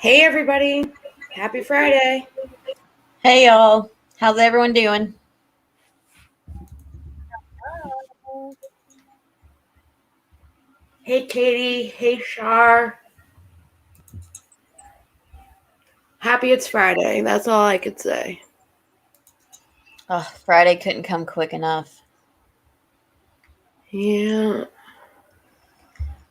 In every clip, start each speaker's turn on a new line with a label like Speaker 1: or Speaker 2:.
Speaker 1: Hey everybody, happy Friday.
Speaker 2: Hey y'all, how's everyone doing?
Speaker 1: Hey Katie, hey Shar. Happy it's Friday, that's all I could say.
Speaker 2: Oh, Friday couldn't come quick enough.
Speaker 1: Yeah.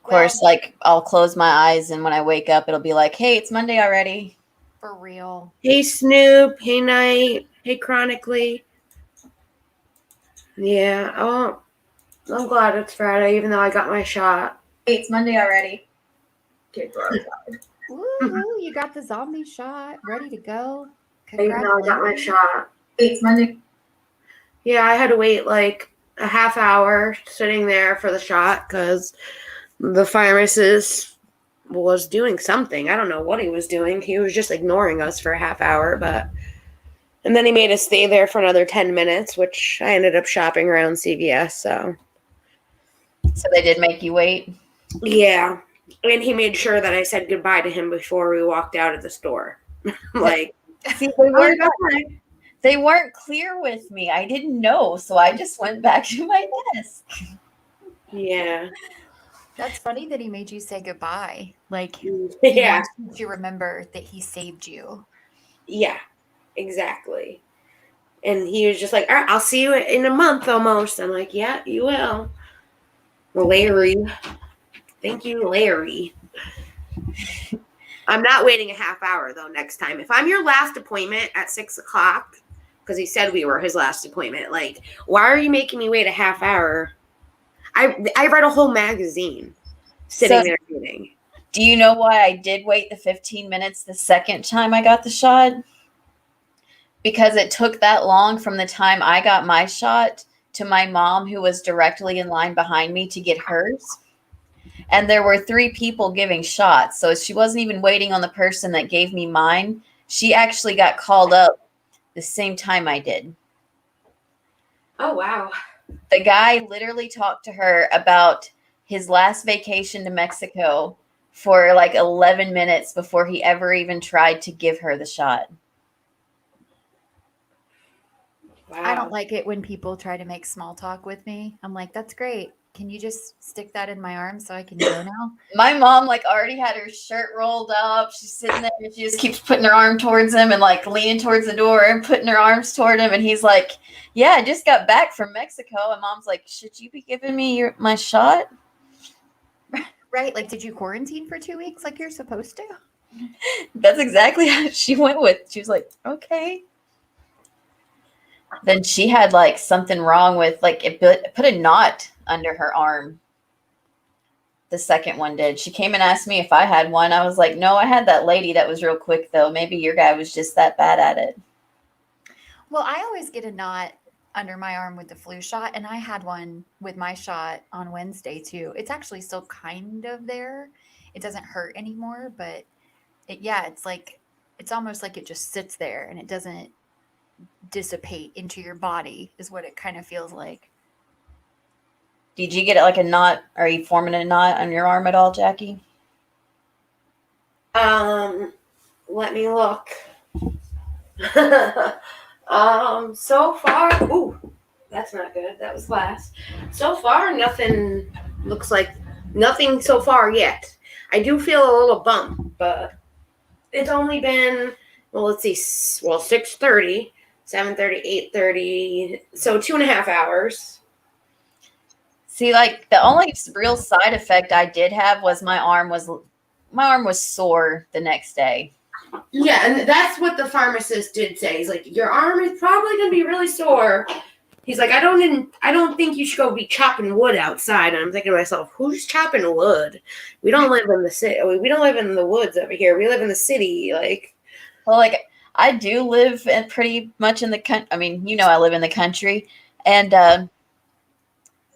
Speaker 2: Of course, I'll close my eyes and when I wake up, it'll be like, hey, it's Monday already.
Speaker 3: For real.
Speaker 1: Hey Snoop, hey Night, hey Chronically. Yeah, I'm glad it's Friday even though I got my shot.
Speaker 2: Hey, it's Monday already.
Speaker 3: Woo, you got the zombie shot ready to go.
Speaker 1: Even though I got my shot.
Speaker 2: Hey, it's Monday.
Speaker 1: Yeah, I had to wait like a half hour sitting there for the shot because the pharmacist was doing something. I don't know what he was doing. He was just ignoring us for a half hour, and then he made us stay there for another 10 minutes, which I ended up shopping around CVS, so.
Speaker 2: So they did make you wait?
Speaker 1: Yeah. And he made sure that I said goodbye to him before we walked out of the store. Like,
Speaker 2: see, they weren't clear with me. I didn't know, so I just went back to my desk.
Speaker 1: Yeah.
Speaker 3: That's funny that he made you say goodbye. Like,
Speaker 1: yeah.
Speaker 3: He wants you to remember that he saved you.
Speaker 1: Yeah, exactly. And he was just like, all right, I'll see you in a month almost. I'm like, yeah, you will. Larry. Thank you, Larry. I'm not waiting a half hour, though, next time. If I'm your last appointment at 6 o'clock, because he said we were his last appointment, like, why are you making me wait a half hour? I read a whole magazine sitting there reading.
Speaker 2: Do you know why I did wait the 15 minutes the second time I got the shot? Because it took that long from the time I got my shot to my mom, who was directly in line behind me, to get hers. And there were 3 people giving shots. So she wasn't even waiting on the person that gave me mine. She actually got called up the same time I did.
Speaker 1: Oh, wow.
Speaker 2: The guy literally talked to her about his last vacation to Mexico for like 11 minutes before he ever even tried to give her the shot.
Speaker 1: Wow.
Speaker 3: I don't like it when people try to make small talk with me. I'm like, that's great. Can you just stick that in my arm so I can go now?
Speaker 2: My mom already had her shirt rolled up. She's sitting there and she just keeps putting her arm towards him and leaning towards the door and putting her arms toward him. And he's like, yeah, I just got back from Mexico. And mom's like, should you be giving me my shot?
Speaker 3: Right. Like, did you quarantine for 2 weeks like you're supposed to?
Speaker 2: That's exactly how she went with. She was like, okay. Then she had something wrong with it put a knot under her arm. The second one did. She came and asked me if I had one. I was like, no, I had that lady that was real quick though. Maybe your guy was just that bad at it.
Speaker 3: Well, I always get a knot under my arm with the flu shot, and I had one with my shot on Wednesday too. It's actually still kind of there. It doesn't hurt anymore, but it's almost like it just sits there and it doesn't dissipate into your body is what it kind of feels like.
Speaker 2: Did you get it like a knot? Are you forming a knot on your arm at all, Jackie?
Speaker 1: Let me look. So far, ooh, that's not good. That was last. So far, nothing looks like nothing so far yet. I do feel a little bump, but it's only been, let's see, 6:30, 7:30, 8:30, so 2.5 hours.
Speaker 2: See, the only real side effect I did have was my arm was sore the next day.
Speaker 1: Yeah, and that's what the pharmacist did say. He's like, your arm is probably going to be really sore. He's like, I don't think you should go be chopping wood outside. And I'm thinking to myself, who's chopping wood? We don't live in the city. We don't live in the woods over here. We live in the city.
Speaker 2: I do live pretty much in the country. I mean, I live in the country, and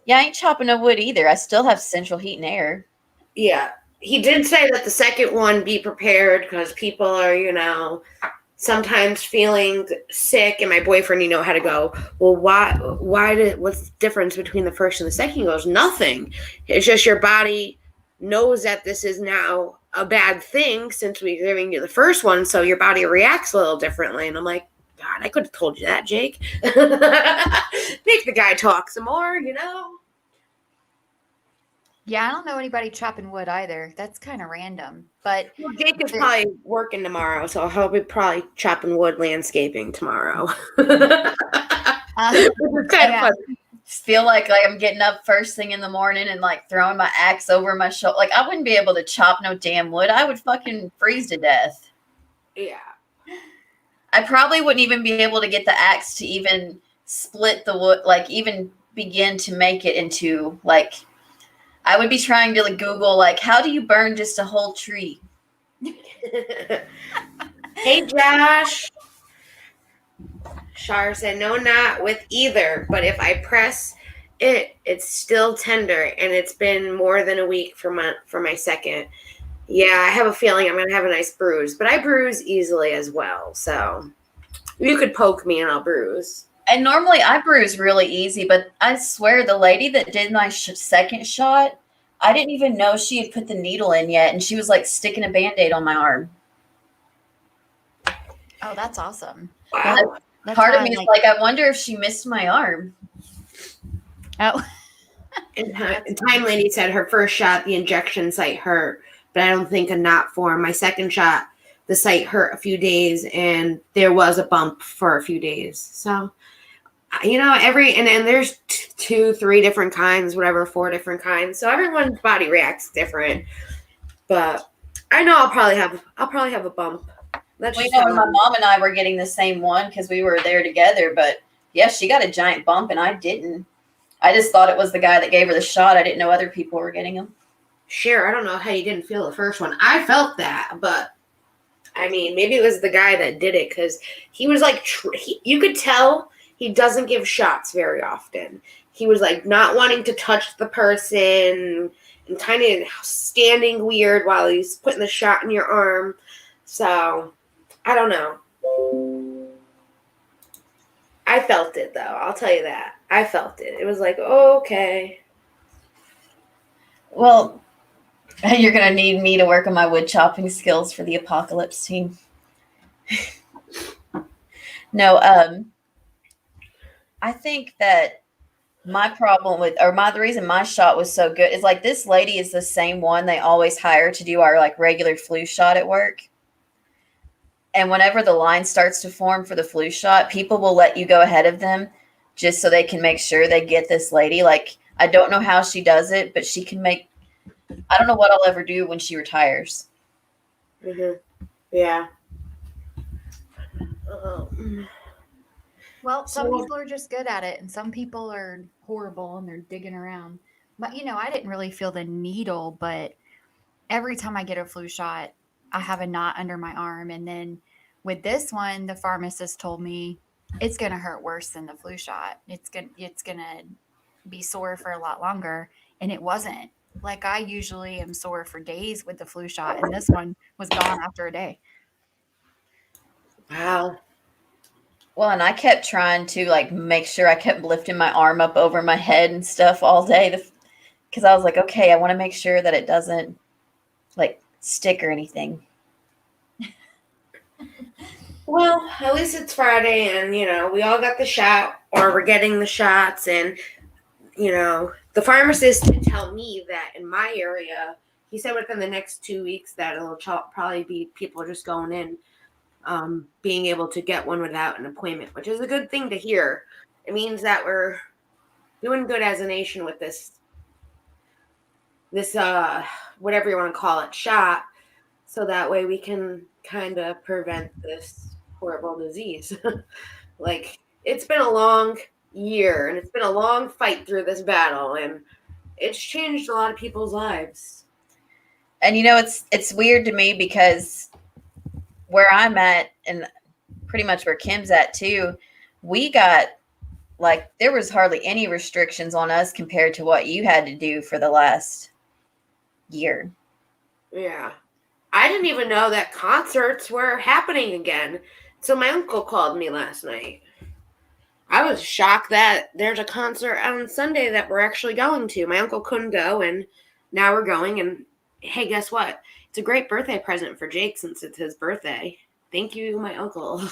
Speaker 2: yeah, I ain't chopping no wood either. I still have central heat and air.
Speaker 1: Yeah. He did say that the second one, be prepared because people are, sometimes feeling sick, and my boyfriend, had to go, well, what's the difference between the first and the second? He goes, nothing. It's just your body knows that this is now a bad thing since we're giving you the first one, so your body reacts a little differently. And I'm like, God, I could have told you that, Jake. Make the guy talk some more, you know?
Speaker 3: Yeah, I don't know anybody chopping wood either. That's kind of random. But
Speaker 1: Well, Jake is probably working tomorrow, so he'll be probably chopping wood landscaping tomorrow. Which is kind of funny.
Speaker 2: Feel like I'm getting up first thing in the morning and like throwing my axe over my shoulder. Like I wouldn't be able to chop no damn wood. I would fucking freeze to death.
Speaker 1: Yeah.
Speaker 2: I probably wouldn't even be able to get the axe to even split the wood, like even begin to make it into like, I would be trying to like Google like, how do you burn just a whole tree?
Speaker 1: Hey, Josh. Shar said, no, not with either. But if I press it, it's still tender. And it's been more than a week for my second. Yeah, I have a feeling I'm going to have a nice bruise. But I bruise easily as well. So you could poke me and I'll bruise.
Speaker 2: And normally I bruise really easy. But I swear the lady that did my second shot, I didn't even know she had put the needle in yet. And she was like sticking a Band-Aid on my arm.
Speaker 3: Oh, that's awesome.
Speaker 1: Wow.
Speaker 3: That's
Speaker 2: Part of me is like, I wonder if she missed my arm.
Speaker 3: Oh.
Speaker 1: And Time Lady said her first shot, the injection site hurt, but I don't think a knot formed. My second shot, the site hurt a few days, and there was a bump for a few days. So, you know, and then there's 2, 3 different kinds, whatever, 4 different kinds. So everyone's body reacts different. But I know I'll probably have a bump.
Speaker 2: Well, you know, my mom and I were getting the same one because we were there together. But yeah, she got a giant bump and I didn't. I just thought it was the guy that gave her the shot. I didn't know other people were getting them.
Speaker 1: Sure, I don't know how you didn't feel the first one. I felt that, but I mean, maybe it was the guy that did it because he was like, you could tell he doesn't give shots very often. He was like not wanting to touch the person and kind of standing weird while he's putting the shot in your arm. So I don't know. I felt it, though. I'll tell you that. I felt it. It was like, oh, okay.
Speaker 2: Well, you're going to need me to work on my wood chopping skills for the apocalypse team. No, I think that my problem with, the reason my shot was so good is like this lady is the same one they always hire to do our like regular flu shot at work. And whenever the line starts to form for the flu shot, people will let you go ahead of them just so they can make sure they get this lady. Like, I don't know how she does it, but she can make, I don't know what I'll ever do when she retires.
Speaker 1: Mm-hmm. Yeah.
Speaker 3: Well, some people are just good at it and some people are horrible and they're digging around. But, you know, I didn't really feel the needle, but every time I get a flu shot, I have a knot under my arm. And then with this one, the pharmacist told me it's going to hurt worse than the flu shot. It's going to be sore for a lot longer. And it wasn't. Like I usually am sore for days with the flu shot. And this one was gone after a day.
Speaker 1: Wow.
Speaker 2: Well, and I kept trying to like make sure I kept lifting my arm up over my head and stuff all day because I was like, okay, I want to make sure that it doesn't like stick or anything.
Speaker 1: Well, at least it's Friday and, you know, we all got the shot or we're getting the shots. And, you know, the pharmacist did tell me that in my area, he said within the next 2 weeks that it'll probably be people just going in, being able to get one without an appointment, which is a good thing to hear. It means that we're doing good as a nation with this whatever you want to call it, shot. So that way we can kind of prevent this horrible disease. Like, it's been a long year and it's been a long fight through this battle and it's changed a lot of people's lives.
Speaker 2: And, you know, it's weird to me because where I'm at and pretty much where Kim's at too, we got like, there was hardly any restrictions on us compared to what you had to do for the last year.
Speaker 1: Yeah. I didn't even know that concerts were happening again. So my uncle called me last night. I was shocked that there's a concert on Sunday that we're actually going to. My uncle couldn't go, and now we're going, and hey, guess what? It's a great birthday present for Jake since it's his birthday. Thank you, my uncle.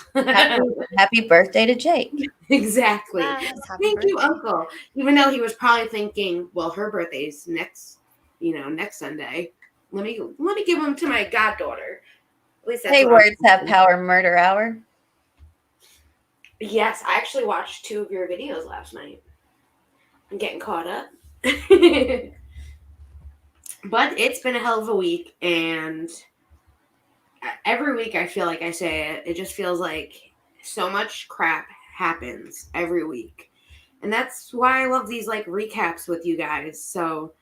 Speaker 2: Happy birthday to Jake.
Speaker 1: Exactly.
Speaker 3: Yes, happy
Speaker 1: Thank you,
Speaker 3: birthday.
Speaker 1: uncle. Even though he was probably thinking, well, her birthday's next Sunday. Let me give him to my goddaughter. At least that's
Speaker 2: Hey,
Speaker 1: what I'm
Speaker 2: words have
Speaker 1: thinking.
Speaker 2: power. Murder hour.
Speaker 1: Yes, I actually watched 2 of your videos last night. I'm getting caught up. But it's been a hell of a week, and every week I feel like I say it. It just feels like so much crap happens every week. And that's why I love these like recaps with you guys. So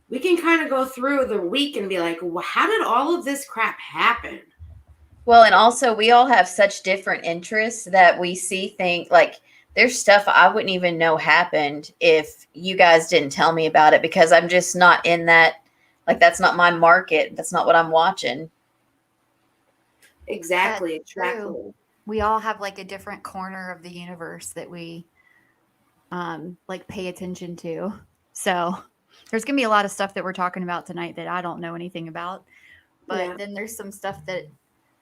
Speaker 1: we can kind of go through the week and be like, well, how did all of this crap happen?
Speaker 2: Well, and also we all have such different interests that we see things like there's stuff I wouldn't even know happened if you guys didn't tell me about it because I'm just not in that. Like, that's not my market. That's not what I'm watching.
Speaker 1: Exactly.
Speaker 3: That's true.
Speaker 1: Exactly.
Speaker 3: We all have like a different corner of the universe that we like pay attention to. So there's gonna be a lot of stuff that we're talking about tonight that I don't know anything about. But
Speaker 1: Yeah.
Speaker 3: then there's some stuff that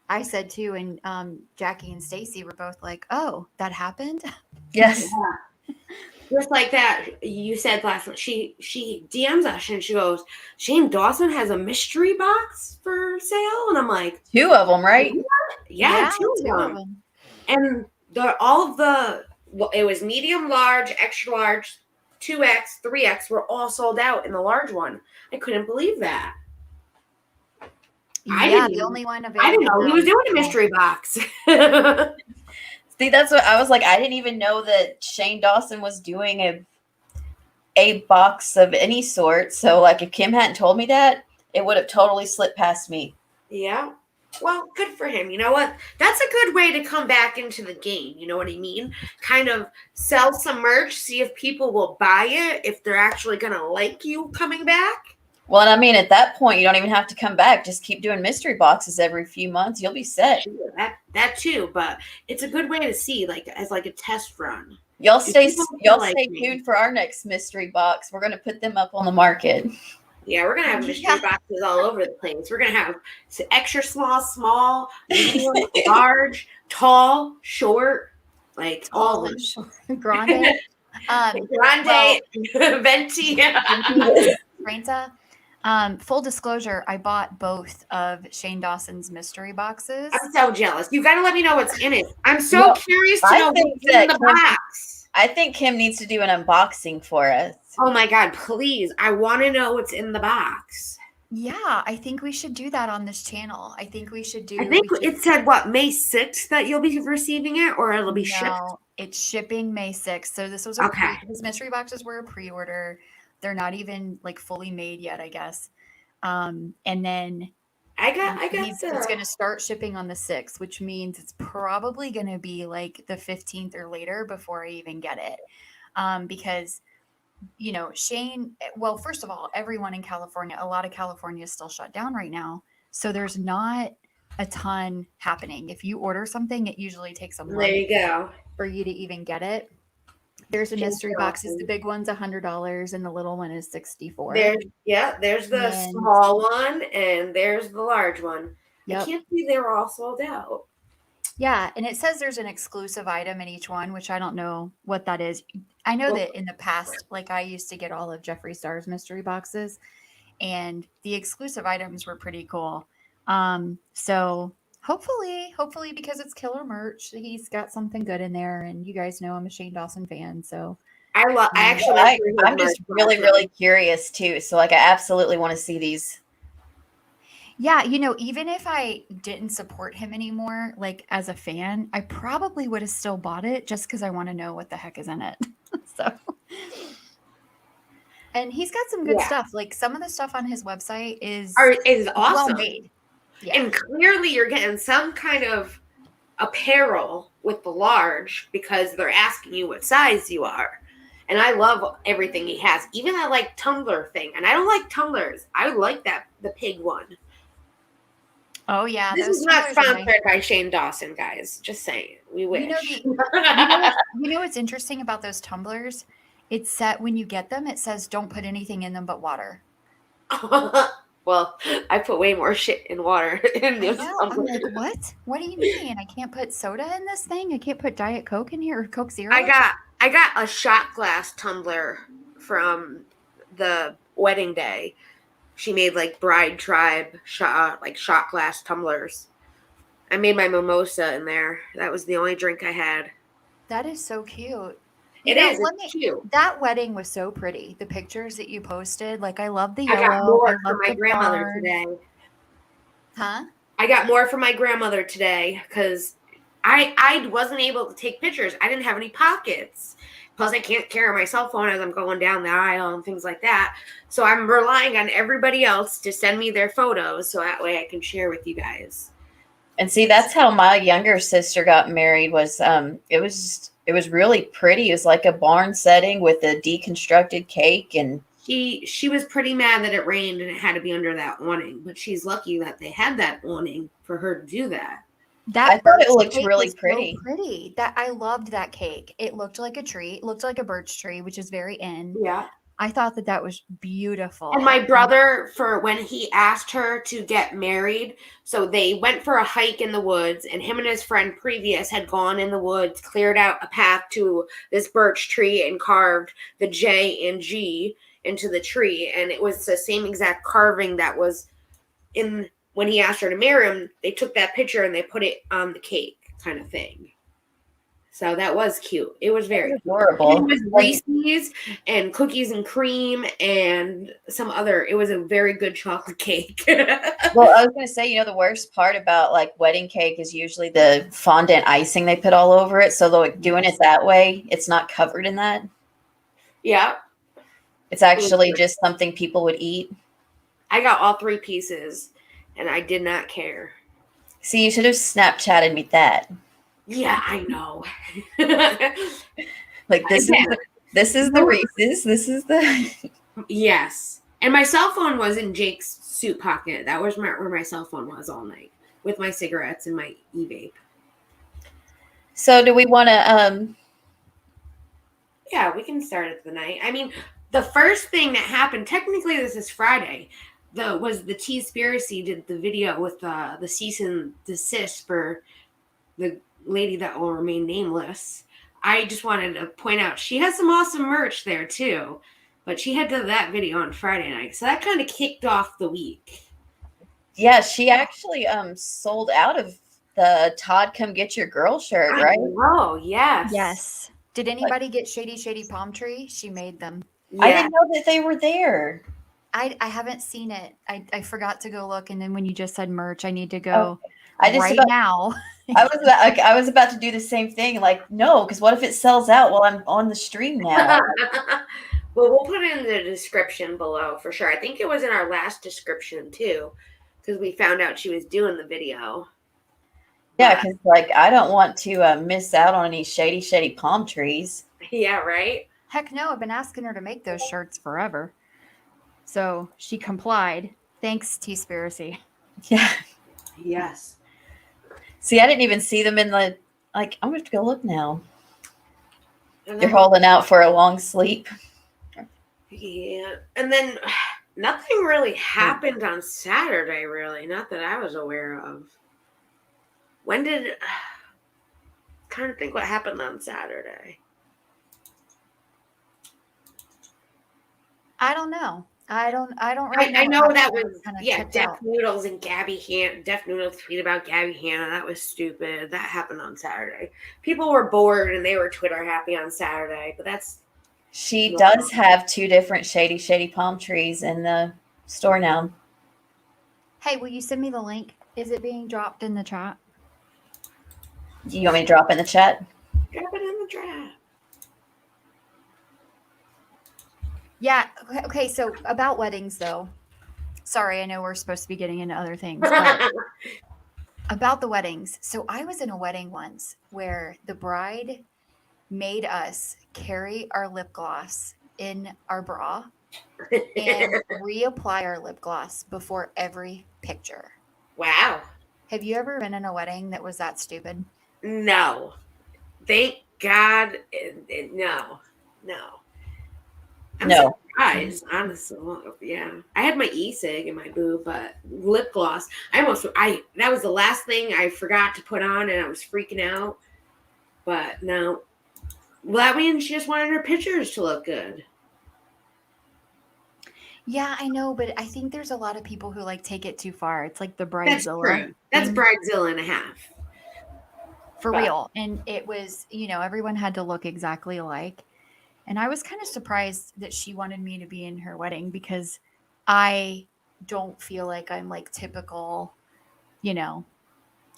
Speaker 3: I said too, and Jackie and Stacy were both like, "Oh, that happened."
Speaker 2: Yes.
Speaker 1: Just like that, you said last night, she DMs us and she goes, Shane Dawson has a mystery box for sale? And I'm like,
Speaker 2: 2 of them, right?
Speaker 1: yeah, two of them. And it was medium, large, extra large, 2X, 3X were all sold out in the large one. I couldn't believe that.
Speaker 3: The only one available.
Speaker 1: I didn't know he was doing a mystery box.
Speaker 2: See, that's what I was like. I didn't even know that Shane Dawson was doing a box of any sort. So, like, if Kim hadn't told me that, it would have totally slipped past me.
Speaker 1: Yeah. Well, good for him. You know what? That's a good way to come back into the game. You know what I mean? Kind of sell some merch, see if people will buy it, if they're actually going to like you coming back.
Speaker 2: Well, and I mean, at that point, you don't even have to come back. Just keep doing mystery boxes every few months. You'll be set.
Speaker 1: Sure, that too, but it's a good way to see, like, as like a test run.
Speaker 2: Y'all stay
Speaker 1: like
Speaker 2: tuned for our next mystery box. We're going to put them up on the market.
Speaker 1: Yeah, we're going to have mystery boxes all over the place. We're going to have extra small, medium, large, tall, short, like all of them.
Speaker 3: Grande.
Speaker 1: Grande, venti.
Speaker 3: Ranta. Full disclosure, I bought both of Shane Dawson's mystery boxes.
Speaker 1: I'm so jealous. You got to let me know what's in it. I'm so curious to know what's in the box.
Speaker 2: I think Kim needs to do an unboxing for us.
Speaker 1: Oh my God, please. I want to know what's in the box.
Speaker 3: Yeah, I think we should do that on this channel. I think we should do.
Speaker 1: I think it said, what, May 6th that you'll be receiving it, or it'll be shipped?
Speaker 3: No, it's shipping May 6th. So this was these mystery boxes were a pre-order. They're not even like fully made yet, I guess. And then
Speaker 1: it's
Speaker 3: going to start shipping on the 6th, which means it's probably going to be like the 15th or later before I even get it. Because, you know, Shane, well, first of all, everyone in California, a lot of California is still shut down right now. So there's not a ton happening. If you order something, it usually takes a month
Speaker 1: there you go.
Speaker 3: for you to even get it. There's a mystery boxes. The big one's $100 and the little one is $64.
Speaker 1: There's the small one and there's the large one.
Speaker 3: Yep.
Speaker 1: I can't believe they were all sold out.
Speaker 3: Yeah, and it says there's an exclusive item in each one, which I don't know what that is. I know that in the past, like I used to get all of Jeffree Star's mystery boxes, and the exclusive items were pretty cool. So hopefully because it's killer merch, he's got something good in there. And you guys know I'm a Shane Dawson fan, so
Speaker 1: I'm
Speaker 2: just really curious too. So like I absolutely want to see these.
Speaker 3: Yeah, you know, even if I didn't support him anymore, like as a fan, I probably would have still bought it just because I want to know what the heck is in it. So, and he's got some good stuff. Like some of the stuff on his website is
Speaker 1: awesome,
Speaker 3: well made.
Speaker 1: Yeah. And clearly, you're getting some kind of apparel with the large because they're asking you what size you are. And I love everything he has, even that like tumbler thing. And I don't like tumblers. I like the pig one.
Speaker 3: Oh yeah,
Speaker 1: this is not sponsored by Shane Dawson, guys. Just saying, we wish.
Speaker 3: You know what's interesting about those tumblers? It's set when you get them. It says don't put anything in them but water.
Speaker 1: Well, I put way more shit in water in
Speaker 3: I
Speaker 1: this
Speaker 3: know. I'm like, what? What do you mean? I can't put soda in this thing? I can't put Diet Coke in here or Coke Zero?
Speaker 1: I got a shot glass tumbler from the wedding day. She made like bride tribe shot glass tumblers. I made my mimosa in there. That was the only drink I had.
Speaker 3: That is so cute.
Speaker 1: It is. It's cute.
Speaker 3: That wedding was so pretty. The pictures that you posted, like I love the
Speaker 1: I got
Speaker 3: yellow. I
Speaker 1: more for
Speaker 3: love
Speaker 1: my
Speaker 3: the
Speaker 1: grandmother
Speaker 3: barn.
Speaker 1: today.
Speaker 3: Huh?
Speaker 1: I got more for my grandmother today because I wasn't able to take pictures. I didn't have any pockets. Plus, I can't carry my cell phone as I'm going down the aisle and things like that. So I'm relying on everybody else to send me their photos so that way I can share with you guys.
Speaker 2: And see, that's how my younger sister got married. It was really pretty. It was like a barn setting with a deconstructed cake, and
Speaker 1: She was pretty mad that it rained and it had to be under that awning, but she's lucky that they had that awning for her to do that.
Speaker 2: I thought it looked
Speaker 3: cake
Speaker 2: really
Speaker 3: was
Speaker 2: pretty.
Speaker 3: So pretty. That I loved that cake. It looked like a tree. It looked like a birch tree, which is very in.
Speaker 1: Yeah.
Speaker 3: I thought that was beautiful.
Speaker 1: And my brother, for when he asked her to get married, so they went for a hike in the woods, and him and his friend previous had gone in the woods, cleared out a path to this birch tree and carved the J and G into the tree. And it was the same exact carving that was in when he asked her to marry him. They took that picture and they put it on the cake kind of thing. So that was cute. It was very
Speaker 2: adorable.
Speaker 1: And it was Reese's and cookies and cream and some other. It was a very good chocolate cake.
Speaker 2: Well, I was going to say, the worst part about like wedding cake is usually the fondant icing they put all over it. So like doing it that way, it's not covered in that.
Speaker 1: Yeah.
Speaker 2: It's actually just something people would eat.
Speaker 1: I got all 3 pieces and I did not care.
Speaker 2: See, you should have Snapchatted me that.
Speaker 1: Yeah, I know.
Speaker 2: Like this is the Reese's. This is the
Speaker 1: Yes. And my cell phone was in Jake's suit pocket. That was where my cell phone was all night with my cigarettes and my e-vape.
Speaker 2: So do we want to
Speaker 1: Yeah, we can start at the night. I mean, the first thing that happened, technically this is Friday, was the T-Spiracy did the video with the cease and desist for the lady that will remain nameless. I just wanted to point out she has some awesome merch there too, but she had done that video on Friday night, so that kind of kicked off the week.
Speaker 2: Yeah, she actually sold out of the Todd Come Get Your Girl shirt, right?
Speaker 1: Oh, yes.
Speaker 3: Yes. Did anybody get Shady Palm Tree? She made them.
Speaker 2: Yeah. I didn't know that they were there.
Speaker 3: I haven't seen it. I forgot to go look, and then when you just said merch, I need to go now.
Speaker 2: I was about to do the same thing. Like, no, because what if it sells out while I'm on the stream now?
Speaker 1: Well, we'll put it in the description below for sure. I think it was in our last description too, because we found out she was doing the video.
Speaker 2: Yeah, because like I don't want to miss out on any shady palm trees.
Speaker 1: Yeah, right?
Speaker 3: Heck no, I've been asking her to make those shirts forever. So she complied. Thanks, T-Spiracy.
Speaker 2: Yeah.
Speaker 1: Yes.
Speaker 2: See, I didn't even see them in the, like, I'm going to go look now. You're holding out for a long sleep.
Speaker 1: Yeah. And then nothing really happened on Saturday, really. Not that I was aware of. Trying to think what happened on Saturday.
Speaker 3: I don't know. I don't really know.
Speaker 1: I know that was Def
Speaker 3: out.
Speaker 1: Noodles and Gabby Hanna. Def Noodles tweet about Gabby Hanna. That was stupid. That happened on Saturday. People were bored and they were Twitter happy on Saturday, but that's.
Speaker 2: She does have 2 different shady palm trees in the store now.
Speaker 3: Hey, will you send me the link? Is it being dropped in the chat?
Speaker 2: You want me to drop in the chat?
Speaker 1: Drop it in the chat.
Speaker 3: Yeah. Okay. So about weddings, though. Sorry, I know we're supposed to be getting into other things. But about the weddings. So I was in a wedding once where the bride made us carry our lip gloss in our bra and reapply our lip gloss before every picture.
Speaker 1: Wow.
Speaker 3: Have you ever been in a wedding that was that stupid?
Speaker 1: No. Thank God. No.
Speaker 2: No.
Speaker 1: eyes, honestly. Well, yeah. I had my e-cig in my boob, but lip gloss. That was the last thing I forgot to put on, and I was freaking out. But no. Well, that means she just wanted her pictures to look good.
Speaker 3: Yeah, I know, but I think there's a lot of people who like take it too far. It's like the
Speaker 1: That's
Speaker 3: bridezilla
Speaker 1: true. That's
Speaker 3: thing.
Speaker 1: bridezilla and a half.
Speaker 3: For
Speaker 1: But
Speaker 3: real. And it was, everyone had to look exactly alike. And I was kind of surprised that she wanted me to be in her wedding because I don't feel like I'm like typical, I'm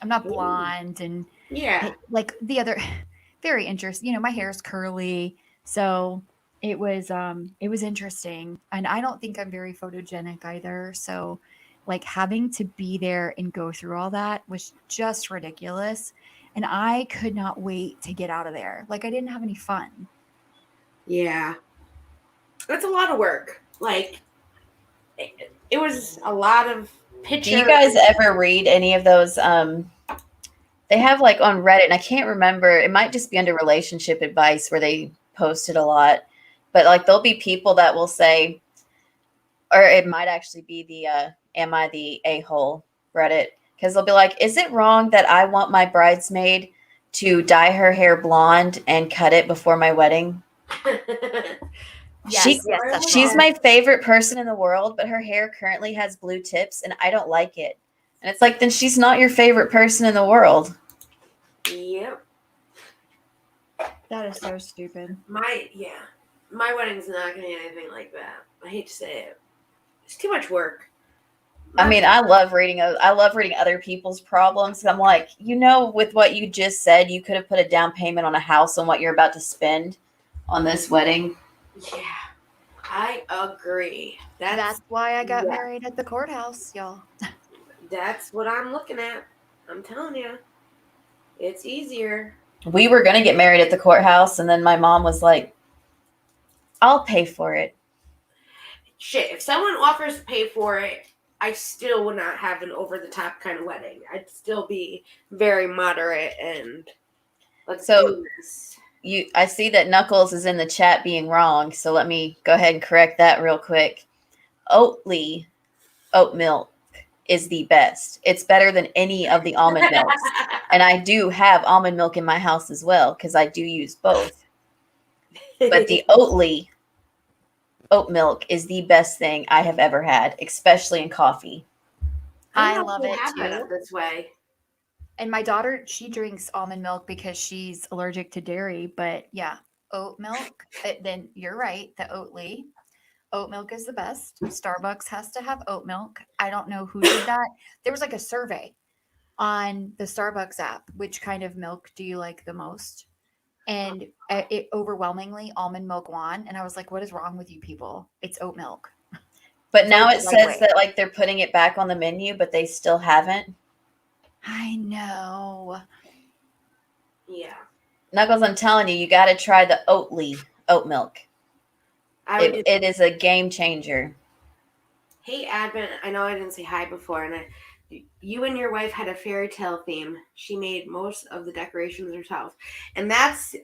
Speaker 3: not blonde and
Speaker 1: yeah.
Speaker 3: like the other very interesting, my hair is curly. So it was interesting. And I don't think I'm very photogenic either. So like having to be there and go through all that was just ridiculous. And I could not wait to get out of there. Like I didn't have any fun.
Speaker 1: Yeah. That's a lot of work. Like, it was a lot of pictures.
Speaker 2: Do you guys ever read any of those? They have like on Reddit, and I can't remember. It might just be under relationship advice where they post it a lot. But like there'll be people that will say, or it might actually be the "Am I the a-hole?" Reddit, because they'll be like, "Is it wrong that I want my bridesmaid to dye her hair blonde and cut it before my wedding?"
Speaker 3: Yes, yes, that's
Speaker 2: She's
Speaker 3: wrong.
Speaker 2: my favorite person in the world, but her hair currently has blue tips, and I don't like it. And it's like, then she's not your favorite person in the world.
Speaker 1: Yep.
Speaker 3: That is so stupid.
Speaker 1: My wedding's not gonna be anything like that. I hate to say it. It's too much work.
Speaker 2: I mean, I love reading other people's problems. I'm like, with what you just said, you could have put a down payment on a house on what you're about to spend on this wedding.
Speaker 1: Yeah, I agree.
Speaker 3: That's why I got married at the courthouse, y'all.
Speaker 1: That's what I'm looking at. I'm telling you, it's easier.
Speaker 2: We were going to get married at the courthouse, and then my mom was like, I'll pay for it.
Speaker 1: Shit, if someone offers to pay for it, I still would not have an over-the-top kind of wedding. I'd still be very moderate and let's do this.
Speaker 2: I see that Knuckles is in the chat being wrong, so let me go ahead and correct that real quick. Oat milk is the best. It's better than any of the almond milks. And I do have almond milk in my house as well because I do use both. But the oat milk is the best thing I have ever had, especially in coffee.
Speaker 3: I love it
Speaker 1: too.
Speaker 3: too.
Speaker 1: This way.
Speaker 3: And my daughter, she drinks almond milk because she's allergic to dairy. But yeah, oat milk. Then you're right. The Oatly. Oat milk is the best. Starbucks has to have oat milk. I don't know who did that. There was like a survey on the Starbucks app. Which kind of milk do you like the most? And it overwhelmingly almond milk won. And I was like, what is wrong with you people? It's oat milk.
Speaker 2: But now it says that like they're putting it back on the menu, but they still haven't.
Speaker 3: I know.
Speaker 1: Yeah.
Speaker 2: Knuckles, I'm telling you, you got to try the Oatly oat milk. It is a game changer.
Speaker 1: Hey, Advent, I know I didn't say hi before, and you and your wife had a fairy tale theme. She made most of the decorations herself, and that's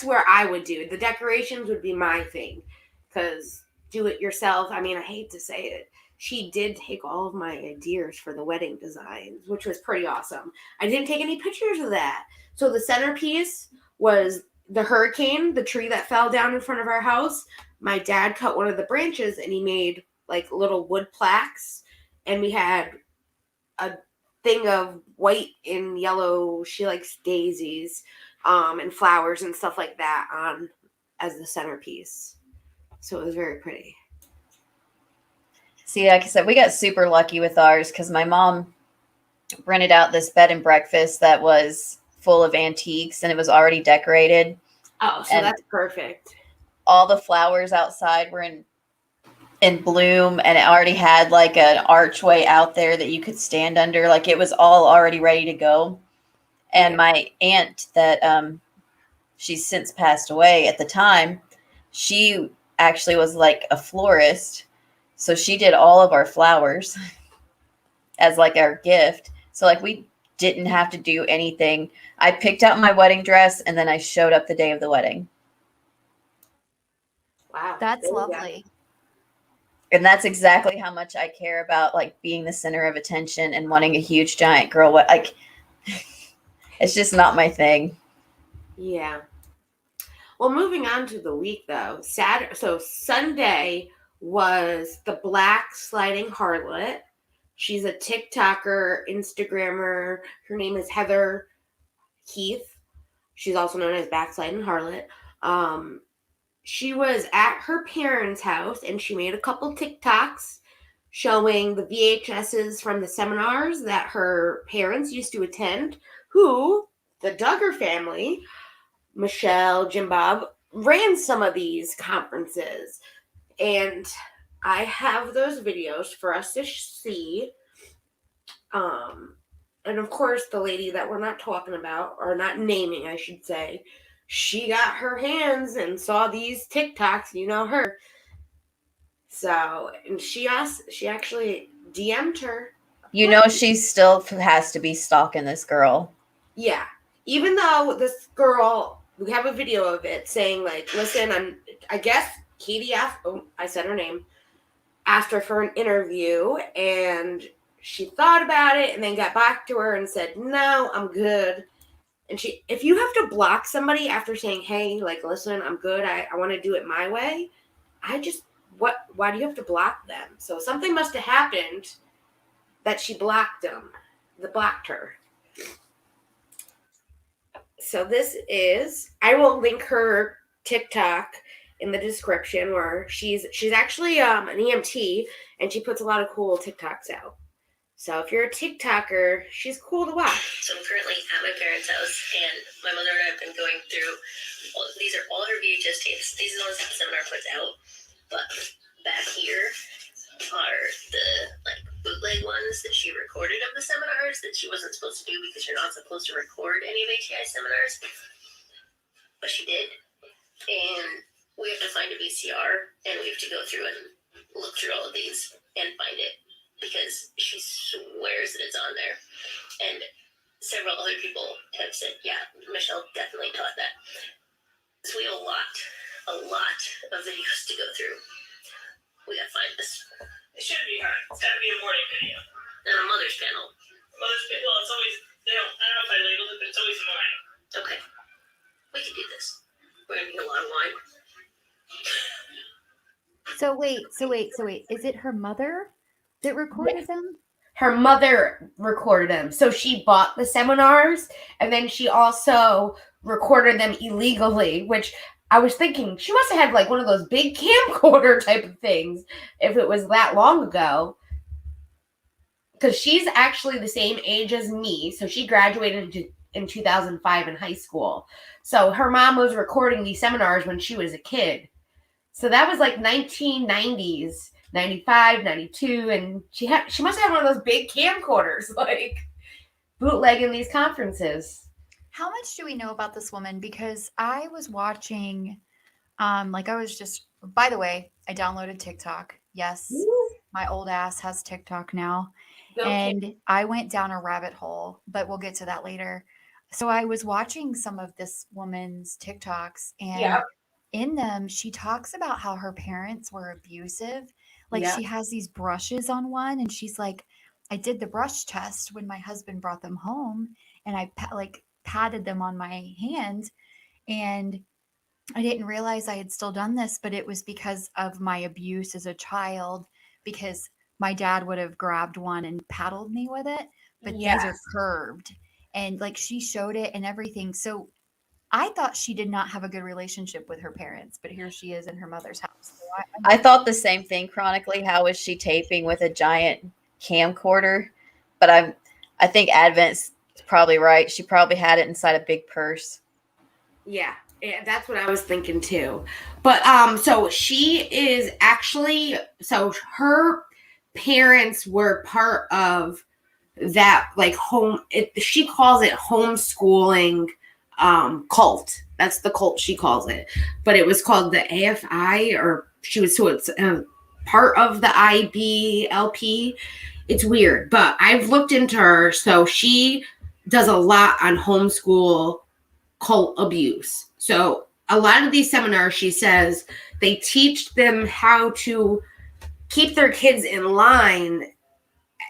Speaker 1: where I would do the decorations. Would be my thing, because do it yourself. I mean, I hate to say it. She did take all of my ideas for the wedding designs, which was pretty awesome. I didn't take any pictures of that. So the centerpiece was the hurricane, the tree that fell down in front of our house. My dad cut one of the branches and he made like little wood plaques. And we had a thing of white and yellow, she likes daisies, and flowers and stuff like that on as the centerpiece. So it was very pretty.
Speaker 2: See, like I said, we got super lucky with ours because my mom rented out this bed and breakfast that was full of antiques and it was already decorated.
Speaker 1: Oh, so that's perfect.
Speaker 2: All the flowers outside were in bloom, and it already had like an archway out there that you could stand under. Like it was all already ready to go. And my aunt that she's since passed away at the time, she actually was like a florist. So she did all of our flowers as like our gift. So like we didn't have to do anything. I picked out my wedding dress and then I showed up the day of the wedding.
Speaker 1: Wow.
Speaker 3: That's
Speaker 1: There you go.
Speaker 3: lovely.
Speaker 2: And that's exactly how much I care about like being the center of attention and wanting a huge giant girl. What like it's just not my thing.
Speaker 1: Yeah. Well, moving on to the week though. So Sunday was the Backsliding Harlot. She's a TikToker, Instagrammer. Her name is Heath. She's also known as Backsliding Harlot. She was at her parents' house and she made a couple TikToks showing the VHSs from the seminars that her parents used to attend, who, the Duggar family, Michelle, Jim Bob, ran some of these conferences. And I have those videos for us to see. And of course, the lady that we're not talking about, or not naming, I should say, she got her hands and saw these TikToks, you know her. So, and she actually DM'd her.
Speaker 2: You know she still has to be stalking this girl.
Speaker 1: Yeah. Even though this girl, we have a video of it saying like, listen, I guess Katie asked, I said her name, asked her for an interview, and she thought about it and then got back to her and said, no, I'm good. And if you have to block somebody after saying, hey, like, listen, I'm good, I want to do it my way, why do you have to block them? So something must have happened that she blocked her. So I will link her TikTok in the description, where she's actually an EMT, and she puts a lot of cool TikToks out. So if you're a TikToker, she's cool to watch.
Speaker 4: So I'm currently at my parents' house, and my mother and I have been going through, these are all her VHS tapes. These are the ones that the seminar puts out. But back here are the bootleg ones that she recorded of the seminars that she wasn't supposed to do, because you're not supposed to record any of ATI seminars. But she did. And we have to find a VCR, and we have to go through and look through all of these and find it, because she swears that it's on there. And several other people have said, yeah, Michelle definitely taught that. So we have a lot of videos to go through. We gotta find this.
Speaker 5: It shouldn't be hard. It's gotta be a morning video.
Speaker 4: And a mother's panel.
Speaker 5: Well, it's always, I don't know if I labeled it, but it's always morning.
Speaker 4: Okay. We can do this. We're gonna need a lot of wine.
Speaker 3: So wait. Is it her mother that recorded them?
Speaker 1: Her mother recorded them. So she bought the seminars, and then she also recorded them illegally, which I was thinking she must have had like one of those big camcorder type of things if it was that long ago. Because she's actually the same age as me. So she graduated in 2005 in high school. So her mom was recording these seminars when she was a kid. So that was like 1990s, 95, 92. And she must have one of those big camcorders, like bootlegging these conferences.
Speaker 3: How much do we know about this woman? Because I was watching, by the way, I downloaded TikTok. Yes, my old ass has TikTok now.
Speaker 1: Okay.
Speaker 3: And I went down a rabbit hole, but we'll get to that later. So I was watching some of this woman's TikToks, and in them, she talks about how her parents were abusive. Like she has these brushes on one, and she's like, I did the brush test when my husband brought them home, and I patted them on my hand, and I didn't realize I had still done this, but it was because of my abuse as a child, because my dad would have grabbed one and paddled me with it, but these are curved, and like she showed it and everything. So I thought she did not have a good relationship with her parents, but here she is in her mother's house. So
Speaker 2: I thought the same thing chronically. How is she taping with a giant camcorder? But I think Advent's probably right. She probably had it inside a big purse.
Speaker 1: Yeah, that's what I was thinking too. But so she is actually, so her parents were part of that she calls it homeschooling cult. That's the cult she calls it. But it was called the AFI, or it's part of the IBLP. It's weird, but I've looked into her. So she does a lot on homeschool cult abuse. So a lot of these seminars, she says, they teach them how to keep their kids in line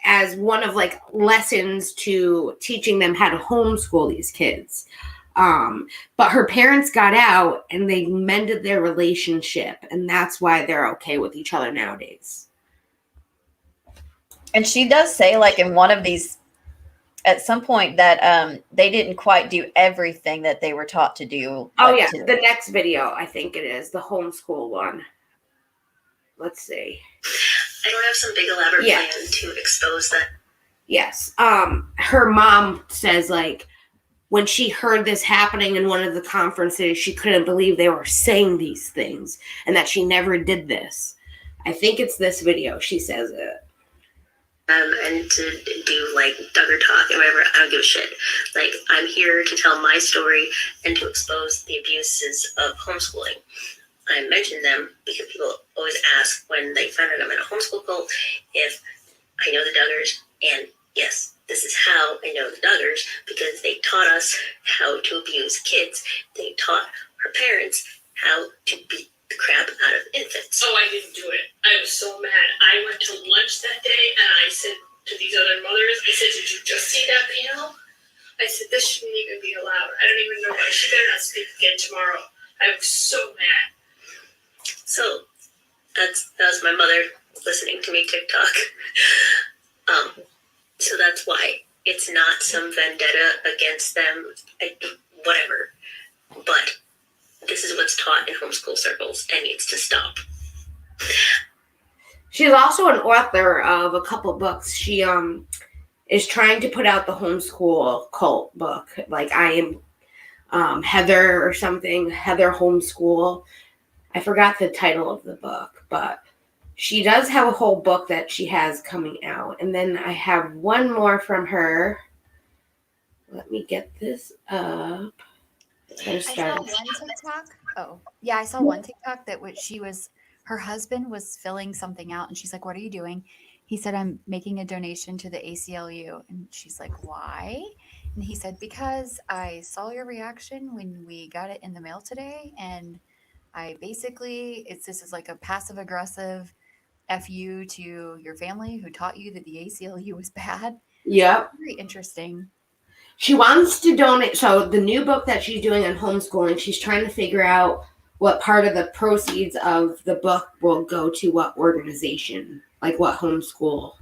Speaker 1: as one of like lessons to teaching them how to homeschool these kids. But her parents got out and they mended their relationship, and that's why they're okay with each other nowadays.
Speaker 2: And she does say, like, in one of these, at some point, that they didn't quite do everything that they were taught to do.
Speaker 1: Oh,
Speaker 2: like,
Speaker 1: yeah. The next video, I think it is, the homeschool one. Let's see.
Speaker 4: I don't have some big elaborate plan to expose that.
Speaker 1: Yes. Her mom says, like, when she heard this happening in one of the conferences, she couldn't believe they were saying these things and that she never did this. I think it's this video. She says it.
Speaker 4: And to do like Duggar talk and whatever, I don't give a shit. Like, I'm here to tell my story and to expose the abuses of homeschooling. I mention them because people always ask when they find out I'm in a homeschool cult if I know the Duggars, and yes, this is how I know the Duggars, because they taught us how to abuse kids. They taught our parents how to beat the crap out of infants.
Speaker 5: Oh, I didn't do it. I was so mad. I went to lunch that day and I said to these other mothers, I said, did you just see that panel? I said, this shouldn't even be allowed. I don't even know why. She better not speak again tomorrow. I was so mad.
Speaker 4: So that was my mother listening to me TikTok. So that's why it's not some vendetta against them, whatever. But this is what's taught in homeschool circles and needs to stop.
Speaker 1: She's also an author of a couple books. She is trying to put out the homeschool cult book. Like, I am Heather or something. Heather Homeschool. I forgot the title of the book, but she does have a whole book that she has coming out. And then I have one more from her. Let me get this up.
Speaker 3: I saw one TikTok. Oh, yeah, I saw one TikTok that her husband was filling something out, and she's like, "What are you doing?" He said, "I'm making a donation to the ACLU." And she's like, "Why?" And he said, "Because I saw your reaction when we got it in the mail today, and I basically, this is like a passive aggressive FU to your family who taught you that the ACLU was bad."
Speaker 1: Yep.
Speaker 3: Very interesting.
Speaker 1: She wants to donate. So the new book that she's doing on homeschooling, she's trying to figure out what part of the proceeds of the book will go to what organization, like what homeschool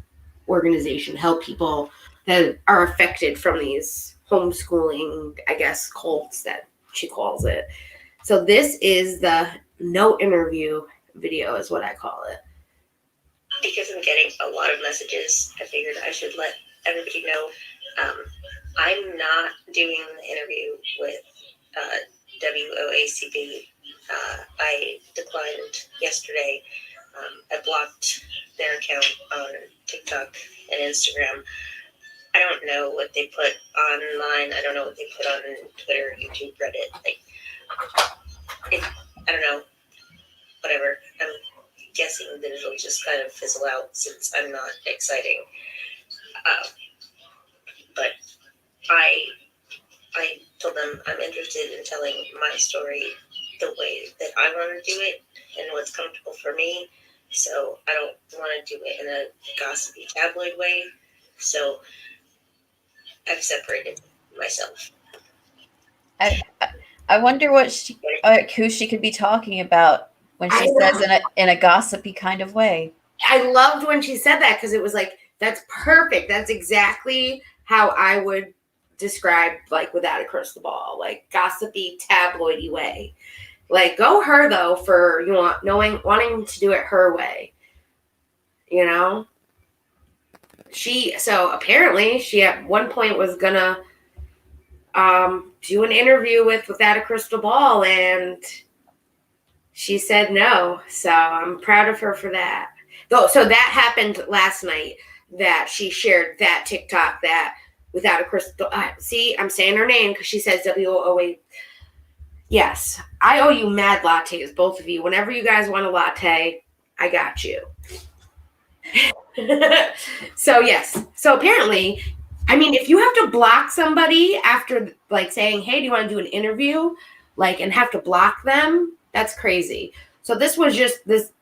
Speaker 1: organization, help people that are affected from these homeschooling, I guess, cults that she calls it. So this is the no interview video is what I call it.
Speaker 4: Because I'm getting a lot of messages, I figured I should let everybody know. I'm not doing the interview with WOACB. I declined yesterday. I blocked their account on TikTok and Instagram. I don't know what they put online. I don't know what they put on Twitter, YouTube, Reddit. I don't know. Whatever. I'm guessing that it'll just kind of fizzle out since I'm not exciting. But I told them I'm interested in telling my story the way that I want to do it and what's comfortable for me. So I don't want to do it in a gossipy tabloid way. So I've separated myself.
Speaker 2: I wonder what who she could be talking about when she says in a gossipy kind of way.
Speaker 1: I loved when she said that because it was like, that's perfect. That's exactly how I would describe, like, Without a Crystal Ball, like gossipy, tabloidy way. Like, go her though for wanting to do it her way. You know, so apparently she at one point was gonna do an interview with Without a Crystal Ball, and she said no. So I'm proud of her for that. Though, so that happened last night. That she shared that TikTok that Without a Crystal. See, I'm saying her name because she says WOA. Yes, I owe you mad lattes, both of you. Whenever you guys want a latte, I got you. So yes. So apparently, I mean, if you have to block somebody after like saying, "Hey, do you want to do an interview?" like, and have to block them. That's crazy. So this was just this,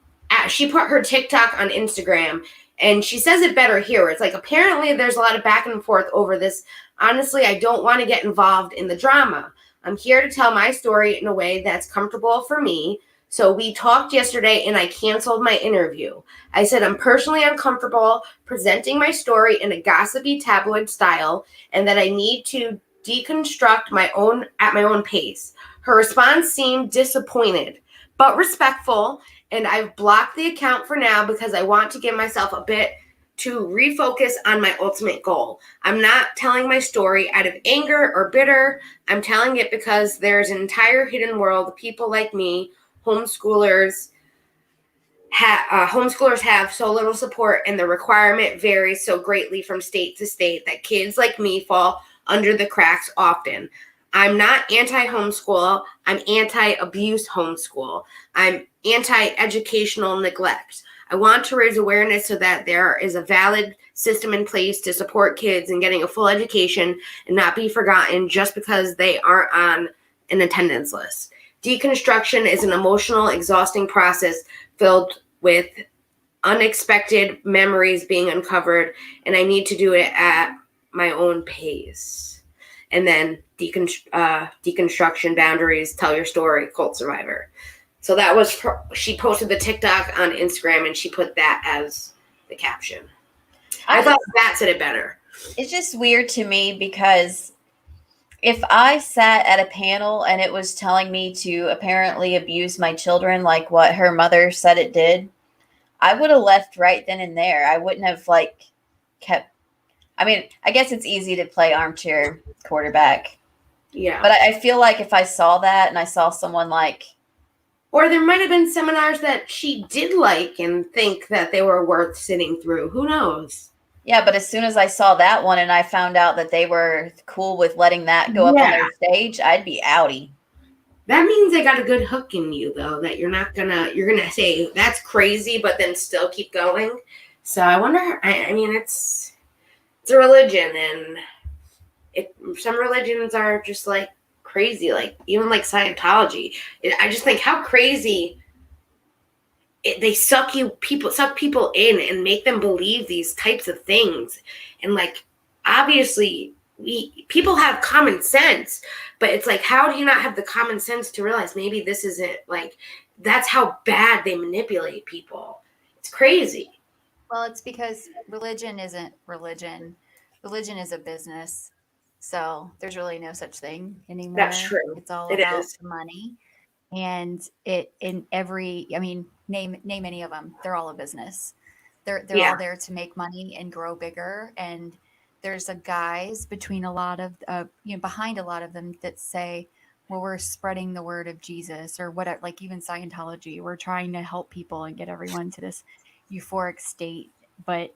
Speaker 1: she put her TikTok on Instagram, and she says it better here. It's like, apparently there's a lot of back and forth over this. Honestly, I don't want to get involved in the drama. I'm here to tell my story in a way that's comfortable for me. So we talked yesterday and I canceled my interview. I said I'm personally uncomfortable presenting my story in a gossipy tabloid style and that I need to deconstruct at my own pace. Her response seemed disappointed, but respectful, and I've blocked the account for now because I want to give myself a bit to refocus on my ultimate goal. I'm not telling my story out of anger or bitter. I'm telling it because there's an entire hidden world of people like me, homeschoolers have so little support, and the requirement varies so greatly from state to state that kids like me fall under the cracks often. I'm not anti-homeschool. I'm anti-abuse homeschool. I'm anti-educational neglect. I want to raise awareness so that there is a valid system in place to support kids in getting a full education and not be forgotten just because they aren't on an attendance list. Deconstruction is an emotional, exhausting process filled with unexpected memories being uncovered, and I need to do it at my own pace. And then deconstruction boundaries, tell your story, cult survivor. So that was, she posted the TikTok on Instagram and she put that as the caption. I thought that said it better.
Speaker 2: It's just weird to me because if I sat at a panel and it was telling me to apparently abuse my children like what her mother said it did, I would have left right then and there. I wouldn't have kept. I mean, I guess it's easy to play armchair quarterback.
Speaker 1: Yeah.
Speaker 2: But I feel like if I saw that and I saw someone
Speaker 1: or there might have been seminars that she did like and think that they were worth sitting through. Who knows?
Speaker 2: Yeah, but as soon as I saw that one and I found out that they were cool with letting that go up on their stage, I'd be outie.
Speaker 1: That means they got a good hook in you, though, that you're going to say, that's crazy, but then still keep going. So I wonder, I mean, it's a religion, and some religions are just like crazy, like even like Scientology. I just think how crazy they suck people in and make them believe these types of things. And like, obviously people have common sense, but it's like, how do you not have the common sense to realize maybe this isn't like, that's how bad they manipulate people. It's crazy.
Speaker 3: Well, it's because religion isn't religion. Religion is a business. So there's really no such thing anymore.
Speaker 1: That's true.
Speaker 3: It's all
Speaker 1: It
Speaker 3: about
Speaker 1: is.
Speaker 3: the money. And name any of them. They're all a business. They're all there to make money and grow bigger. And there's a guise between a lot of, behind a lot of them that say, well, we're spreading the word of Jesus or whatever, like even Scientology. We're trying to help people and get everyone to this euphoric state. But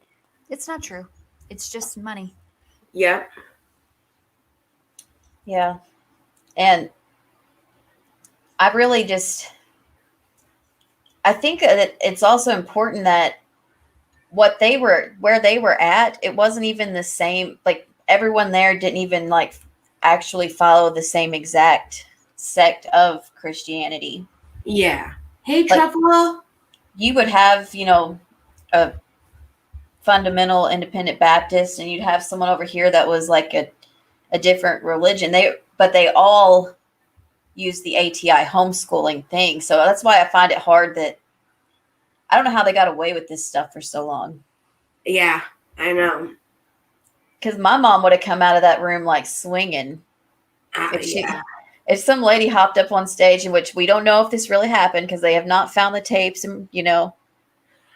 Speaker 3: it's not true. It's just money.
Speaker 1: Yep.
Speaker 2: Yeah. And I really I think that it's also important that where they were at, it wasn't even the same, like everyone there didn't even like actually follow the same exact sect of Christianity.
Speaker 1: Yeah. Hey, Truffalo.
Speaker 2: You would have, a fundamental independent Baptist, and you'd have someone over here that was like a different religion. But they all use the ATI homeschooling thing. So that's why I find it hard that I don't know how they got away with this stuff for so long.
Speaker 1: Yeah, I know.
Speaker 2: Because my mom would have come out of that room like swinging. If some lady hopped up on stage, in which we don't know if this really happened because they have not found the tapes, and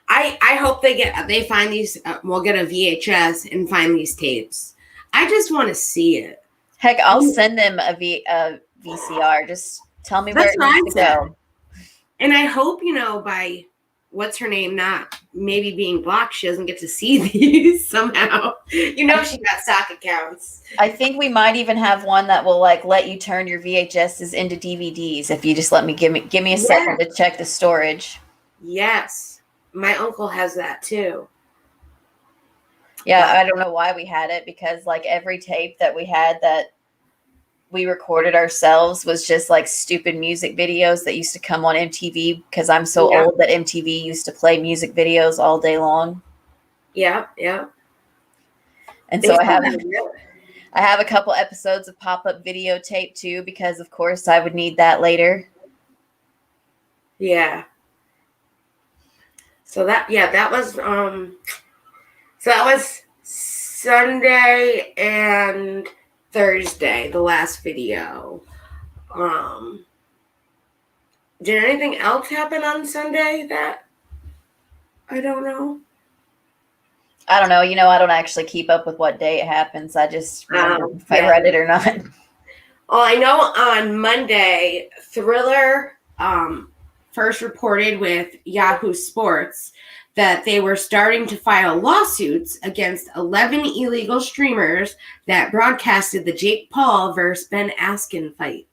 Speaker 1: I hope they find these. We'll get a VHS and find these tapes. I just want to see it.
Speaker 2: Heck, I'll send them a VCR. Just tell me where it needs to go.
Speaker 1: And I hope, by what's her name not maybe being blocked, she doesn't get to see these somehow. She got stock accounts.
Speaker 2: I think we might even have one that will like let you turn your VHSs into DVDs if you just give me a second to check the storage.
Speaker 1: Yes. My uncle has that too.
Speaker 2: Yeah, I don't know why we had it, because like every tape that we had that we recorded ourselves was just like stupid music videos that used to come on MTV, because I'm so
Speaker 1: Yeah.
Speaker 2: old that MTV used to play music videos all day long.
Speaker 1: Yeah.
Speaker 2: And
Speaker 1: They
Speaker 2: so
Speaker 1: still
Speaker 2: I
Speaker 1: do it.
Speaker 2: have a couple episodes of pop-up videotape too, because of course I would need that later.
Speaker 1: Yeah. So that was Sunday and Thursday, the last video. Did anything else happen on Sunday that I don't know?
Speaker 2: I don't know. I don't actually keep up with what day it happens. I just remember if I read it or not.
Speaker 1: Well, I know on Monday, Thriller first reported with Yahoo Sports that they were starting to file lawsuits against 11 illegal streamers that broadcasted the Jake Paul versus Ben Askren fight.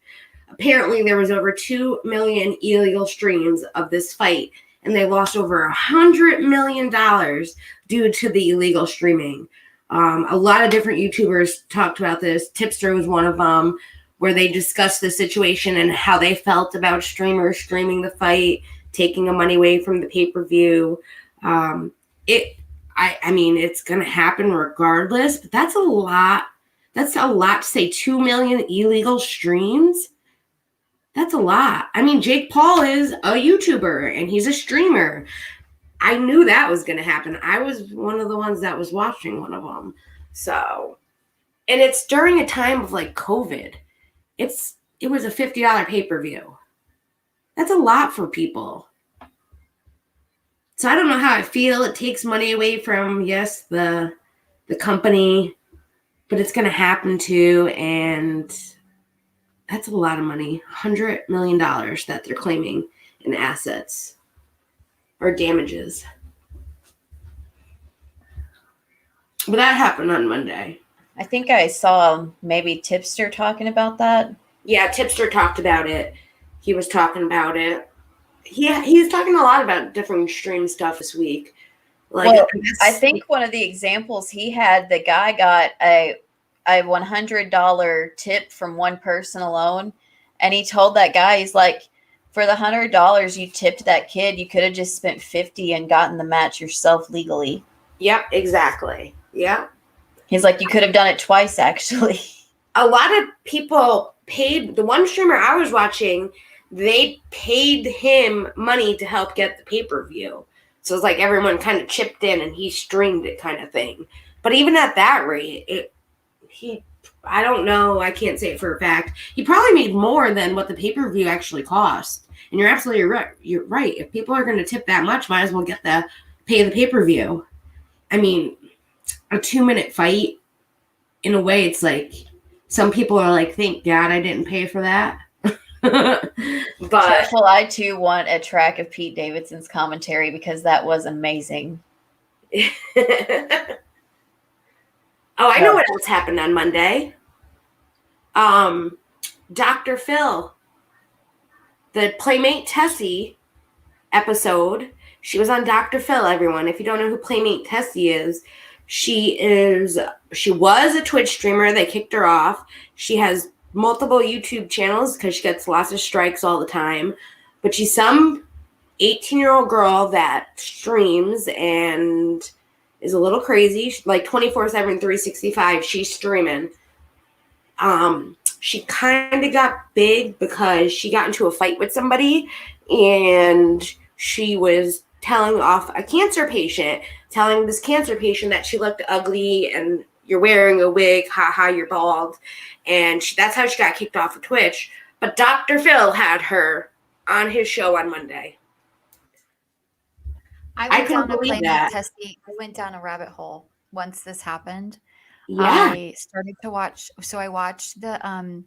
Speaker 1: Apparently, there was over 2 million illegal streams of this fight, and they lost over $100 million due to the illegal streaming. A lot of different YouTubers talked about this. Tipster was one of them, where they discussed the situation and how they felt about streamers streaming the fight, taking the money away from the pay-per-view. I mean, it's going to happen regardless, but that's a lot. That's a lot to say. 2 million illegal streams. That's a lot. I mean, Jake Paul is a YouTuber and he's a streamer. I knew that was going to happen. I was one of the ones that was watching one of them. So, and it's during a time of like COVID. It was a $50 pay-per-view. That's a lot for people. So I don't know how I feel. It takes money away from, yes, the company, but it's going to happen too. And that's a lot of money. $100 million that they're claiming in assets or damages. But that happened on Monday.
Speaker 2: I think I saw maybe Tipster talking about that.
Speaker 1: Yeah, Tipster talked about it. He was talking about it. He was talking a lot about different stream stuff this week. Like,
Speaker 2: well, I think one of the examples he had, the guy got a $100 tip from one person alone, and he told that guy, he's like, for the $100 you tipped that kid, you could have just spent $50 and gotten the match yourself legally.
Speaker 1: Yep, exactly. Yep.
Speaker 2: He's like, you could have done it twice, actually.
Speaker 1: A lot of people paid, the one streamer I was watching, they paid him money to help get the pay-per-view. So it's like everyone kind of chipped in and he streamed it kind of thing. But even at that rate, I don't know, I can't say it for a fact. He probably made more than what the pay-per-view actually cost. And you're absolutely right. You're right. If people are going to tip that much, might as well pay the pay-per-view. I mean, a 2-minute fight, in a way, it's like some people are like, thank God I didn't pay for that. But
Speaker 2: Careful, I too want a track of Pete Davidson's commentary because that was amazing.
Speaker 1: Oh, I know what else happened on Monday. Dr. Phil, the Playmatetessi episode, she was on Dr. Phil, everyone. If you don't know who Playmatetessi is, she was a Twitch streamer. They kicked her off. She has multiple YouTube channels because she gets lots of strikes all the time. But she's some 18-year-old girl that streams and is a little crazy. She's like 24/7, 365. She's streaming. She kind of got big because she got into a fight with somebody and she was telling off a cancer patient, telling this cancer patient that she looked ugly and you're wearing a wig, haha, you're bald. And that's how she got kicked off of Twitch. But Dr. Phil had her on his show on Monday.
Speaker 3: I
Speaker 1: couldn't believe that.
Speaker 3: I went down a rabbit hole once this happened.
Speaker 1: Yeah.
Speaker 3: I started to watch. So I watched the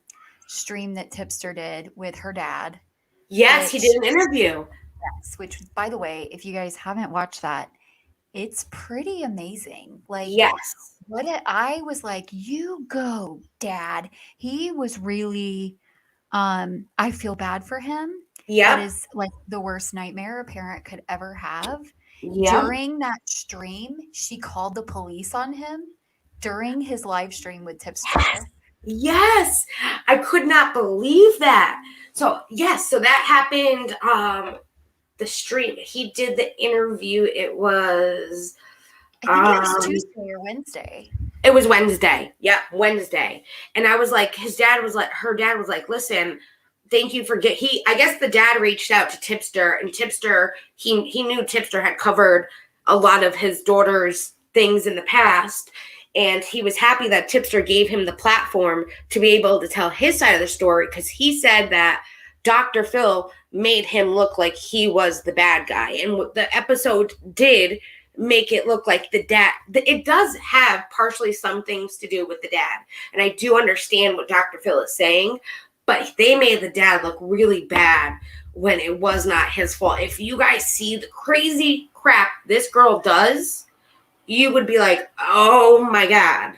Speaker 3: stream that Tipster did with her dad.
Speaker 1: Yes, he did an interview.
Speaker 3: Yes, which, by the way, if you guys haven't watched that, it's pretty amazing. Like,
Speaker 1: yes.
Speaker 3: I was like, you go, Dad. He was really, I feel bad for him.
Speaker 1: Yeah.
Speaker 3: That is like the worst nightmare a parent could ever have.
Speaker 1: Yeah.
Speaker 3: During that stream, she called the police on him during his live stream with Tipster.
Speaker 1: Yes, I could not believe that. So yes, so that happened. The stream. He did the interview. It was.
Speaker 3: I think it was Tuesday or Wednesday.
Speaker 1: It was Wednesday. Yep, Wednesday. And I was like, her dad was like, listen, thank you for I guess the dad reached out to Tipster, and Tipster, he knew Tipster had covered a lot of his daughter's things in the past. And he was happy that Tipster gave him the platform to be able to tell his side of the story, because he said that Dr. Phil made him look like he was the bad guy. And what the episode did make it look like the dad. It does have partially some things to do with the dad. And I do understand what Dr. Phil is saying, but they made the dad look really bad when it was not his fault. If you guys see the crazy crap this girl does, you would be like, oh my God.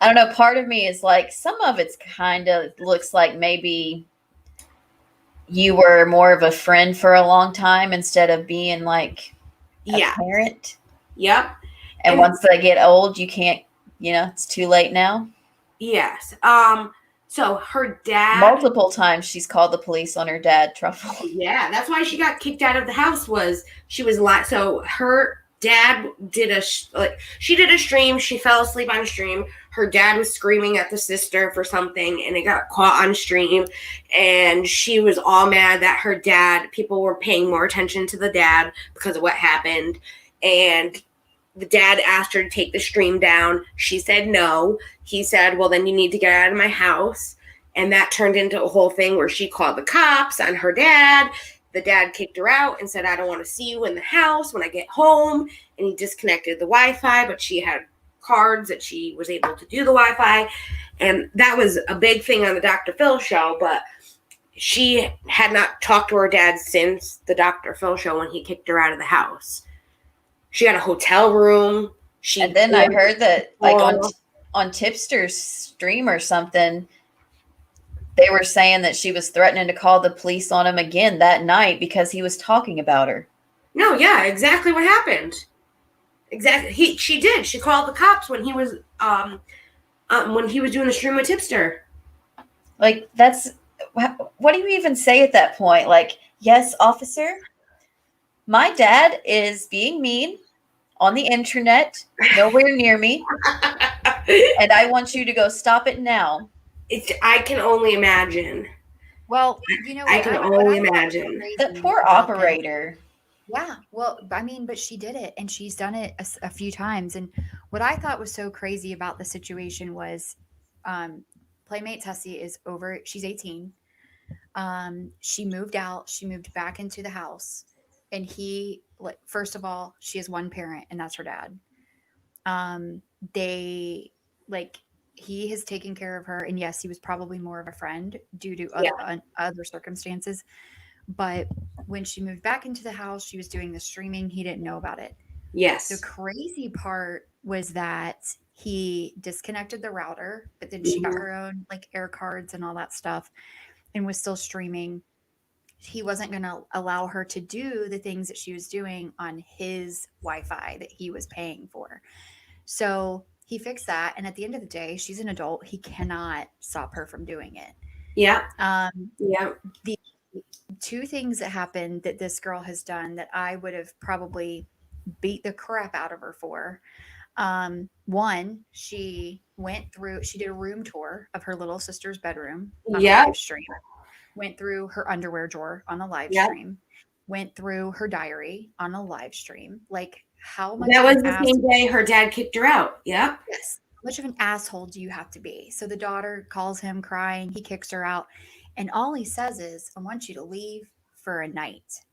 Speaker 2: I don't know. Part of me is like, some of it's kind of looks like maybe you were more of a friend for a long time instead of being like a parent.
Speaker 1: Yep.
Speaker 2: And once they get old, you can't, it's too late now.
Speaker 1: Yes. So her dad,
Speaker 2: multiple times she's called the police on her dad, Truffle.
Speaker 1: Yeah, that's why she got kicked out of the house. So her dad did she did a stream. She fell asleep on a stream. Her dad was screaming at the sister for something, and it got caught on stream. And she was all mad that people were paying more attention to the dad because of what happened. And the dad asked her to take the stream down. She said no. He said, well, then you need to get out of my house. And that turned into a whole thing where she called the cops on her dad. The dad kicked her out and said, I don't want to see you in the house when I get home. And he disconnected the Wi-Fi, but she had cards that she was able to do the Wi-Fi. And that was a big thing on the Dr. Phil show, but she had not talked to her dad since the Dr. Phil show when he kicked her out of the house. She had a hotel room.
Speaker 2: And then I heard that on Tipster's stream or something, they were saying that she was threatening to call the police on him again that night because he was talking about her.
Speaker 1: No, yeah, exactly what happened. Exactly. She did. She called the cops when he was doing the stream with Tipster.
Speaker 2: Like, what do you even say at that point? Like, yes, officer, my dad is being mean on the internet, nowhere near me, and I want you to go stop it now.
Speaker 1: I can only imagine.
Speaker 3: Well,
Speaker 1: I can only imagine.
Speaker 2: That poor operator.
Speaker 3: Yeah, well, I mean, but she did it, and she's done it a few times. And what I thought was so crazy about the situation was, Playmatetessi is over. She's 18. She moved out. She moved back into the house, and first of all, she has one parent, and that's her dad. He has taken care of her, and yes, he was probably more of a friend due to other circumstances. But when she moved back into the house, she was doing the streaming. He didn't know about it.
Speaker 1: Yes.
Speaker 3: The crazy part was that he disconnected the router, but then she got her own air cards and all that stuff and was still streaming. He wasn't going to allow her to do the things that she was doing on his Wi-Fi that he was paying for. So he fixed that. And at the end of the day, she's an adult. He cannot stop her from doing it.
Speaker 1: Yeah.
Speaker 3: The two things that happened that this girl has done that I would have probably beat the crap out of her for. One, she did a room tour of her little sister's bedroom on a live stream. Went through her underwear drawer on a live stream. Went through her diary on a live stream. How much?
Speaker 1: That was the same day her dad kicked her out. Yep.
Speaker 3: Yes. How much of an asshole do you have to be? So the daughter calls him crying. He kicks her out. And all he says is, I want you to leave for a night.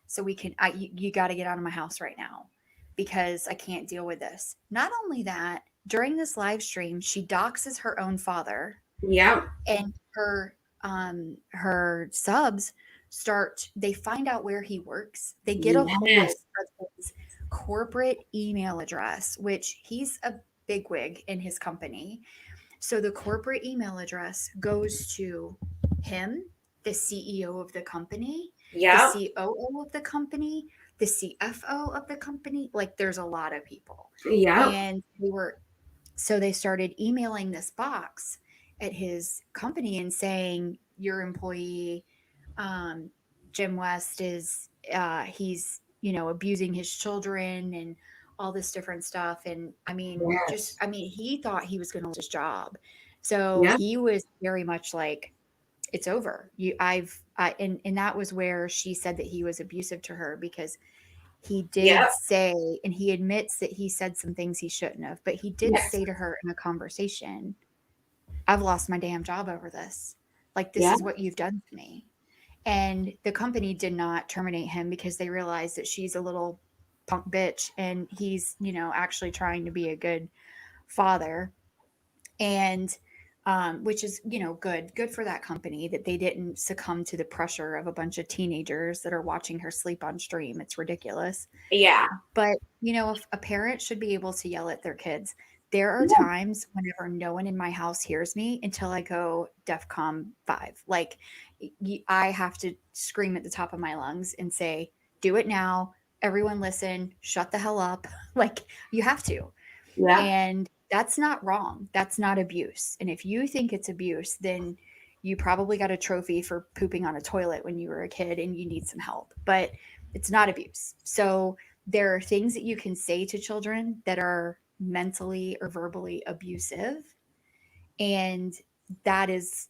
Speaker 3: So you got to get out of my house right now because I can't deal with this. Not only that, during this live stream, she doxes her own father.
Speaker 1: Yeah.
Speaker 3: And her subs they find out where he works. They get a hold of his corporate email address, which he's a bigwig in his company. So the corporate email address goes to him, the CEO of the company, the COO of the company, the CFO of the company. There's a lot of people.
Speaker 1: Yeah.
Speaker 3: And they started emailing this box, at his company and saying, your employee, Jim West, is he's, abusing his children and all this different stuff. And I mean,
Speaker 1: Yes.
Speaker 3: he thought he was going to lose his job. So
Speaker 1: Yeah.
Speaker 3: he was very much like, it's over. And that was where she said that he was abusive to her, because he did say, and he admits that he said some things he shouldn't have, but he did say to her in a conversation, I've lost my damn job over this. Like, this is what you've done to me. And the company did not terminate him because they realized that she's a little punk bitch and he's, actually trying to be a good father. And which is, good for that company that they didn't succumb to the pressure of a bunch of teenagers that are watching her sleep on stream. It's ridiculous.
Speaker 1: Yeah.
Speaker 3: But, if a parent should be able to yell at their kids. There are times whenever no one in my house hears me until I go DEFCON 5. Like, I have to scream at the top of my lungs and say, do it now. Everyone listen, shut the hell up. Like, you have to.
Speaker 1: Yeah.
Speaker 3: And that's not wrong. That's not abuse. And if you think it's abuse, then you probably got a trophy for pooping on a toilet when you were a kid and you need some help. But it's not abuse. So there are things that you can say to children that are mentally or verbally abusive. And that is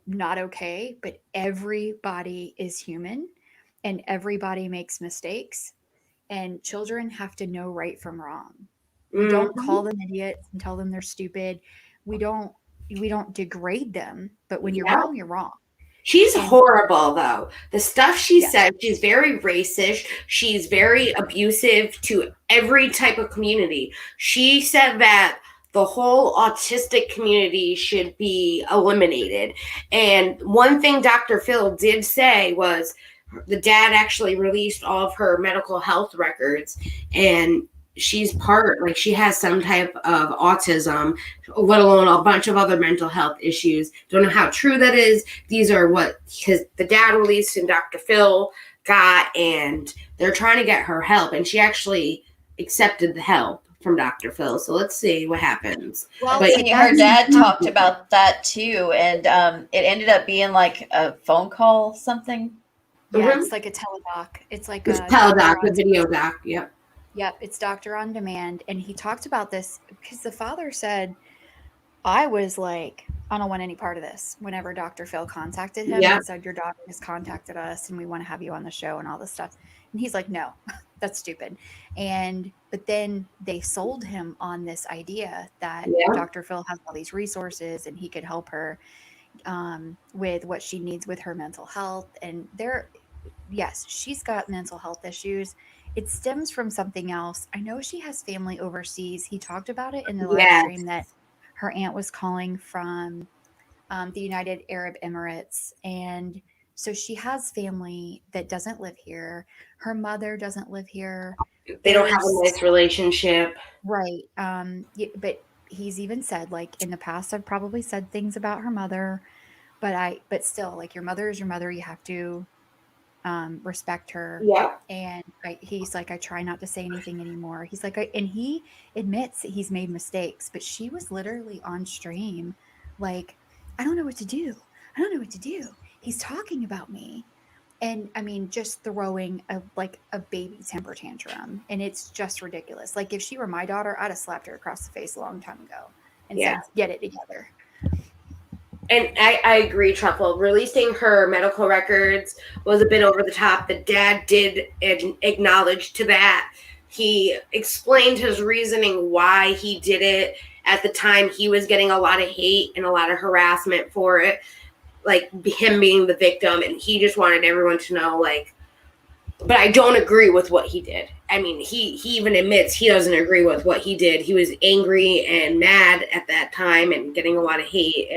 Speaker 3: not okay. But everybody is human and everybody makes mistakes. And children have to know right from wrong. We don't call them idiots and tell them they're stupid. We don't degrade them, but when you're wrong, you're wrong.
Speaker 1: She's horrible, though. The stuff she said, she's very racist. She's very abusive to every type of community. She said that the whole autistic community should be eliminated. And one thing Dr. Phil did say was the dad actually released all of her medical health records, and she's she has some type of autism, let alone a bunch of other mental health issues. Don't know how true that is. These are what the dad released and Dr. Phil got, and they're trying to get her help. And she actually accepted the help from Dr. Phil. So let's see what happens.
Speaker 2: Well, but her dad talked about that too, and it ended up being like a phone call, something.
Speaker 3: Yeah, it's like a teledoc. It's like
Speaker 1: a teledoc, a video doc. Yep.
Speaker 3: Yep, it's Doctor on Demand. And he talked about this because the father said, I was like, I don't want any part of this. Whenever Dr. Phil contacted him and said, your daughter has contacted us and we want to have you on the show and all this stuff. And he's like, no, that's stupid. But then they sold him on this idea that Dr. Phil has all these resources and he could help her with what she needs with her mental health. And yes, she's got mental health issues. It stems from something else. I know she has family overseas. He talked about it in the live stream that her aunt was calling from the United Arab Emirates. And so she has family that doesn't live here. Her mother doesn't live here.
Speaker 1: They don't have a nice relationship.
Speaker 3: Right. But he's even said, like, in the past, I've probably said things about her mother, but still, like, your mother is your mother. You have to respect her.
Speaker 1: Yeah.
Speaker 3: And he's like, I try not to say anything anymore. He's like, and he admits that he's made mistakes, but she was literally on stream like, I don't know what to do. I don't know what to do. He's talking about me. And I mean, just throwing a baby temper tantrum. And it's just ridiculous. Like, if she were my daughter, I'd have slapped her across the face a long time ago and said, get it together.
Speaker 1: And I agree, Truffle. Releasing her medical records was a bit over the top. The dad did acknowledge to that. He explained his reasoning why he did it. At the time, he was getting a lot of hate and a lot of harassment for it, like him being the victim. And he just wanted everyone to know, like, but I don't agree with what he did. I mean, he even admits he doesn't agree with what he did. He was angry and mad at that time and getting a lot of hate.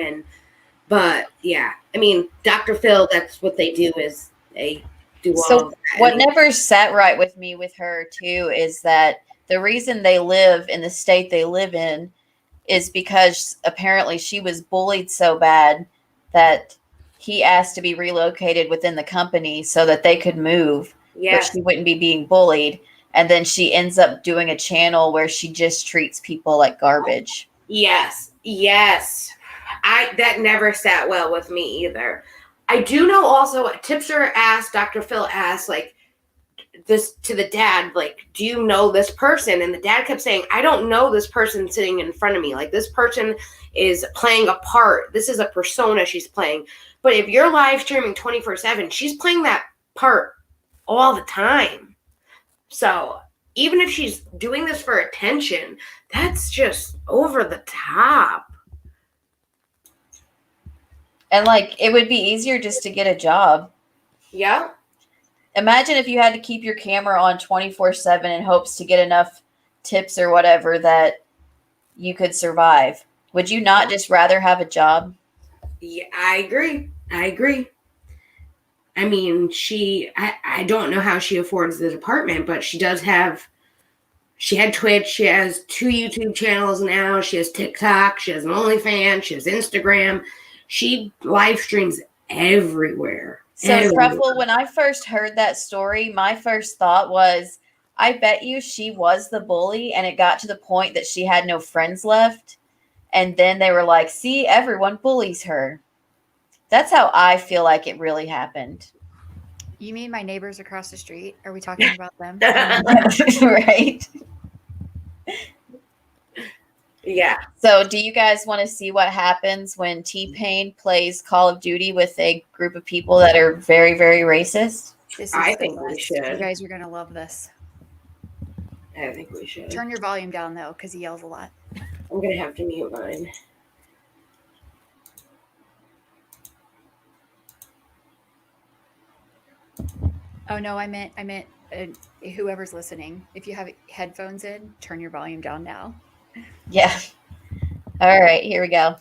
Speaker 1: But yeah, I mean, Dr. Phil, that's what they do, is they do all of that.
Speaker 2: What never sat right with me with her too is that the reason they live in the state they live in is because apparently she was bullied so bad that he asked to be relocated within the company so that they could move, where she wouldn't be being bullied. And then she ends up doing a channel where she just treats people like garbage.
Speaker 1: Yes. I that never sat well with me either. I do know also Tipster asked, Dr. Phil asked, like, this to the dad, like, do you know this person? And the dad kept saying, I don't know this person sitting in front of me. Like, this person is playing a part. This is a persona she's playing. But if you're live streaming 24/7, she's playing that part all the time. So even if she's doing this for attention, that's just over the top.
Speaker 2: And like, it would be easier just to get a job.
Speaker 1: Yeah.
Speaker 2: Imagine if you had to keep your camera on 24/7 in hopes to get enough tips or whatever that you could survive. Would you not just rather have a job?
Speaker 1: Yeah, I agree. I mean, I don't know how she affords the department, but she had Twitch, she has 2 YouTube channels now, she has TikTok, she has an OnlyFans, she has Instagram. She live streams everywhere.
Speaker 2: So, Truffle, when I first heard that story, my first thought was, I bet you she was the bully and it got to the point that she had no friends left. And then they were like, see, everyone bullies her. That's how I feel like it really happened.
Speaker 3: You mean my neighbors across the street? Are we talking about them?
Speaker 2: Right.
Speaker 1: Yeah.
Speaker 2: So do you guys want to see what happens when T-Pain plays Call of Duty with a group of people that are very, very racist?
Speaker 3: This is
Speaker 1: I
Speaker 3: the
Speaker 1: think we
Speaker 3: best.
Speaker 1: should.
Speaker 3: You guys are going to love this.
Speaker 1: I think we should.
Speaker 3: Turn your volume down, though, because he yells a lot.
Speaker 1: I'm going to have to mute mine.
Speaker 3: Oh, no, I meant whoever's listening. If you have headphones in, turn your volume down now.
Speaker 2: Yeah. All right, here we go.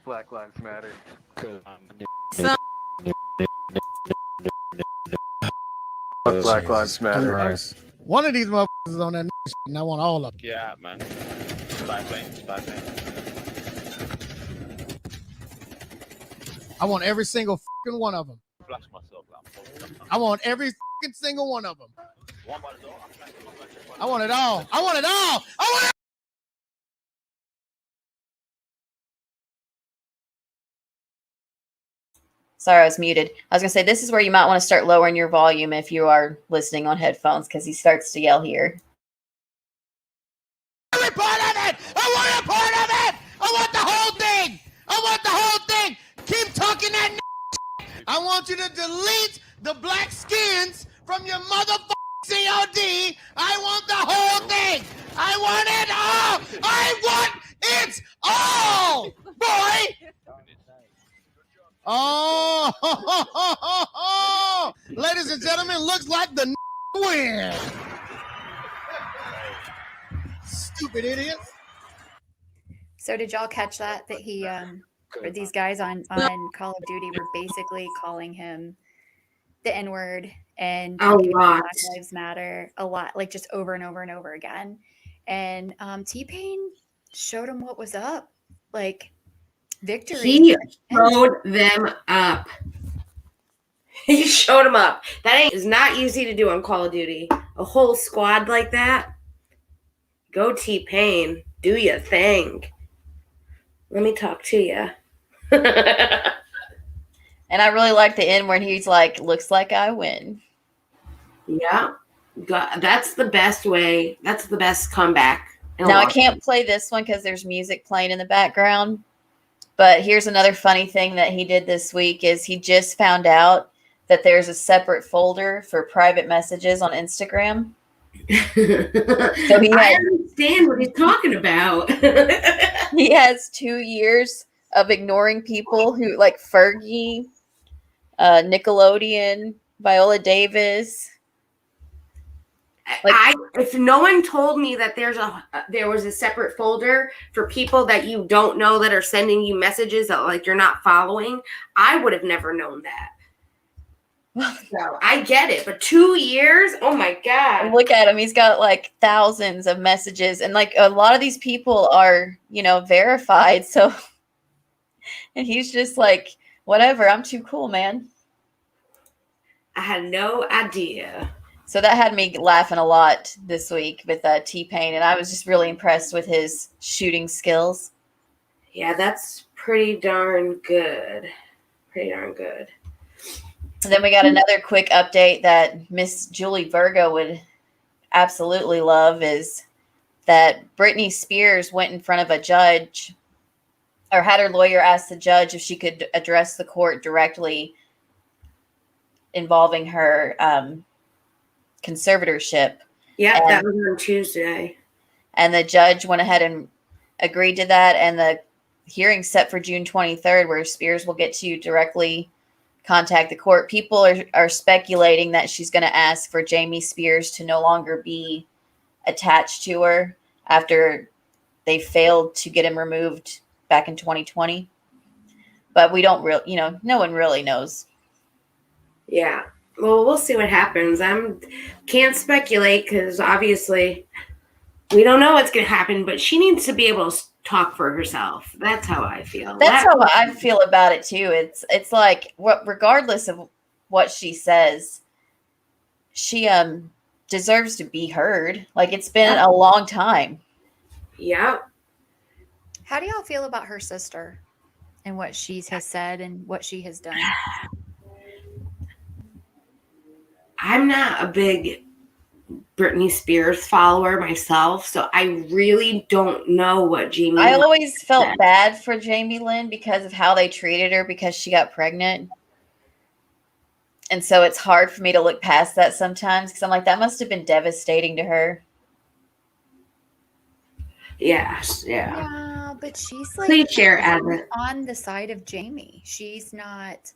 Speaker 6: Black Lives Matter. Black Lives Matter.
Speaker 7: One of these motherfuckers is on that shit, and I want all of them.
Speaker 8: Yeah, man. Spy plane.
Speaker 7: I want every single fucking one of them.
Speaker 8: Flash myself.
Speaker 7: I want every fucking single one of them. I want it all. I want it all. I want it.
Speaker 2: Sorry, I was muted. I was going to say, this is where you might want to start lowering your volume if you are listening on headphones, because he starts to yell here.
Speaker 7: Every part of it. I want a part of it. I want the whole thing. I want the whole thing. Keep talking that I want you to delete the black skins from your motherfucking COD. I want the whole thing. I want it all. I want it all, boy. Oh, ladies and gentlemen, looks like the win. Stupid idiots.
Speaker 3: So did y'all catch that he or these guys on Call of Duty were basically calling him the N-word and
Speaker 1: A lot.
Speaker 3: Black Lives Matter a lot, like just over and over and over again. And T-Pain showed him what was up, like victory.
Speaker 1: He showed them up. He showed them up. That is not easy to do on Call of Duty. A whole squad like that. Go T-Pain. Do your thing. Let me talk to you.
Speaker 2: And I really like the end when he's like, looks like I win.
Speaker 1: Yeah. That's the best way. That's the best comeback.
Speaker 2: Now, I can't play this one because there's music playing in the background. But here's another funny thing that he did this week is he just found out that there's a separate folder for private messages on Instagram. So
Speaker 1: I understand what he's talking about.
Speaker 2: He has 2 years of ignoring people who like Fergie, Nickelodeon, Viola Davis.
Speaker 1: If no one told me that there was a separate folder for people that you don't know that are sending you messages that like you're not following, I would have never known that. So I get it, but 2 years? Oh my God.
Speaker 2: Look at him. He's got like thousands of messages. And like a lot of these people are, verified. So, and he's just like, whatever, I'm too cool, man.
Speaker 1: I had no idea.
Speaker 2: So that had me laughing a lot this week with T-Pain. And I was just really impressed with his shooting skills.
Speaker 1: Yeah, that's pretty darn good. Pretty darn good.
Speaker 2: And then we got another quick update that Miss Julie Virgo would absolutely love is that Britney Spears went in front of a judge or had her lawyer ask the judge if she could address the court directly involving her conservatorship.
Speaker 1: Yeah,
Speaker 2: And-
Speaker 1: that was on Tuesday.
Speaker 2: And the judge went ahead and agreed to that. And the hearing's set for June 23rd, where Spears will get to directly contact the court. People are speculating that she's going to ask for Jamie Spears to no longer be attached to her after they failed to get him removed back in 2020. But we don't really, no one really knows.
Speaker 1: Yeah. Well, we'll see what happens. Can't speculate because obviously we don't know what's going to happen, but she needs to be able to talk for herself. That's how I feel.
Speaker 2: That's how I feel about it too. It's like regardless of what she says, she deserves to be heard. Like it's been a long time.
Speaker 1: Yeah.
Speaker 3: How do y'all feel about her sister and what she has said and what she has done?
Speaker 1: I'm not a big Britney Spears follower myself, so I really don't know what Jamie.
Speaker 2: I always felt bad for Jamie Lynn because of how they treated her because she got pregnant. And so it's hard for me to look past that sometimes because I'm like, that must have been devastating to her.
Speaker 1: Yes, yeah.
Speaker 3: Yeah, but she's like
Speaker 1: Please share, Adam.
Speaker 3: on the side of Jamie. She's not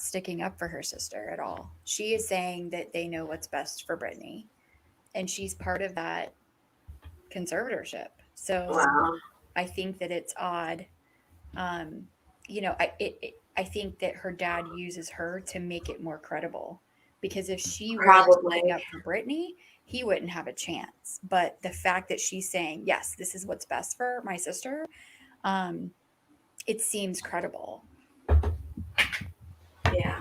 Speaker 3: sticking up for her sister at all. She is saying that they know what's best for Britney, and she's part of that conservatorship. So
Speaker 1: Wow.
Speaker 3: I think that it's odd. I think that her dad uses her to make it more credible, because if she was
Speaker 1: Probably.
Speaker 3: sticking up for Britney, he wouldn't have a chance. But the fact that she's saying, yes, this is what's best for my sister, it seems credible.
Speaker 1: Yeah.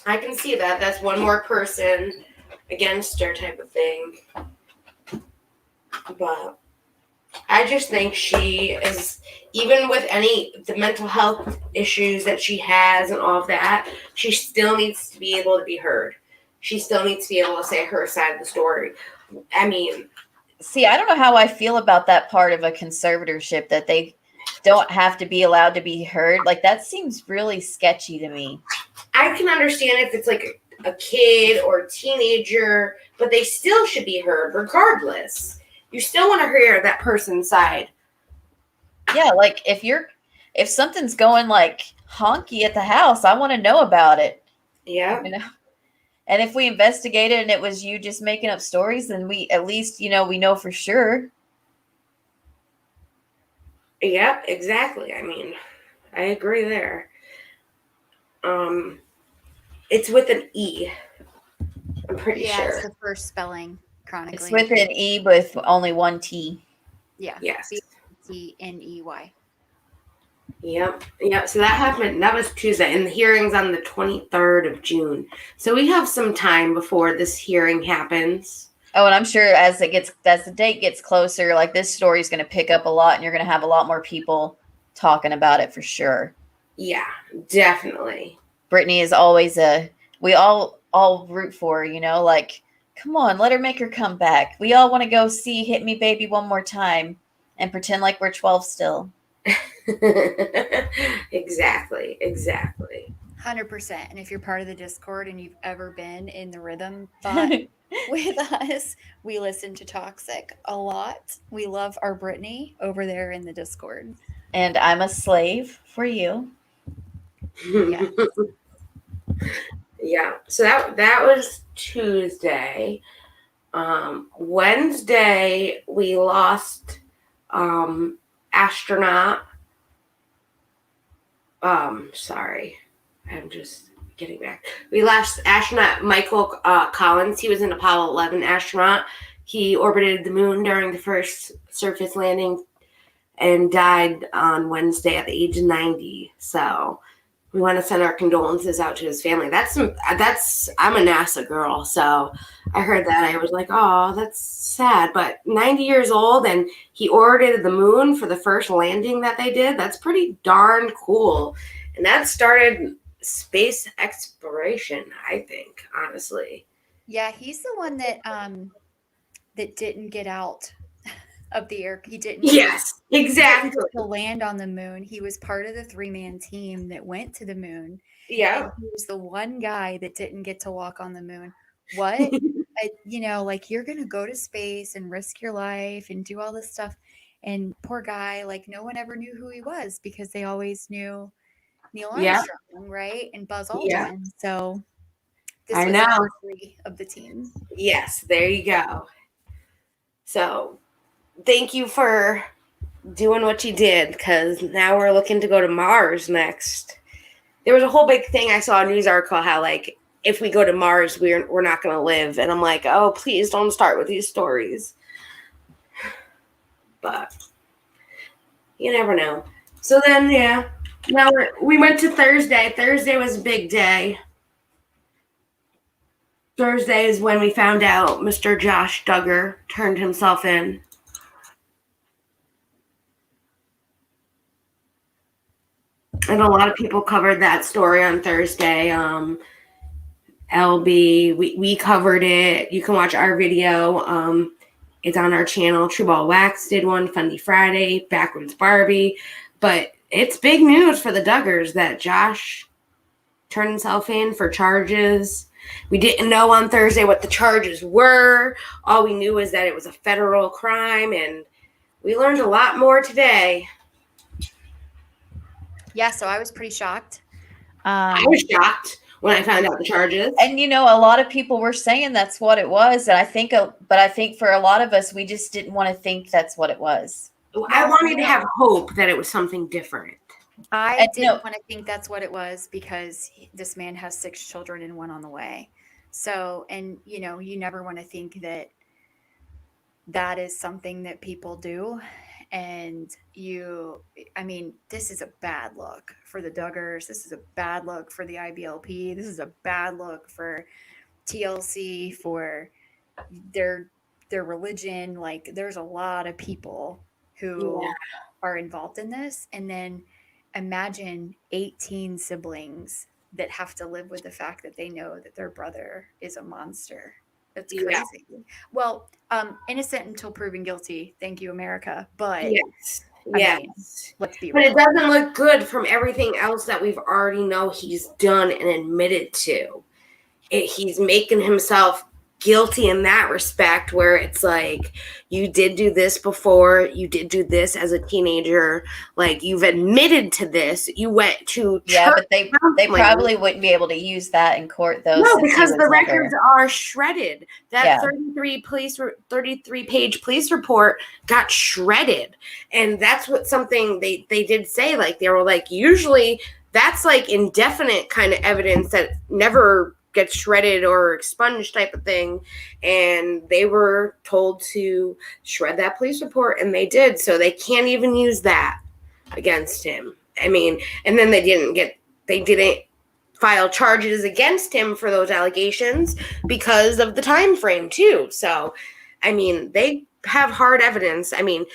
Speaker 1: I can see that. That's one more person against her type of thing. But I just think she is, even with the mental health issues that she has and all of that, she still needs to be able to be heard. She still needs to be able to say her side of the story. I mean,
Speaker 2: see, I don't know how I feel about that part of a conservatorship, that they don't have to be allowed to be heard. Like, that seems really sketchy to me.
Speaker 1: I can understand if it's like a kid or a teenager, but they still should be heard regardless. You still want to hear that person's side.
Speaker 2: Yeah, like if something's going like honky at the house, I want to know about it.
Speaker 1: Yeah.
Speaker 2: And if we investigate it and it was you just making up stories, then we at least, we know for sure.
Speaker 1: Yep, exactly. I mean, I agree there. It's with an E. I'm pretty sure.
Speaker 3: It's the first spelling chronically.
Speaker 2: It's with an E with only one T.
Speaker 3: Yeah.
Speaker 1: Yes.
Speaker 3: Btney.
Speaker 1: Yep. So that happened. That was Tuesday, and the hearing's on the 23rd of June. So we have some time before this hearing happens.
Speaker 2: Oh, and I'm sure as the date gets closer, like this story is going to pick up a lot, and you're going to have a lot more people talking about it for sure.
Speaker 1: Yeah, definitely.
Speaker 2: Britney is always we all root for her, like, come on, let her make her come back. We all want to go see Hit Me Baby one more time and pretend like we're 12 still.
Speaker 1: Exactly.
Speaker 3: 100%. And if you're part of the Discord and you've ever been in the rhythm thought with us, we listen to Toxic a lot. We love our Britney over there in the Discord.
Speaker 2: And I'm a slave for you.
Speaker 3: Yeah.
Speaker 1: Yeah. So that was Tuesday. Wednesday we lost astronaut. Sorry. I'm just getting back. We lost astronaut Michael Collins. He was an Apollo 11 astronaut. He orbited the moon during the first surface landing and died on Wednesday at the age of 90. So We want to send our condolences out to his family. I'm a NASA girl, so I heard that. I was like, oh, that's sad. But 90 years old, and he orbited the moon for the first landing that they did. That's pretty darn cool. And that started space exploration, I think, honestly.
Speaker 3: Yeah, he's the one that that didn't get out of the air. He didn't
Speaker 1: Yes,
Speaker 3: get
Speaker 1: exactly.
Speaker 3: to land on the moon. He was part of the 3-man team that went to the moon.
Speaker 1: Yeah.
Speaker 3: And he was the one guy that didn't get to walk on the moon. What? Like you're going to go to space and risk your life and do all this stuff. And poor guy, like no one ever knew who he was because they always knew Neil
Speaker 1: Yeah.
Speaker 3: Armstrong, right? And Buzz Aldrin.
Speaker 1: Yeah.
Speaker 3: So this
Speaker 1: I
Speaker 3: was
Speaker 1: know.
Speaker 3: number 3 of the team.
Speaker 1: Yes, there you go. So thank you for doing what you did, because now we're looking to go to Mars next. There was a whole big thing. I saw a news article how, like, if we go to Mars, we're not going to live. And I'm like, oh, please don't start with these stories. But you never know. So then, yeah, now we went to Thursday. Thursday was a big day. Thursday is when we found out Mr. Josh Duggar turned himself in. And a lot of people covered that story on Thursday. LB, we covered it. You can watch our video. It's on our channel. True Ball Wax did one, Fundy Friday, Backwards Barbie. But it's big news for the Duggars that Josh turned himself in for charges. We didn't know on Thursday what the charges were. All we knew is that it was a federal crime, and we learned a lot more today.
Speaker 3: Yeah, so I was pretty shocked.
Speaker 1: I was shocked when I found out the charges.
Speaker 2: And a lot of people were saying that's what it was, and I think for a lot of us, we just didn't want to think that's what it was.
Speaker 1: I wanted to have hope that it was something different.
Speaker 3: I didn't want to think that's what it was because this man has 6 children and 1 on the way. So, and you never want to think that is something that people do. And this is a bad look for the Duggars. This is a bad look for the IBLP. This is a bad look for TLC, for their religion. Like, there's a lot of people who are involved in this. And then imagine 18 siblings that have to live with the fact that they know that their brother is a monster. That's crazy. Yeah. Well, innocent until proven guilty. Thank you, America. But
Speaker 1: yes,
Speaker 3: let's be
Speaker 1: real.
Speaker 3: But
Speaker 1: it doesn't look good from everything else that we've already know he's done and admitted to. He's making himself guilty in that respect, where it's like, you did do this before, you did do this as a teenager, like, you've admitted to this, you went to church.
Speaker 2: But they probably wouldn't be able to use that in court, though.
Speaker 1: No, because the records are shredded. That 33-page police report got shredded, and that's what something they did say. Like, they were like, usually that's like indefinite kind of evidence that never gets shredded or expunged type of thing, and they were told to shred that police report, and they did. So they can't even use that against him. I mean, and then they didn't file charges against him for those allegations because of the time frame too. So, I mean, they have hard evidence. I mean,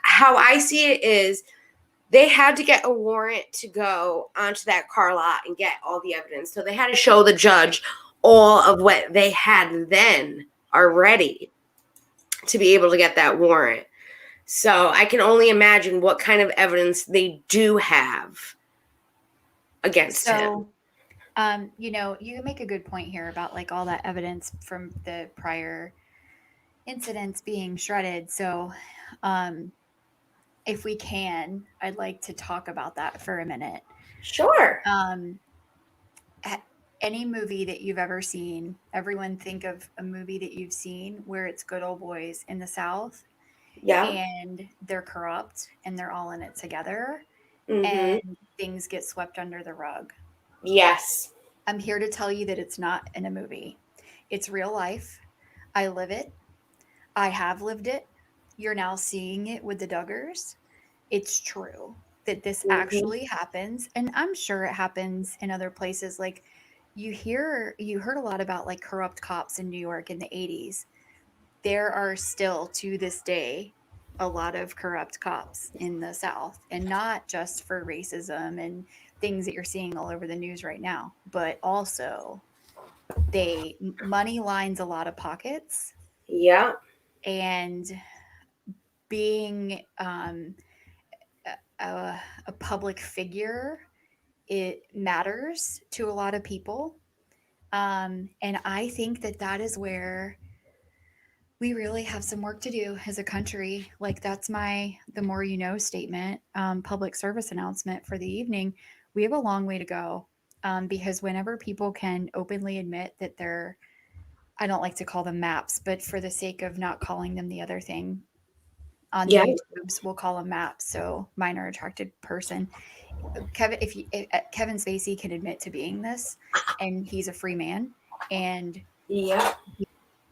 Speaker 1: how I see it is, they had to get a warrant to go onto that car lot and get all the evidence. So they had to show the judge all of what they had then already to be able to get that warrant. So I can only imagine what kind of evidence they do have against him.
Speaker 3: You make a good point here about like all that evidence from the prior incidents being shredded. So, if we can, I'd like to talk about that for a minute.
Speaker 1: Sure.
Speaker 3: Any movie that you've ever seen, everyone think of a movie that you've seen where it's good old boys in the South.
Speaker 1: Yeah.
Speaker 3: And they're corrupt and they're all in it together.
Speaker 1: Mm-hmm.
Speaker 3: And things get swept under the rug.
Speaker 1: Yes.
Speaker 3: I'm here to tell you that it's not in a movie. It's real life. I live it. I have lived it. You're now seeing it with the Duggars. It's true. that this
Speaker 1: Mhm.
Speaker 3: actually happens. And I'm sure it happens in other places. Like you heard a lot about like corrupt cops in New York in the 80s. There are still to this day a lot of corrupt cops in the South, and not just for racism and things that you're seeing all over the news right now, but also money lines a lot of pockets,
Speaker 1: Yeah.
Speaker 3: and being a public figure, it matters to a lot of people. And I think that that is where we really have some work to do as a country. Like that's my the more you know statement, public service announcement for the evening. We have a long way to go, because whenever people can openly admit that they're, I don't like to call them maps, but for the sake of not calling them the other thing on the
Speaker 1: Yeah.
Speaker 3: YouTubes, we'll call them maps. So minor attracted person. If Kevin Spacey can admit to being this, and he's a free man, and
Speaker 1: Yeah.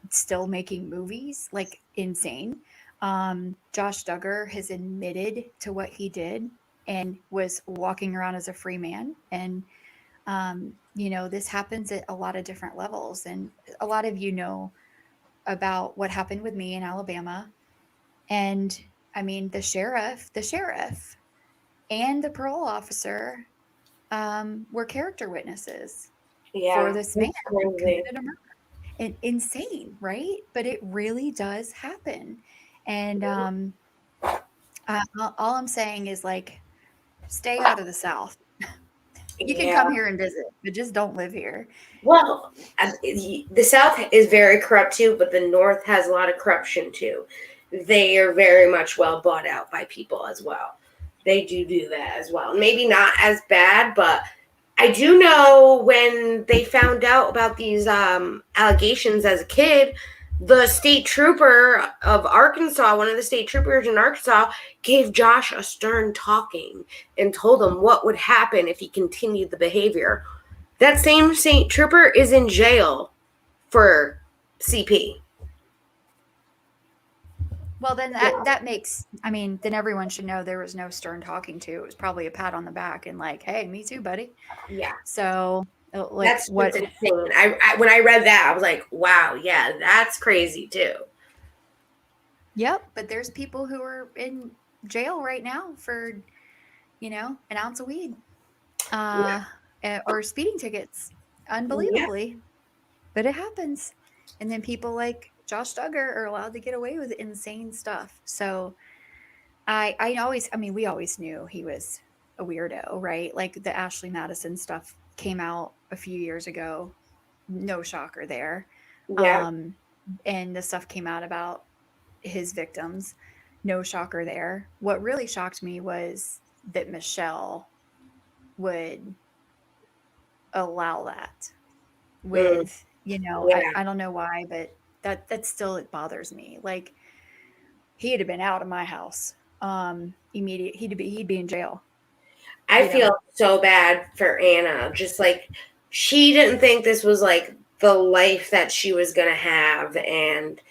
Speaker 3: still making movies like insane. Josh Duggar has admitted to what he did and was walking around as a free man. And, this happens at a lot of different levels. And a lot of you know about what happened with me in Alabama. And I mean, the sheriff and the parole officer were character witnesses for
Speaker 1: Yeah.
Speaker 3: this man
Speaker 1: It's
Speaker 3: who
Speaker 1: crazy.
Speaker 3: committed a murder. Insane, right? But it really does happen. And all I'm saying is like, stay out of the South. You can
Speaker 1: Yeah.
Speaker 3: come here and visit, but just don't live here.
Speaker 1: Well, the South is very corrupt too, but the North has a lot of corruption too. They are very much well bought out by people as well. They do that as well. Maybe not as bad, but I do know when they found out about these allegations as a kid, the state trooper of Arkansas, one of the state troopers in Arkansas, gave Josh a stern talking and told him what would happen if he continued the behavior. That same state trooper is in jail for CP.
Speaker 3: Well, then that makes, I mean, then everyone should know there was no stern talking to. It was probably a pat on the back and like, hey, me too, buddy.
Speaker 1: Yeah.
Speaker 3: So, like,
Speaker 1: That's
Speaker 3: what?
Speaker 1: just insane. I when I read that, I was like, wow, yeah, that's crazy too.
Speaker 3: Yep. But there's people who are in jail right now for, an ounce of weed, or speeding tickets. Unbelievably, but it happens. And then people like Josh Duggar are allowed to get away with insane stuff. So we always knew he was a weirdo, right? Like the Ashley Madison stuff came out a few years ago. No shocker there.
Speaker 1: Yeah.
Speaker 3: And the stuff came out about his victims. No shocker there. What really shocked me was that Michelle would allow that with, I don't know why, but that still, it bothers me. Like he'd have been out of my house. Immediate, he'd be in jail.
Speaker 1: I feel so bad for Anna. Just like she didn't think this was like the life that she was gonna have, and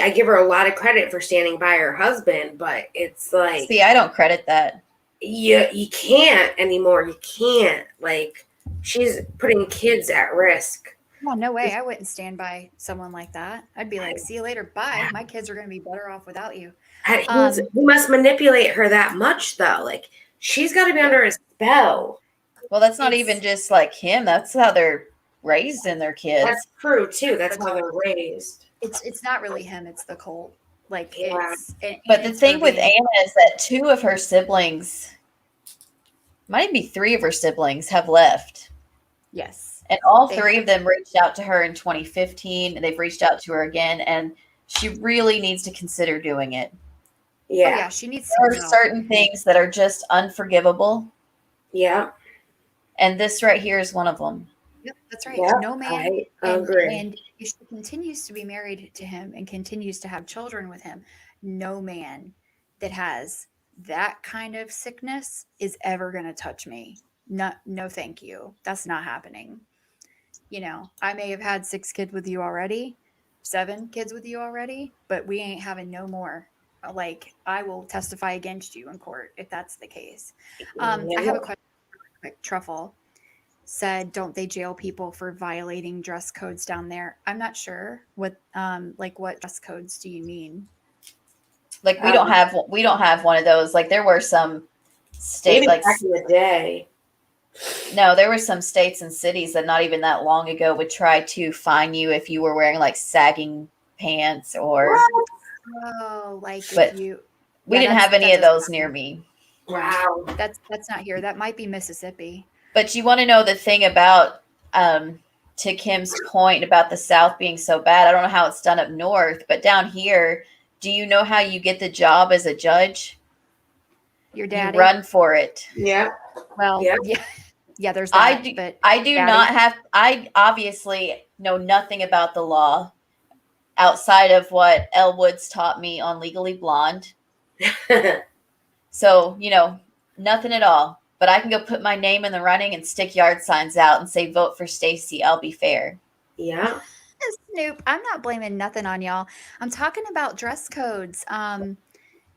Speaker 1: I give her a lot of credit for standing by her husband, but it's like,
Speaker 2: See, I don't credit that.
Speaker 1: you can't anymore. You can't. Like she's putting kids at risk.
Speaker 3: Oh, no way. I wouldn't stand by someone like that. I'd be like, see you later. Bye. My kids are going to be better off without you.
Speaker 1: He must manipulate her that much, though. Like she's got to be under a spell.
Speaker 2: Well, that's not even just like him. That's how they're raising their kids.
Speaker 1: That's true too. That's how they're raised.
Speaker 3: It's not really him. It's the cult. Like
Speaker 2: But the thing with Anna is that 2 of her siblings, might be 3 of her siblings, have left.
Speaker 3: Yes.
Speaker 2: And all 3 of them reached out to her in 2015. And they've reached out to her again, and she really needs to consider doing it.
Speaker 1: Yeah.
Speaker 3: Oh, yeah, she needs to.
Speaker 2: There are certain things that are just unforgivable.
Speaker 1: Yeah.
Speaker 2: And this right here is one of them.
Speaker 3: Yep, that's right.
Speaker 1: Yep,
Speaker 3: No man.
Speaker 1: I agree.
Speaker 3: And if she continues to be married to him and continues to have children with him, no man that has that kind of sickness is ever going to touch me. No, thank you. That's not happening. I may have had 6 kids with you already, 7 kids with you already, but we ain't having no more. like I will testify against you in court if that's the case. I have a question really quick. Truffle said, don't they jail people for violating dress codes down there? I'm not sure what what dress codes do you mean?
Speaker 2: Like we don't have one of those. Like there were some state
Speaker 1: maybe
Speaker 2: like
Speaker 1: back in the day.
Speaker 2: no, there were some states and cities that not even that long ago would try to fine you if you were wearing like sagging pants or.
Speaker 3: Oh, like
Speaker 2: But
Speaker 3: if you.
Speaker 2: we
Speaker 3: Yeah,
Speaker 2: didn't have any of those near me.
Speaker 1: Wow.
Speaker 3: That's not here. That might be Mississippi.
Speaker 2: But you want to know the thing about, to Kim's point about the South being so bad. I don't know how it's done up north, but down here, do you know how you get the job as a judge?
Speaker 3: Your daddy.
Speaker 2: You run for it.
Speaker 1: Yeah.
Speaker 3: Well,
Speaker 1: Yeah.
Speaker 3: yeah. There's that.
Speaker 2: I do not have. I obviously know nothing about the law outside of what Elle Woods taught me on Legally Blonde. So, nothing at all. But I can go put my name in the running and stick yard signs out and say, vote for Stacy. I'll be fair.
Speaker 1: Yeah.
Speaker 3: Snoop, I'm not blaming nothing on y'all. I'm talking about dress codes.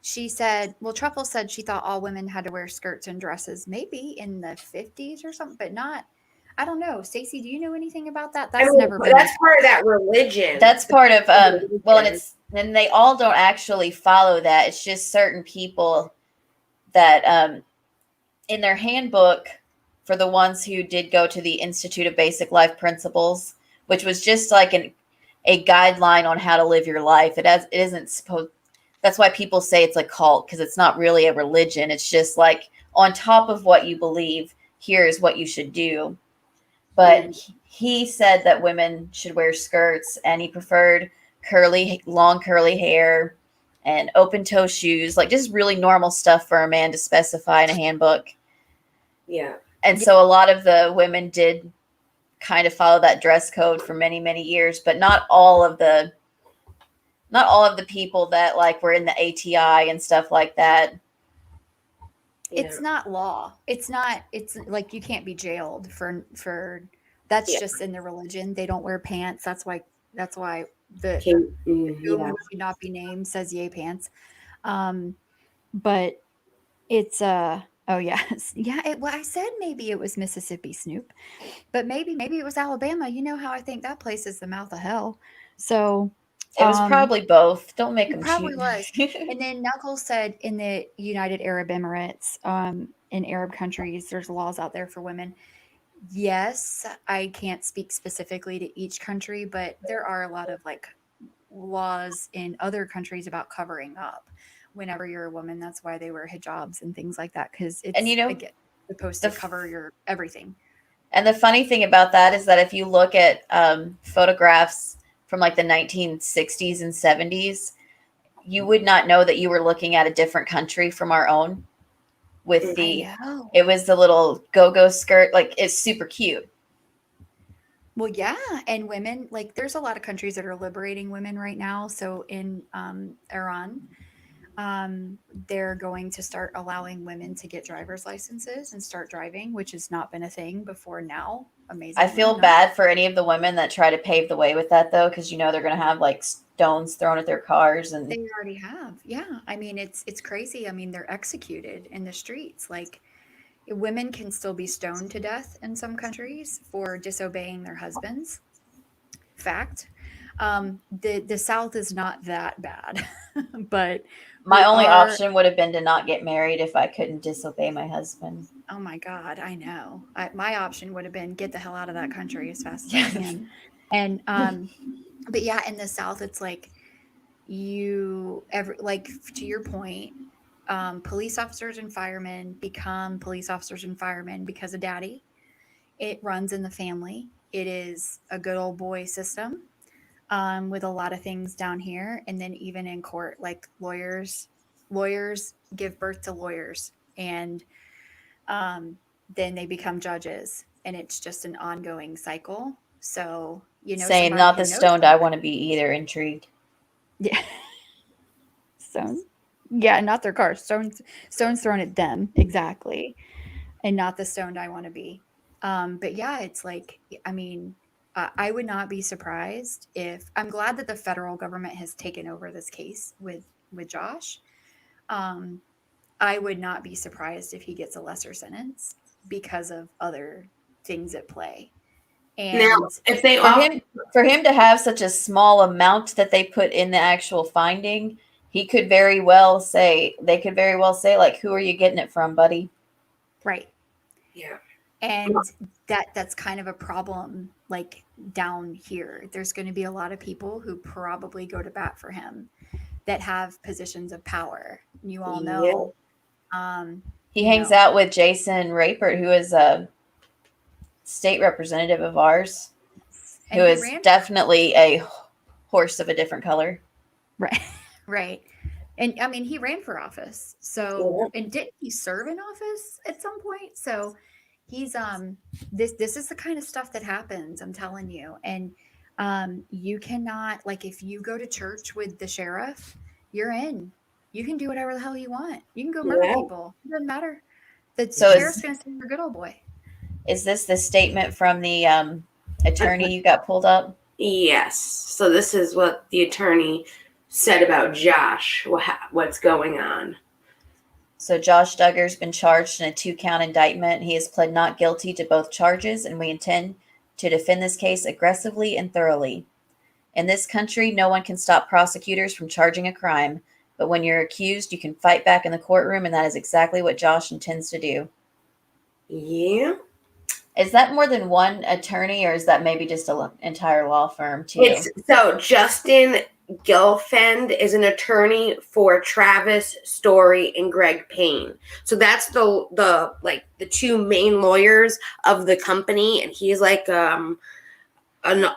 Speaker 3: She said, Truffle said she thought all women had to wear skirts and dresses, maybe in the 50s or something, but not. I don't know. Stacey, do you know anything about that? That's never been.
Speaker 1: That's part of that religion.
Speaker 2: That's part of and they all don't actually follow that. It's just certain people that in their handbook for the ones who did go to the Institute of Basic Life Principles, which was just like a guideline on how to live your life. It isn't supposed. That's why people say it's a cult, because it's not really a religion. It's just like on top of what you believe, here's what you should do. But he said that women should wear skirts, and he preferred long curly hair and open toe shoes, like just really normal stuff for a man to specify in a handbook.
Speaker 1: Yeah.
Speaker 2: And so a lot of the women did kind of follow that dress code for many, many years, but not all of the people that like were in the ATI and stuff like that.
Speaker 3: It's not law. It's like you can't be jailed for that's just in the religion. They don't wear pants. That's why the should not be named says yay pants. But it's oh yes. Yeah, I said maybe it was Mississippi, Snoop. But maybe it was Alabama. You know how I think that place is the mouth of hell. So
Speaker 2: it was probably both. Don't make them
Speaker 3: probably was. And then Knuckles said in the United Arab Emirates, in Arab countries, there's laws out there for women. Yes, I can't speak specifically to each country, but there are a lot of like laws in other countries about covering up whenever you're a woman. That's why they wear hijabs and things like that, because it's supposed to cover your everything.
Speaker 2: And the funny thing about that is that if you look at photographs from like the 1960s and 70s, you would not know that you were looking at a different country from our own. With it was the little go-go skirt, like it's super cute.
Speaker 3: Well, yeah, and women, like there's a lot of countries that are liberating women right now. So in Iran, they're going to start allowing women to get driver's licenses and start driving, which has not been a thing before now. Amazing.
Speaker 2: I feel bad for any of the women that try to pave the way with that, though, because they're going to have like stones thrown at their cars, and
Speaker 3: they already have. Yeah, I mean it's crazy. I mean they're executed in the streets. Like women can still be stoned to death in some countries for disobeying their husbands. Fact. The South is not that bad, but
Speaker 2: my only option would have been to not get married if I couldn't disobey my husband.
Speaker 3: Oh my God, I know. My option would have been get the hell out of that country as fast as I can. And but yeah, in the South, it's like like to your point, police officers and firemen become police officers and firemen because of daddy. It runs in the family. It is a good old boy system. With a lot of things down here, and then even in court, like lawyers give birth to lawyers, and then they become judges, and it's just an ongoing cycle. So
Speaker 2: saying not the stoned I want to be either. Intrigued.
Speaker 3: Yeah. Stones. Yeah, not their cars. Stones thrown at them, exactly, and not the stoned I want to be. But yeah, it's like, I mean, I would not be surprised if, I'm glad that the federal government has taken over this case with with Josh. I would not be surprised if he gets a lesser sentence because of other things at play. And
Speaker 1: Now, if they
Speaker 2: For him to have such a small amount that they put in the actual finding, he could very well say, they could very well say, like, who are you getting it from, buddy?
Speaker 3: right.
Speaker 1: yeah,
Speaker 3: And that's kind of a problem, like down here. There's going to be a lot of people who probably go to bat for him that have positions of power. You all know.
Speaker 2: He hangs out with Jason Rapert, who is a state representative of ours,
Speaker 3: and
Speaker 2: who
Speaker 3: he
Speaker 2: is
Speaker 3: ran-
Speaker 2: definitely a horse of a different color.
Speaker 3: right, right. And I mean, he ran for office. So, and didn't he serve in office at some point? So he's this is the kind of stuff that happens, I'm telling you. And you cannot, like, if you go to church with the sheriff, you're in. You can do whatever the hell you want. You can go murder people. It doesn't matter. The sheriff's gonna say you're a good old boy.
Speaker 2: Is this the statement from the attorney you got pulled up?
Speaker 1: yes. So this is what the attorney said about Josh. What's going on?
Speaker 2: So Josh Duggar's been charged in a 2-count indictment. He has pled not guilty to both charges, and we intend to defend this case aggressively and thoroughly. In this country, no one can stop prosecutors from charging a crime, but when you're accused, you can fight back in the courtroom, and that is exactly what Josh intends to do.
Speaker 1: Yeah.
Speaker 2: Is that more than one attorney, or is that maybe just an entire law firm too?
Speaker 1: So Justin Gilfend is an attorney for Travis Story and Greg Payne. So that's the two main lawyers of the company, and he's like a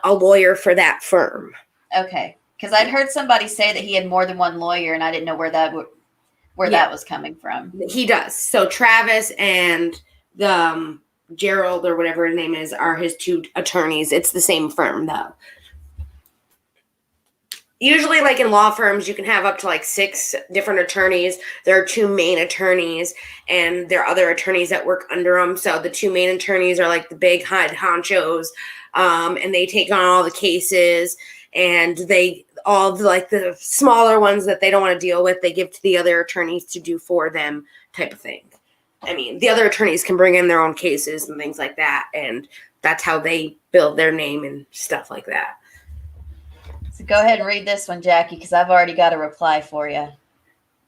Speaker 1: lawyer for that firm.
Speaker 2: Okay, because I'd heard somebody say that he had more than one lawyer, and I didn't know where that was coming from.
Speaker 1: He does. So Travis and the Gerald or whatever his name is are his two attorneys. It's the same firm though. Usually, like in law firms, you can have up to like 6 different attorneys. There are 2 main attorneys, and there are other attorneys that work under them. So the 2 main attorneys are like the big head honchos, and they take on all the cases. And the smaller ones that they don't want to deal with, they give to the other attorneys to do for them, type of thing. I mean, the other attorneys can bring in their own cases and things like that, and that's how they build their name and stuff like that.
Speaker 2: So go ahead and read this one, Jackie, because I've already got a reply for you.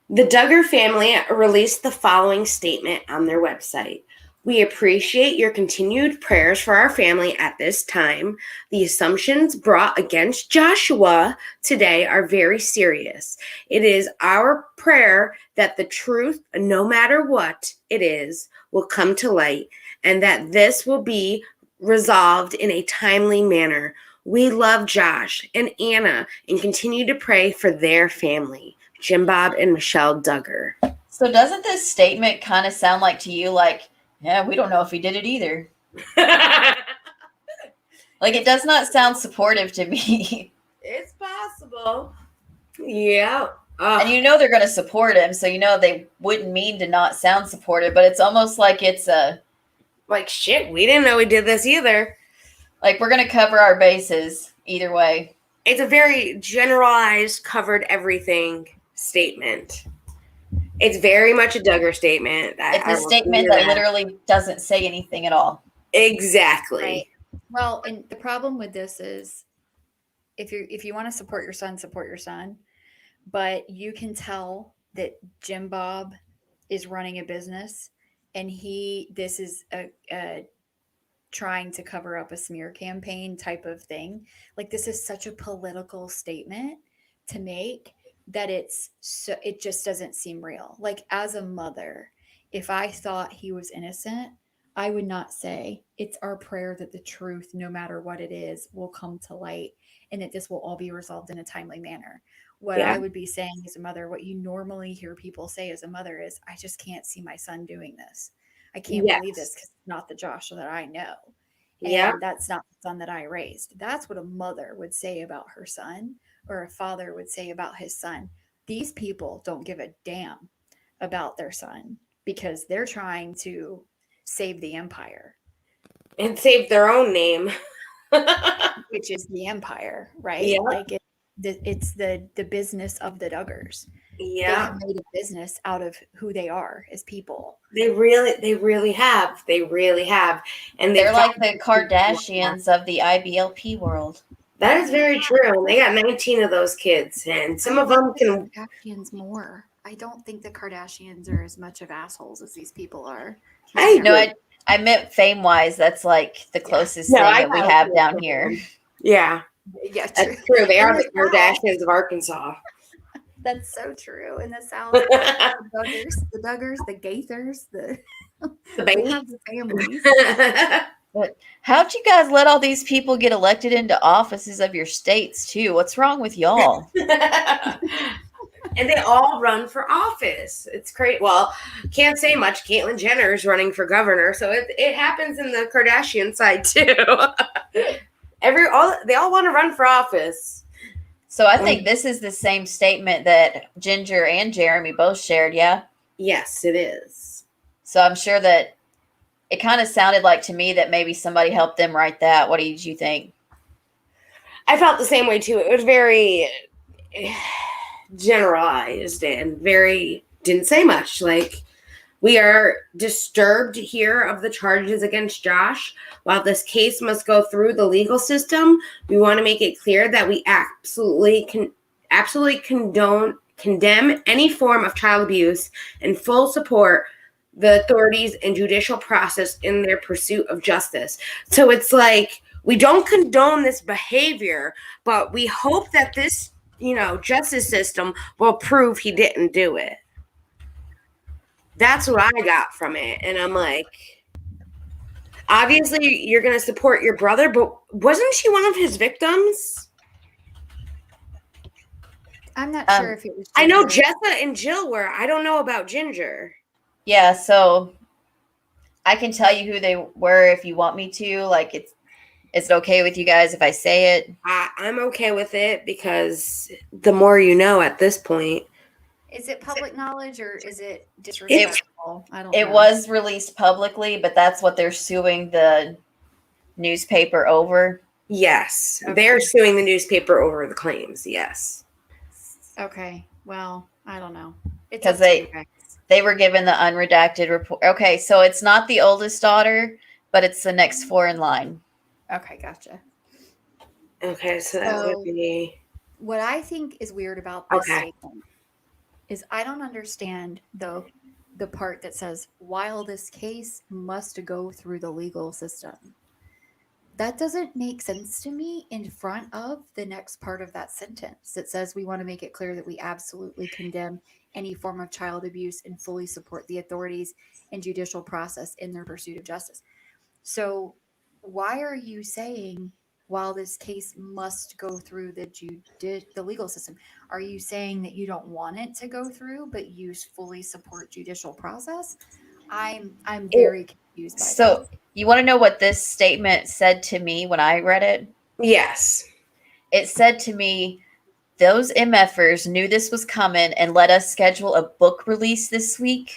Speaker 1: The Duggar family released the following statement on their website. We appreciate your continued prayers for our family at this time. The assumptions brought against Joshua today are very serious. It is our prayer that the truth, no matter what it is, will come to light, and that this will be resolved in a timely manner. We love Josh and Anna and continue to pray for their family. Jim Bob and Michelle Duggar.
Speaker 2: So doesn't this statement kind of sound like to you like, yeah, we don't know if he did it either? Like, it does not sound supportive to me.
Speaker 1: It's possible. Yeah.
Speaker 2: And you know they're going to support him, so you know they wouldn't mean to not sound supportive, but it's almost like it's a...
Speaker 1: Like, shit, we didn't know we did this either.
Speaker 2: Like, we're going to cover our bases either way.
Speaker 1: It's a very generalized, covered everything statement. It's very much a Duggar statement.
Speaker 2: It's a statement that literally doesn't say anything at all.
Speaker 1: Exactly.
Speaker 3: Right. Well, and the problem with this is if you want to support your son, but you can tell that Jim Bob is running a business, and this is a trying to cover up a smear campaign type of thing. Like, this is such a political statement to make that it just doesn't seem real. Like, as a mother, if I thought he was innocent, I would not say it's our prayer that the truth, no matter what it is, will come to light, and that this will all be resolved in a timely manner. What I would be saying as a mother, what you normally hear people say as a mother is, I just can't see my son doing this. I can't believe this because it's not the Joshua that I know. And that's not the son that I raised. That's what a mother would say about her son, or a father would say about his son. These people don't give a damn about their son because they're trying to save the empire.
Speaker 1: And save their own name.
Speaker 3: Which is the empire, right?
Speaker 1: Yeah.
Speaker 3: Like, it's the business of the Duggars. They
Speaker 1: Yeah,
Speaker 3: have made a business out of who they are as people.
Speaker 1: they really have. They really have. And
Speaker 2: They're
Speaker 1: they've
Speaker 2: like
Speaker 1: got-
Speaker 2: the Kardashians of the IBLP world.
Speaker 1: That is very true. And they got 19 of those kids, and some of them can.
Speaker 3: The Kardashians more. I don't think the Kardashians are as much of assholes as these people are.
Speaker 1: I
Speaker 2: No, I meant fame wise. That's like the closest
Speaker 1: No,
Speaker 2: thing
Speaker 1: I
Speaker 2: that we
Speaker 1: got
Speaker 2: have
Speaker 1: it.
Speaker 2: down here.
Speaker 1: Yeah,
Speaker 3: Yeah, true.
Speaker 1: that's true. They are
Speaker 3: In
Speaker 1: the
Speaker 3: the South.
Speaker 1: Kardashians of Arkansas.
Speaker 3: That's so true. In the South, the Duggars, the Gaithers,
Speaker 1: The
Speaker 3: they
Speaker 1: baby.
Speaker 3: have the families.
Speaker 2: How'd you guys let all these people get elected into offices of your states too? What's wrong with y'all?
Speaker 1: And they all run for office. It's crazy. Well, can't say much. Caitlyn Jenner is running for governor, so it happens in the Kardashian side too. They all want to run for office.
Speaker 2: So I think this is the same statement that Ginger and Jeremy both shared, yeah?
Speaker 1: Yes, it is.
Speaker 2: So I'm sure that it kind of sounded like to me that maybe somebody helped them write that. What did you think?
Speaker 1: I felt the same way too. It was very generalized and very didn't say much. Like, we are disturbed here of the charges against Josh. While this case must go through the legal system, we want to make it clear that we absolutely condemn any form of child abuse and full support the authorities and judicial process in their pursuit of justice. So it's like, we don't condone this behavior, but we hope that this, justice system will prove he didn't do it. That's what I got from it. And I'm like, obviously you're going to support your brother, but wasn't she one of his victims?
Speaker 3: I'm not sure if it was.
Speaker 1: I know
Speaker 3: Ginger.
Speaker 1: Jessa and Jill were. I don't know about Ginger.
Speaker 2: Yeah, so I can tell you who they were if you want me to. Like, is it okay with you guys if I say it?
Speaker 1: I'm okay with it because the more you know at this point.
Speaker 3: Is it public knowledge or is it disrespectful? I don't know.
Speaker 2: It was released publicly, but that's what they're suing the newspaper over.
Speaker 1: Yes,
Speaker 3: Okay.
Speaker 1: They're suing the newspaper over the claims. Yes.
Speaker 3: Okay. Well, I don't know. It's
Speaker 2: 'Cause
Speaker 3: up to you guys.
Speaker 2: They were given the unredacted report. Okay, so it's not the oldest daughter, but it's the next four in line.
Speaker 3: Okay, gotcha.
Speaker 1: Okay, so that
Speaker 3: So-
Speaker 1: would be.
Speaker 3: What I think is weird about this
Speaker 1: Okay.
Speaker 3: statement is I don't understand the part that says while this case must go through the legal system. That doesn't make sense to me in front of the next part of that sentence that says we want to make it clear that we absolutely condemn any form of child abuse and fully support the authorities and judicial process in their pursuit of justice. So why are you saying while this case must go through the legal system? Are you saying that you don't want it to go through, but you fully support judicial process? I'm very confused by
Speaker 2: So
Speaker 3: that.
Speaker 2: you want to know what this statement said to me when I read it?
Speaker 1: Yes.
Speaker 2: It said to me, those MFers knew this was coming and let us schedule a book release this week.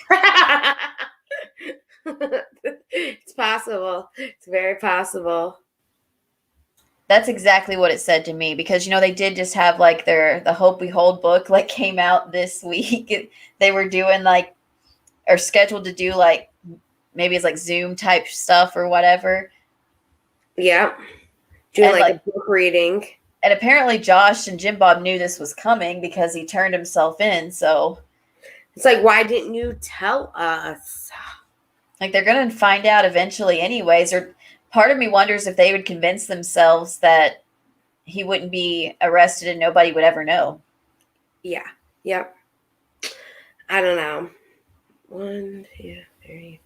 Speaker 1: It's possible. It's very possible.
Speaker 2: That's exactly what it said to me because, they did just have like the Hope We Hold book like came out this week. They were doing or scheduled to do maybe it's like Zoom type stuff or whatever.
Speaker 1: Yeah. Doing
Speaker 2: And,
Speaker 1: a book reading.
Speaker 2: And apparently Josh and Jim Bob knew this was coming because he turned himself in. So
Speaker 1: It's like, why didn't you tell us?
Speaker 2: they're going to find out eventually anyways. Or part of me wonders if they would convince themselves that he wouldn't be arrested and nobody would ever know.
Speaker 1: Yeah. Yep. I don't know. 1, 2, 3.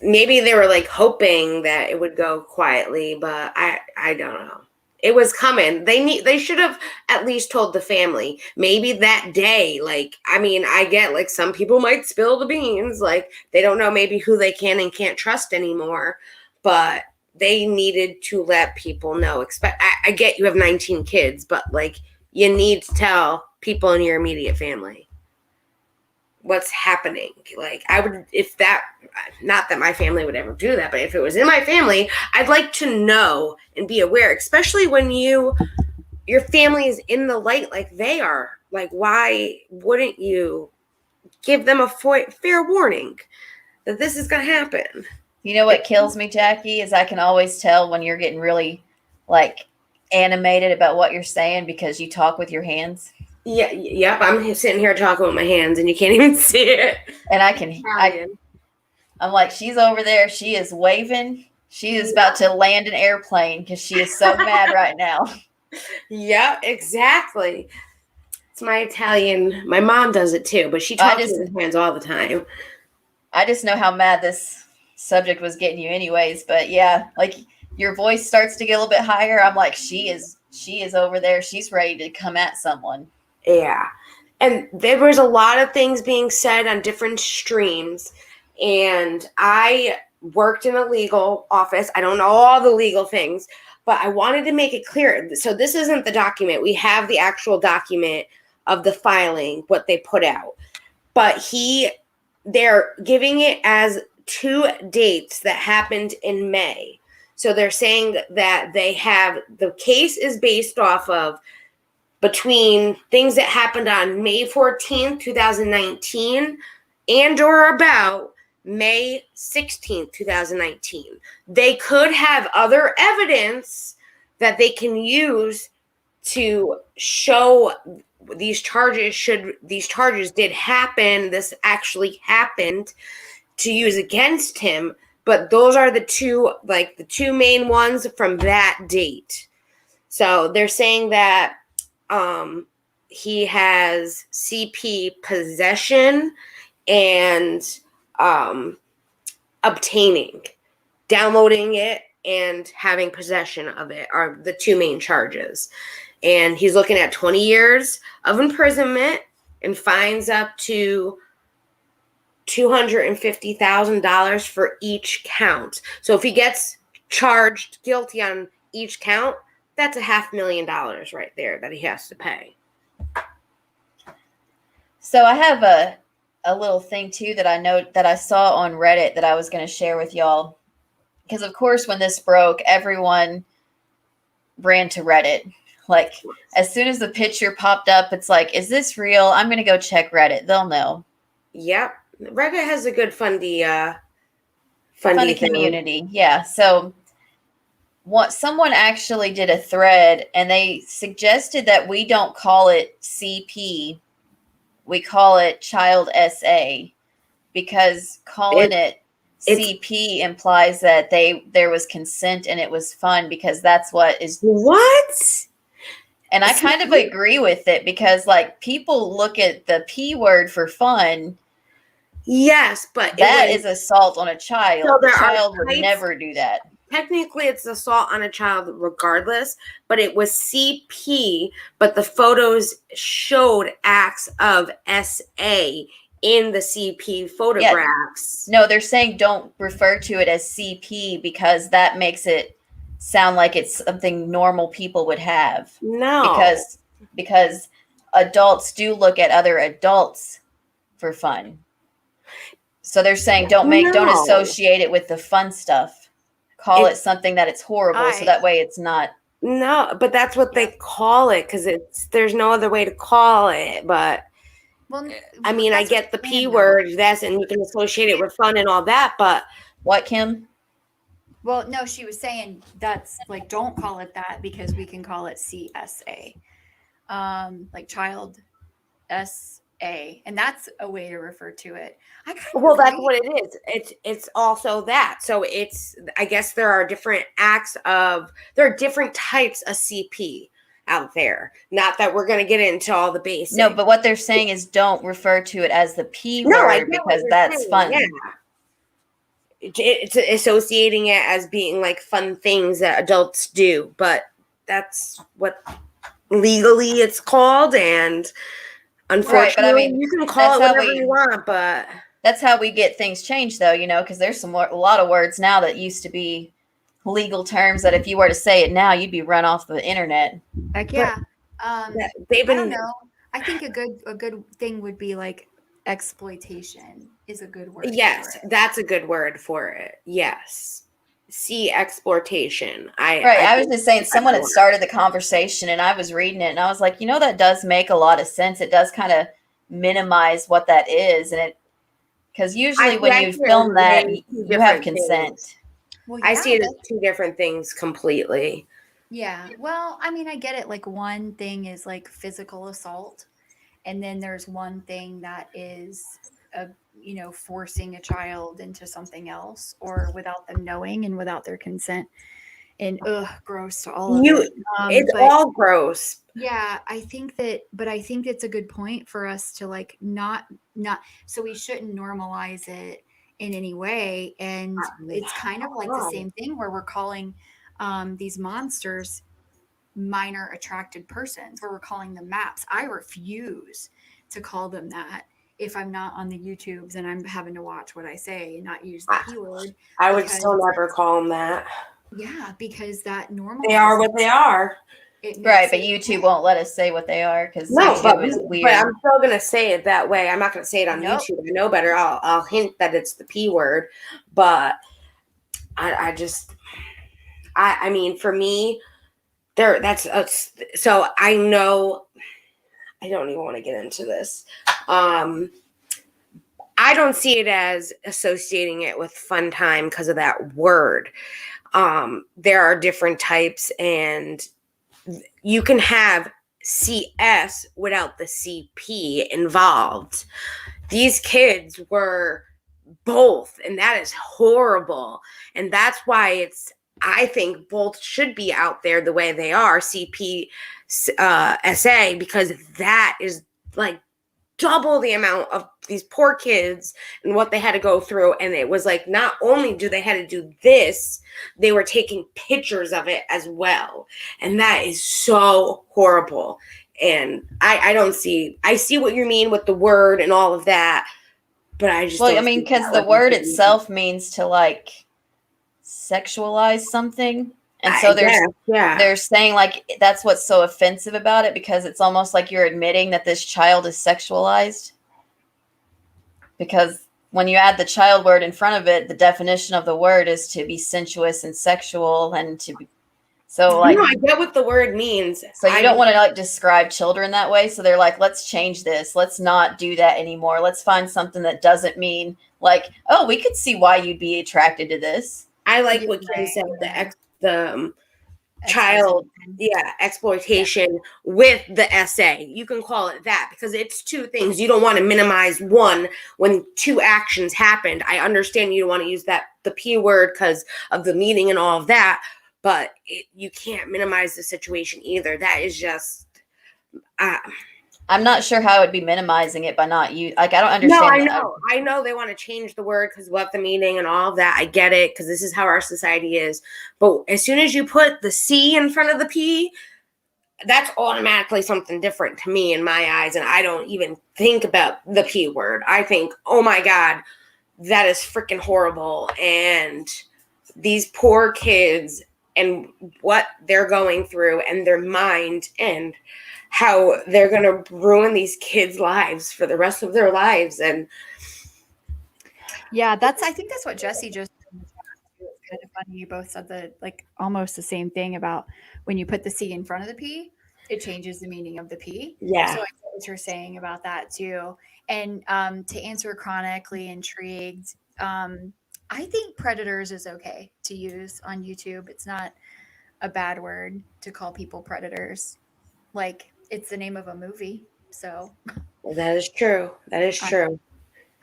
Speaker 1: Maybe they were hoping that it would go quietly, but I don't know. It was coming. They should have at least told the family. Maybe that day, I get some people might spill the beans. They don't know maybe who they can and can't trust anymore. But they needed to let people know. I get you have 19 kids, but you need to tell people in your immediate family what's happening. I would, not that my family would ever do that, but if it was in my family, I'd like to know and be aware, especially when you your family is in the light like they are. Like, why wouldn't you give them a fair warning that this is going to happen?
Speaker 2: You know what kills me, Jackie, is I can always tell when you're getting really like animated about what you're saying because you talk with your hands.
Speaker 1: Yeah, yep. I'm sitting here talking with my hands, and you can't even see it.
Speaker 2: And I'm like, she's over there. She is waving. She is about to land an airplane because she is so mad right now.
Speaker 1: Yeah, exactly. It's my Italian. My mom does it too, but she talks with her hands all the time.
Speaker 2: I just know how mad this subject was getting you anyways. But yeah, like your voice starts to get a little bit higher. I'm like, she is over there. She's ready to come at someone.
Speaker 1: Yeah. And there was a lot of things being said on different streams. And I worked in a legal office. I don't know all the legal things, but I wanted to make it clear. So this isn't the document. We have the actual document of the filing, what they put out. But they're giving it as 2 dates that happened in May. So they're saying that the case is based off of between things that happened on May 14th, 2019 and or about May 16th, 2019. They could have other evidence that they can use to show these charges did happen, this actually happened, to use against him. But those are the two main ones from that date. So they're saying that he has CP possession and obtaining, downloading it, and having possession of it are the 2 main charges. And he's looking at 20 years of imprisonment and fines up to $250,000 for each count. So if he gets charged guilty on each count, that's $500,000 right there that he has to pay.
Speaker 2: So I have a little thing too that I know that I saw on Reddit that I was going to share with y'all. Because of course, when this broke, everyone ran to Reddit. Like as soon as the picture popped up, it's like, is this real? I'm going to go check Reddit. They'll know.
Speaker 1: Yep. Reddit has a good fundy
Speaker 2: community. Yeah. So someone actually did a thread and they suggested that we don't call it CP. We call it child SA because calling it CP implies that there was consent and it was fun because that's what is.
Speaker 1: What?
Speaker 2: And I kind of agree with it because like people look at the P word for fun.
Speaker 1: Yes, but
Speaker 2: that is assault on a child.
Speaker 1: So
Speaker 2: the child would never do that.
Speaker 1: Technically, it's assault on a child regardless, but it was CP, but the photos showed acts of SA in the CP photographs.
Speaker 2: Yeah. No, they're saying don't refer to it as CP because that makes it sound like it's something normal people would have.
Speaker 1: No.
Speaker 2: Because adults do look at other adults for fun. So they're saying don't associate it with the fun stuff. Call it something that it's horrible, so that way it's not.
Speaker 1: No, but that's what they call it because there's no other way to call it. But I mean, I get the P word, and you can associate it with fun and all that. But
Speaker 2: what, Kim?
Speaker 3: Well, no, she was saying that's like don't call it that because we can call it CSA, like child SA, and that's a way to refer to it.
Speaker 1: That's what it is. It's also that. So I guess there are different types of CP out there. Not that we're going to get into all the basics.
Speaker 2: No, but what they're saying is don't refer to it as the P word because that's fun.
Speaker 1: Yeah. It's associating it as being like fun things that adults do, but that's what legally it's called, and unfortunately,
Speaker 2: but I mean,
Speaker 1: you can call it whatever you want, but
Speaker 2: that's how we get things changed, though, because there's a lot of words now that used to be legal terms that if you were to say it now, you'd be run off the internet.
Speaker 3: Like, yeah.
Speaker 1: I
Speaker 3: don't know. I think a good thing would be like exploitation is a good word.
Speaker 1: Yes, that's a good word for it. Yes. see exploitation.
Speaker 2: I was just saying someone had started the conversation and I was reading it and I was like, that does make a lot of sense. It does kind of minimize what that is. And it, because usually when you film that, you have consent.
Speaker 3: Well,
Speaker 1: I see it as two different things completely.
Speaker 3: Yeah. Well, I mean, I get it. Like one thing is like physical assault. And then there's one thing that is, forcing a child into something else or without them knowing and without their consent. And gross to all of it.
Speaker 1: It's all gross.
Speaker 3: Yeah, I think it's a good point for us to like not so we shouldn't normalize it in any way. And it's kind of like the same thing where we're calling these monsters minor attracted persons, where we're calling them maps. I refuse to call them that if I'm not on the YouTubes and I'm having to watch what I say and not use the keyword.
Speaker 1: I would still never call them that.
Speaker 3: Yeah, because that normalizes.
Speaker 1: They are what they are.
Speaker 2: Right, but YouTube won't let us say what they are because YouTube is weird.
Speaker 1: But I'm still gonna say it that way. I'm not gonna say it on YouTube. I know better. I'll hint that it's the P word, but I mean, for me, so I know. I don't even want to get into this. I don't see it as associating it with fun time because of that word. There are different types, and you can have CS without the CP involved. These kids were both, and that is horrible. And that's why I think both should be out there the way they are, CP, SA, because that is like double the amount of these poor kids and what they had to go through. And it was like, not only do they had to do this, they were taking pictures of it as well. And that is so horrible. And I see what you mean with the word and all of that, but I just,
Speaker 2: because the word itself means to like sexualize something. And so they're saying like that's what's so offensive about it, because it's almost like you're admitting that this child is sexualized. Because when you add the child word in front of it, the definition of the word is to be sensuous and sexual and to be I
Speaker 1: get what the word means.
Speaker 2: So you don't want to like describe children that way. So they're like, let's change this. Let's not do that anymore. Let's find something that doesn't mean like, oh, we could see why you'd be attracted to this.
Speaker 1: I like what Kim said, the child exploitation with the SA. You can call it that because it's two things. You don't want to minimize one when two actions happened. I understand you don't want to use the P word because of the meaning and all of that, but you can't minimize the situation either. That is just
Speaker 2: I'm not sure how it would be minimizing it by not you. Like, I don't understand.
Speaker 1: No, I know they want to change the word because what the meaning and all of that. I get it because this is how our society is. But as soon as you put the C in front of the P, that's automatically something different to me in my eyes. And I don't even think about the P word. I think, oh my God, that is freaking horrible. And these poor kids and what they're going through and their mind and how they're going to ruin these kids' lives for the rest of their lives. And
Speaker 3: yeah, I think that's what Jesse just said. It's kind of funny. You both said almost the same thing about when you put the C in front of the P, it changes the meaning of the P.
Speaker 1: Yeah.
Speaker 3: So I get what you're saying about that too. And to answer chronically intrigued, I think predators is okay to use on YouTube. It's not a bad word to call people predators. Like, it's the name of a movie, so.
Speaker 1: That is true. That is true.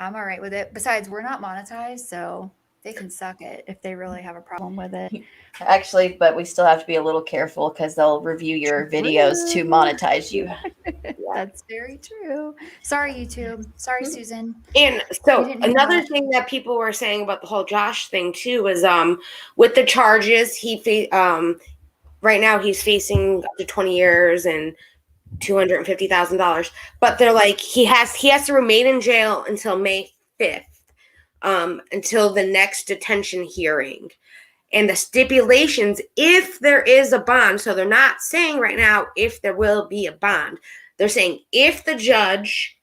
Speaker 3: I'm all right with it. Besides, we're not monetized, so they can suck it if they really have a problem with it.
Speaker 2: Actually, but we still have to be a little careful because they'll review your videos to monetize you.
Speaker 3: That's very true. Sorry, YouTube. Sorry, Susan.
Speaker 1: And so another thing that people were saying about the whole Josh thing too was with the charges, right now he's facing up to 20 years and $250,000. But they're like he has to remain in jail until May 5th, until the next detention hearing. And the stipulations, if there is a bond, so they're not saying right now if there will be a bond. They're saying if the judge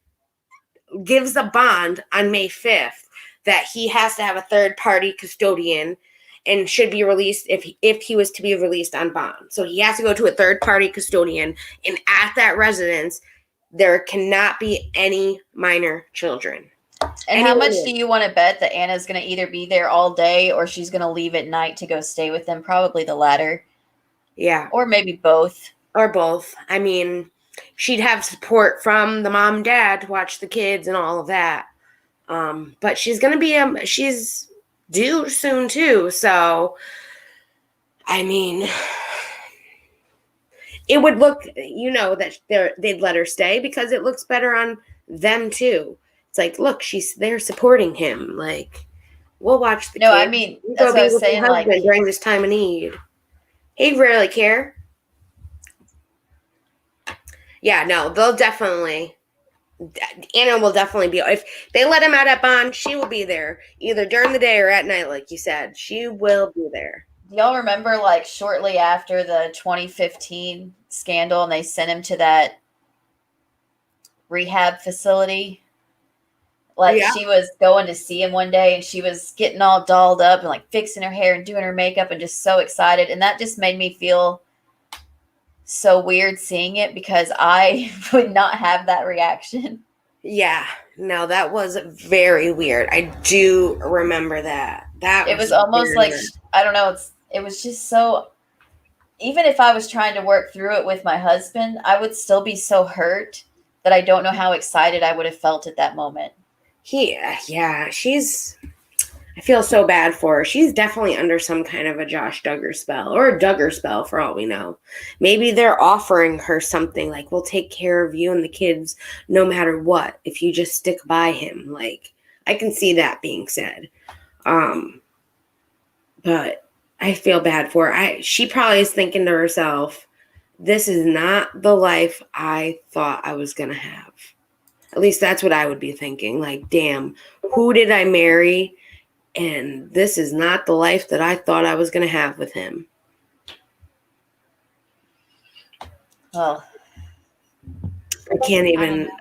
Speaker 1: gives a bond on May 5th, that he has to have a third-party custodian, and should be released if he was to be released on bond. So he has to go to a third-party custodian, and at that residence, there cannot be any minor children.
Speaker 2: And how much do you want to bet that Anna's going to either be there all day or she's going to leave at night to go stay with them? Probably the latter.
Speaker 1: Yeah.
Speaker 2: Or maybe both.
Speaker 1: Or both. I mean, she'd have support from the mom and dad to watch the kids and all of that. But she's going to be, she's due soon too. So, I mean, it would look, that they'd let her stay because it looks better on them too. It's like, look, she's there supporting him. Like, we'll watch the kids.
Speaker 2: I mean, that's what I was saying. Like,
Speaker 1: during this time of need, he'd rarely care. Yeah, no, they'll definitely. Anna will definitely be. If they let him out at bond, she will be there either during the day or at night, like you said. She will be there.
Speaker 2: Do y'all remember, like, shortly after the 2015 scandal, and they sent him to that rehab facility? Like, she was going to see him one day, and she was getting all dolled up and, like, fixing her hair and doing her makeup and just so excited. And that just made me feel so weird seeing it because I would not have that reaction.
Speaker 1: Yeah. No, that was very weird. I do remember that. It
Speaker 2: was almost like, I don't know, it was just so, even if I was trying to work through it with my husband, I would still be so hurt that I don't know how excited I would have felt at that moment.
Speaker 1: Yeah, I feel so bad for her. She's definitely under some kind of a Josh Duggar spell or a Duggar spell for all we know. Maybe they're offering her something like, we'll take care of you and the kids no matter what if you just stick by him. Like, I can see that being said. But I feel bad for her. She probably is thinking to herself, this is not the life I thought I was going to have. At least that's what I would be thinking. Like, damn, who did I marry? And this is not the life that I thought I was going to have with him.
Speaker 2: Well,
Speaker 1: I can't even.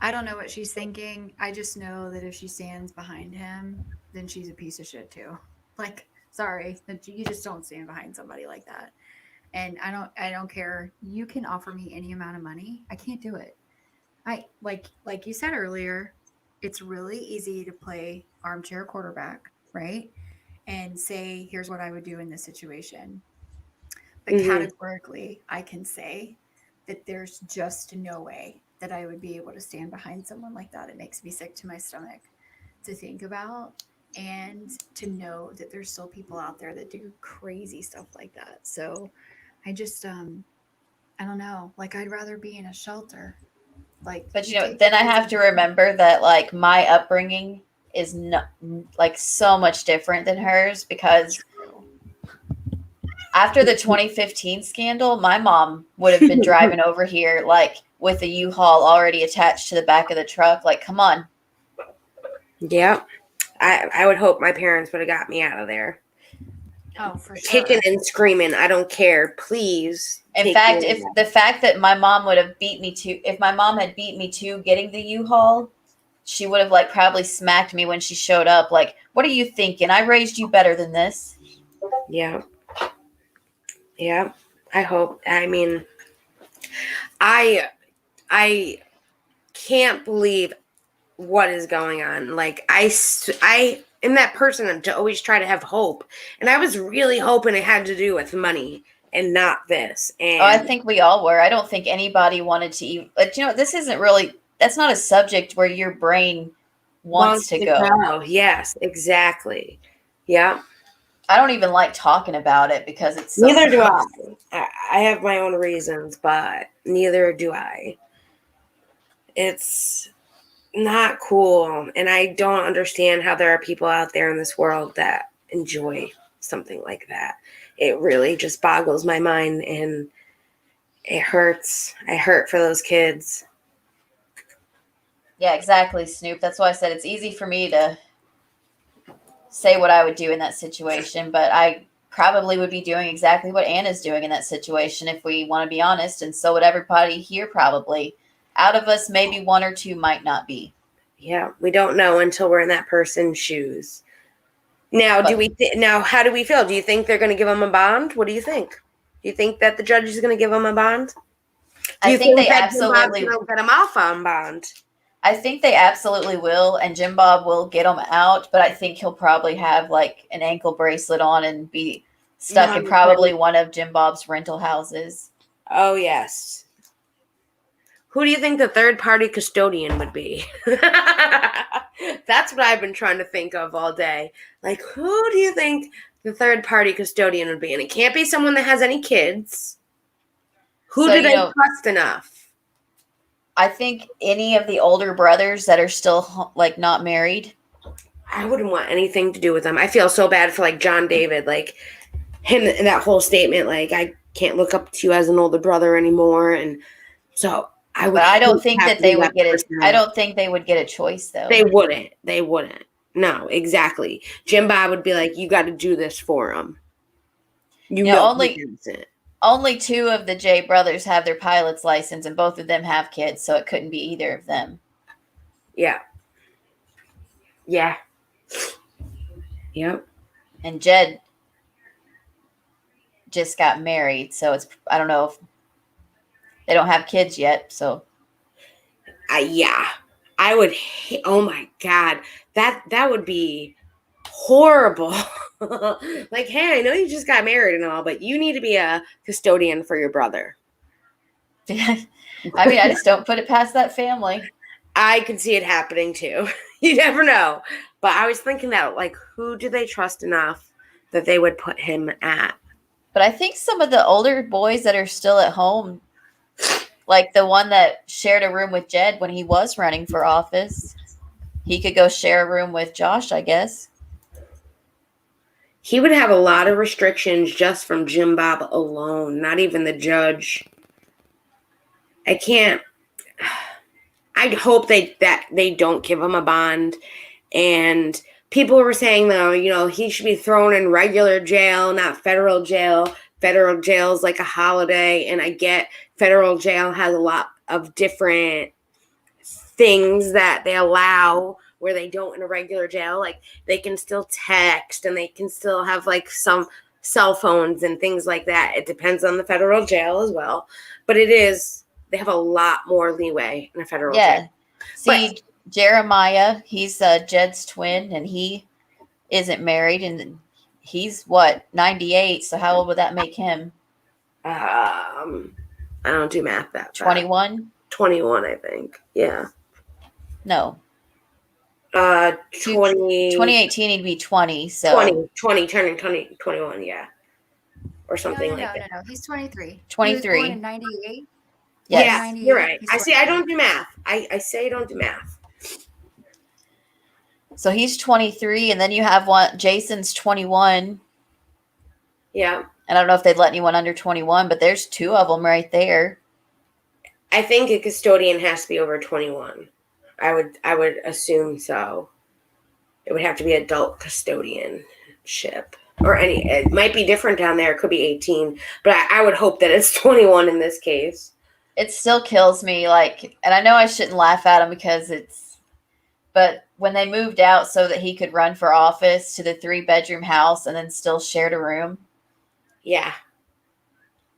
Speaker 3: I don't know what she's thinking. I just know that if she stands behind him, then she's a piece of shit too. Like, sorry, that you just don't stand behind somebody like that. And I don't care. You can offer me any amount of money. I can't do it. I like you said earlier, it's really easy to play armchair quarterback, right? And say, here's what I would do in this situation. But categorically, I can say that there's just no way that I would be able to stand behind someone like that. It makes me sick to my stomach to think about and to know that there's still people out there that do crazy stuff like that. So I just, I don't know. Like, I'd rather be in a shelter. Like,
Speaker 2: but then I have to remember that, like, my upbringing is not like so much different than hers because after the 2015 scandal, my mom would have been driving over here like with a U-Haul already attached to the back of the truck. Like, come on.
Speaker 1: Yeah. I would hope my parents would have got me out of there.
Speaker 3: Oh, for sure.
Speaker 1: Kicking and screaming. I don't care. Please.
Speaker 2: In fact, if the fact that my mom would have beat me to, if my mom had beat me to getting the U-Haul, she would have like probably smacked me when she showed up. Like, what are you thinking? I raised you better than this.
Speaker 1: Yeah. Yeah. I hope. I mean, I can't believe what is going on. Like, I am that person to always try to have hope. And I was really hoping it had to do with money and not this. And
Speaker 2: I think we all were. I don't think anybody wanted to even, but this isn't really, that's not a subject where your brain wants to go.
Speaker 1: Yes, exactly. Yeah.
Speaker 2: I don't even like talking about it because it's so
Speaker 1: neither do I. I have my own reasons, but neither do I. It's not cool. And I don't understand how there are people out there in this world that enjoy something like that. It really just boggles my mind and it hurts. I hurt for those kids.
Speaker 2: Yeah, exactly, Snoop. That's why I said it's easy for me to say what I would do in that situation, but I probably would be doing exactly what Anna's doing in that situation if we want to be honest, and so would everybody here probably. Out of us, maybe one or two might not be.
Speaker 1: Yeah, we don't know until we're in that person's shoes. Now,
Speaker 2: But-
Speaker 1: now how do we feel? Do you think they're going to give him a bond? What do you think? Do you think that the judge is going to give him a bond? Do
Speaker 2: I
Speaker 1: you
Speaker 2: think they
Speaker 1: that Jim Bob's
Speaker 2: absolutely.
Speaker 1: gonna get him off on bond?
Speaker 2: I think they absolutely will, and Jim Bob will get him out. But I think he'll probably have like an ankle bracelet on and be stuck in probably one of Jim Bob's rental houses.
Speaker 1: Oh yes. Who do you think the third party custodian would be? That's what I've been trying to think of all day. Like, who do you think the third party custodian would be? And it can't be someone that has any kids. Who
Speaker 2: So,
Speaker 1: do they trust enough?
Speaker 2: I think any of the older brothers that are still like not married.
Speaker 1: I wouldn't want anything to do with them. I feel so bad for like John David, like him in that whole statement, like I can't look up to you as an older brother anymore. And so I would.
Speaker 2: But I don't think that they would get it.
Speaker 1: person.
Speaker 2: I don't think they would get a choice though.
Speaker 1: They wouldn't. They wouldn't. No, exactly. Jim Bob would be like, you got to do this for him. You know
Speaker 2: only two of the J brothers have their pilot's license, and both of them have kids, so it couldn't be either of them.
Speaker 1: Yeah. Yeah. Yep.
Speaker 2: And Jed just got married, so it's I don't know if they don't have kids yet, so
Speaker 1: yeah. I would oh my God. That would be horrible. Like, hey, I know you just got married and all, but you need to be a custodian for your brother.
Speaker 2: I mean, I just don't put it past that family.
Speaker 1: I could see it happening too. You never know. But I was thinking that, like, who do they trust enough that they would put him at?
Speaker 2: But I think some of the older boys that are still at home, like the one that shared a room with Jed when he was running for office, he could go share a room with Josh, I guess.
Speaker 1: He would have a lot of restrictions just from Jim Bob alone, not even the judge. I can't. I'd hope that they don't give him a bond. And people were saying, though, you know, he should be thrown in regular jail, not federal jail. Federal jail is like a holiday. And I get federal jail has a lot of different things that they allow where they don't in a regular jail. Like they can still text and they can still have like some cell phones and things like that. It depends on the federal jail as well. But they have a lot more leeway in a federal jail.
Speaker 2: See, Jeremiah, he's Jed's twin and he isn't married and he's 98. So how old would that make him?
Speaker 1: I don't do math that
Speaker 2: 21?
Speaker 1: 21, I think. Yeah.
Speaker 2: No.
Speaker 1: 2018
Speaker 2: he'd be 20. So
Speaker 1: 20 turning 21, yeah. Or something like that.
Speaker 3: No. He's 23.
Speaker 2: 23.
Speaker 3: He was born in 98.
Speaker 2: Yes.
Speaker 1: Yeah, you're right. I see. I don't do math. I say I don't do math.
Speaker 2: So he's 23, and then you have Jason's 21.
Speaker 1: Yeah.
Speaker 2: And I don't know if they'd let anyone under 21, but there's two of them right there.
Speaker 1: I think a custodian has to be over 21. I would assume so. It would have to be adult custodianship. Or it might be different down there. It could be 18. But I would hope that it's 21 in this case.
Speaker 2: It still kills me, like, and I know I shouldn't laugh at him but when they moved out so that he could run for office to the 3-bedroom house and then still shared a room.
Speaker 1: Yeah.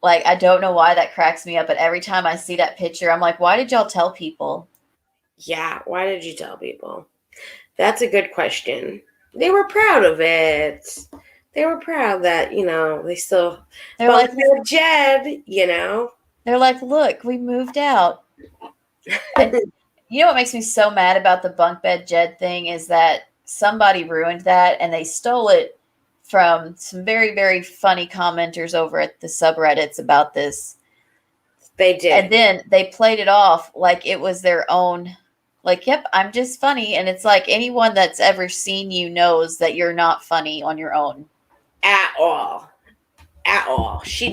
Speaker 2: Like, I don't know why that cracks me up, but every time I see that picture, I'm like, why did y'all tell people?
Speaker 1: Yeah, why did you tell people? That's a good question. They were proud of it. They were proud that, you know, they're like, Jed, you know.
Speaker 2: They're like, look, we moved out. And you know what makes me so mad about the bunk bed Jed thing is that somebody ruined that and they stole it from some very, very funny commenters over at the subreddits about this.
Speaker 1: They did.
Speaker 2: And then they played it off like it was their own, like, yep, I'm just funny. And it's like anyone that's ever seen you knows that you're not funny on your own.
Speaker 1: At all. At all. She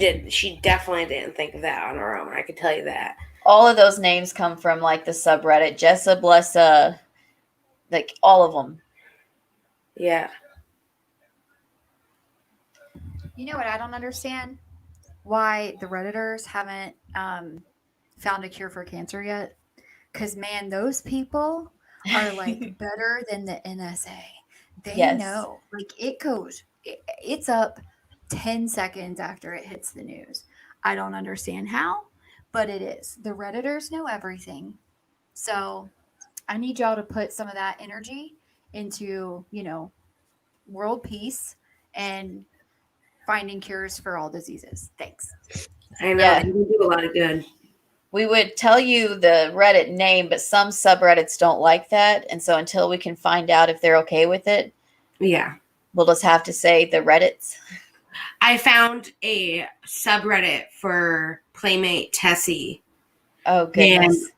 Speaker 1: definitely didn't think of that on her own. I could tell you that.
Speaker 2: All of those names come from like the subreddit. Jessa, Blessa, like all of them.
Speaker 1: Yeah.
Speaker 3: You know what I don't understand? Why the Redditors haven't found a cure for cancer yet? Because, man, those people are like better than the NSA. They
Speaker 2: Yes.
Speaker 3: know. Like it's up 10 seconds after it hits the news. I don't understand how, but it is. The Redditors know everything. So I need y'all to put some of that energy into, world peace and finding cures for all diseases. Thanks.
Speaker 1: I know,
Speaker 2: Yeah.
Speaker 1: they can do a lot of good.
Speaker 2: We would tell you the Reddit name, but some subreddits don't like that. And so until we can find out if they're okay with it,
Speaker 1: Yeah.
Speaker 2: we'll just have to say the Reddits.
Speaker 1: I found a subreddit for Playmatetessi.
Speaker 2: Oh, goodness.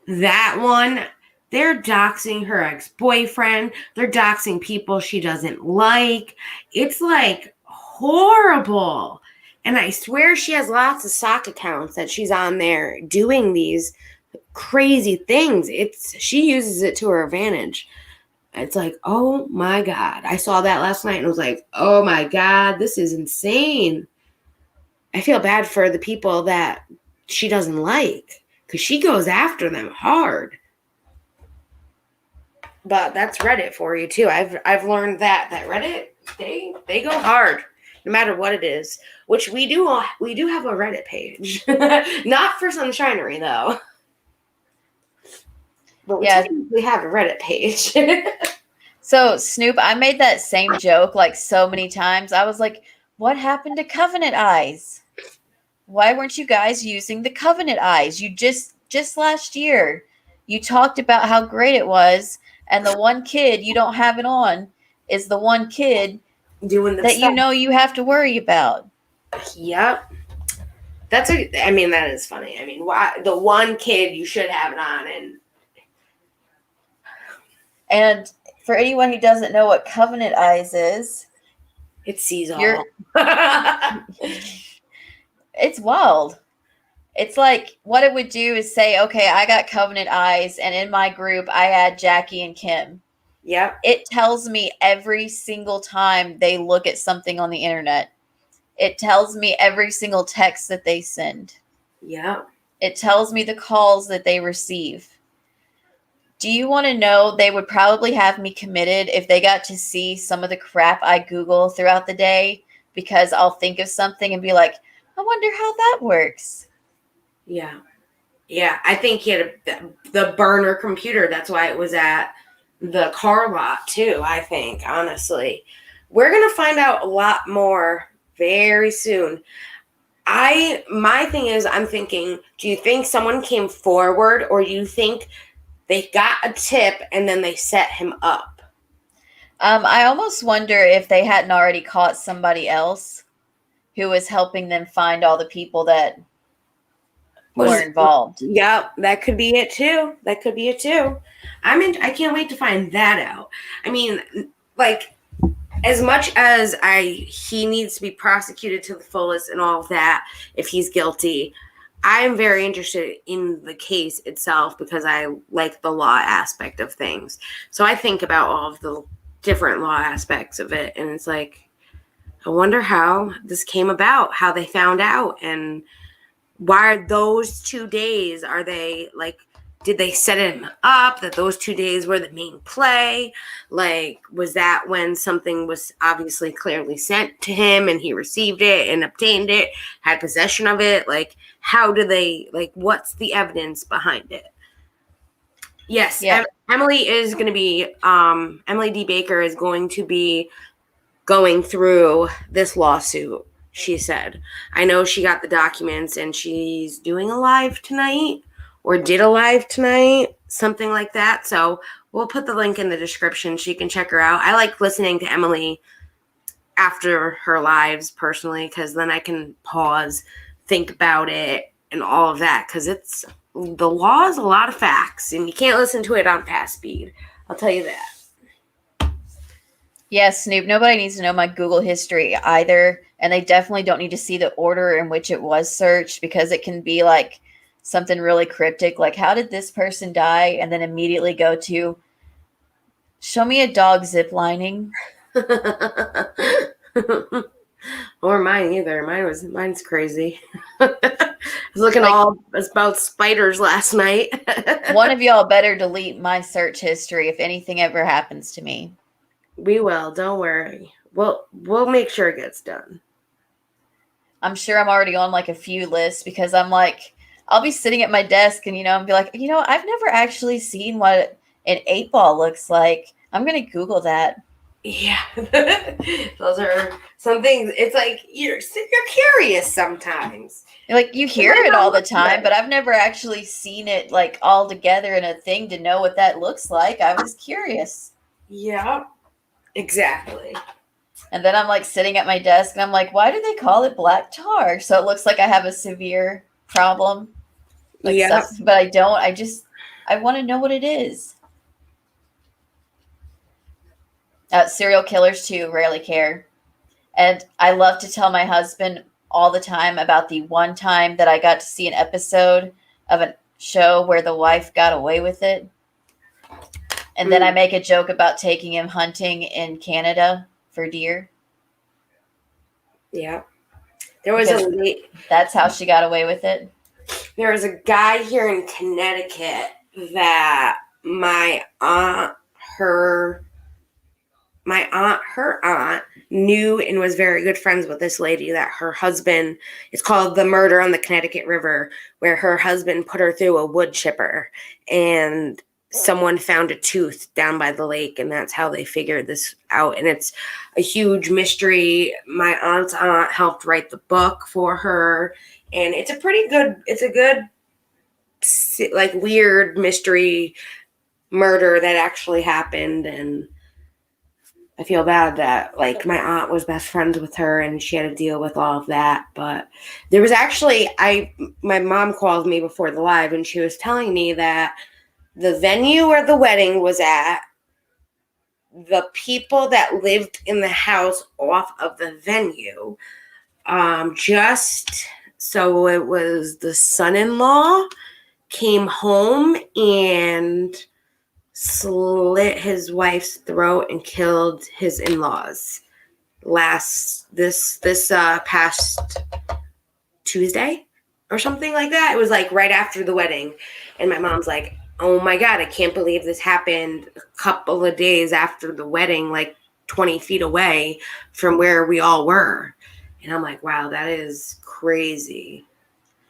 Speaker 1: That one, they're doxing her ex-boyfriend. They're doxing people she doesn't like. It's like horrible. And I swear she has lots of sock accounts that she's on there doing these crazy things. She uses it to her advantage. It's like, oh my God. I saw that last night and was like, oh my God, this is insane. I feel bad for the people that she doesn't like because she goes after them hard. But that's Reddit for you too. I've learned that Reddit, they go hard no matter what it is. Which we do have a Reddit page. Not for Sunshinery though. But we technically have a Reddit page.
Speaker 2: So, Snoop, I made that same joke like so many times. I was like, what happened to Covenant Eyes? Why weren't you guys using the Covenant Eyes? You just last year, you talked about how great it was, and the one kid you don't have it on is the one kid
Speaker 1: doing the
Speaker 2: that
Speaker 1: stuff.
Speaker 2: you have to worry about.
Speaker 1: Yep. That is funny. Why the one kid you should have it on
Speaker 2: and for anyone who doesn't know what Covenant Eyes is,
Speaker 1: it sees all.
Speaker 2: It's wild. It's like what it would do is say, okay, I got Covenant Eyes, and in my group, I add Jackie and Kim.
Speaker 1: Yep.
Speaker 2: It tells me every single time they look at something on the internet. It tells me every single text that they send.
Speaker 1: Yep.
Speaker 2: It tells me the calls that they receive. Do you want to know they would probably have me committed if they got to see some of the crap I Google throughout the day, because I'll think of something and be like, I wonder how that works.
Speaker 1: Yeah. Yeah. I think he had the burner computer. That's why it was at the car lot too, I think, honestly. We're going to find out a lot more very soon. My thing is, I'm thinking, do you think someone came forward, or do you think they got a tip and then they set him up?
Speaker 2: I almost wonder if they hadn't already caught somebody else who was helping them find all the people that were involved.
Speaker 1: Yep, that could be it too. I can't wait to find that out. As much as he needs to be prosecuted to the fullest and all of that, if he's guilty, I am very interested in the case itself because I like the law aspect of things. So I think about all of the different law aspects of it, and it's like, I wonder how this came about, how they found out, and why those 2 days are they like, did they set him up that those 2 days were the main play? Like, was that when something was obviously clearly sent to him and he received it and obtained it, had possession of it? Like, how do they, like, what's the evidence behind it? Yes, yeah. Emily is going to be, Emily D. Baker is going to be going through this lawsuit, she said. I know she got the documents and she's doing a live tonight. Or did a live tonight, something like that. So we'll put the link in the description so you can check her out. I like listening to Emily after her lives personally, because then I can pause, think about it, and all of that. Because the law is a lot of facts, and you can't listen to it on fast speed. I'll tell you that.
Speaker 2: Yes, Snoop, nobody needs to know my Google history either. And they definitely don't need to see the order in which it was searched, because it can be like something really cryptic, like how did this person die, and then immediately go to show me a dog ziplining.
Speaker 1: Or mine either. Mine's crazy. I was looking all about spiders last night.
Speaker 2: One of y'all better delete my search history if anything ever happens to me.
Speaker 1: We will. Don't worry. We'll make sure it gets done.
Speaker 2: I'm sure I'm already on like a few lists because I'm like, I'll be sitting at my desk and, and be like, I've never actually seen what an 8-ball looks like. I'm going to Google that.
Speaker 1: Yeah, those are some things. It's like you're curious sometimes.
Speaker 2: Like you hear it all the time, but I've never actually seen it like all together in a thing to know what that looks like. I was curious.
Speaker 1: Yeah, exactly.
Speaker 2: And then I'm like sitting at my desk and I'm like, why do they call it black tar? So it looks like I have a severe problem. Like
Speaker 1: Yeah,
Speaker 2: but I don't. I want to know what it is. Serial killers too rarely care. And I love to tell my husband all the time about the one time that I got to see an episode of a show where the wife got away with it. And then I make a joke about taking him hunting in Canada for deer.
Speaker 1: Yeah. There was
Speaker 2: that's how she got away with it.
Speaker 1: There was a guy here in Connecticut that her aunt knew and was very good friends with this lady that her husband, it's called The Murder on the Connecticut River, where her husband put her through a wood chipper and someone found a tooth down by the lake, and that's how they figured this out. And it's a huge mystery. My aunt's aunt helped write the book for her, and it's a good like weird mystery murder that actually happened. And I feel bad that like my aunt was best friends with her and she had to deal with all of that. But there was actually, my mom called me before the live and she was telling me that the venue where the wedding was at, the people that lived in the house off of the venue, so it was the son-in-law came home and slit his wife's throat and killed his in-laws this past Tuesday or something like that. It was like right after the wedding, and my mom's like, oh my God, I can't believe this happened a couple of days after the wedding, like 20 feet away from where we all were. And I'm like, wow, that is crazy.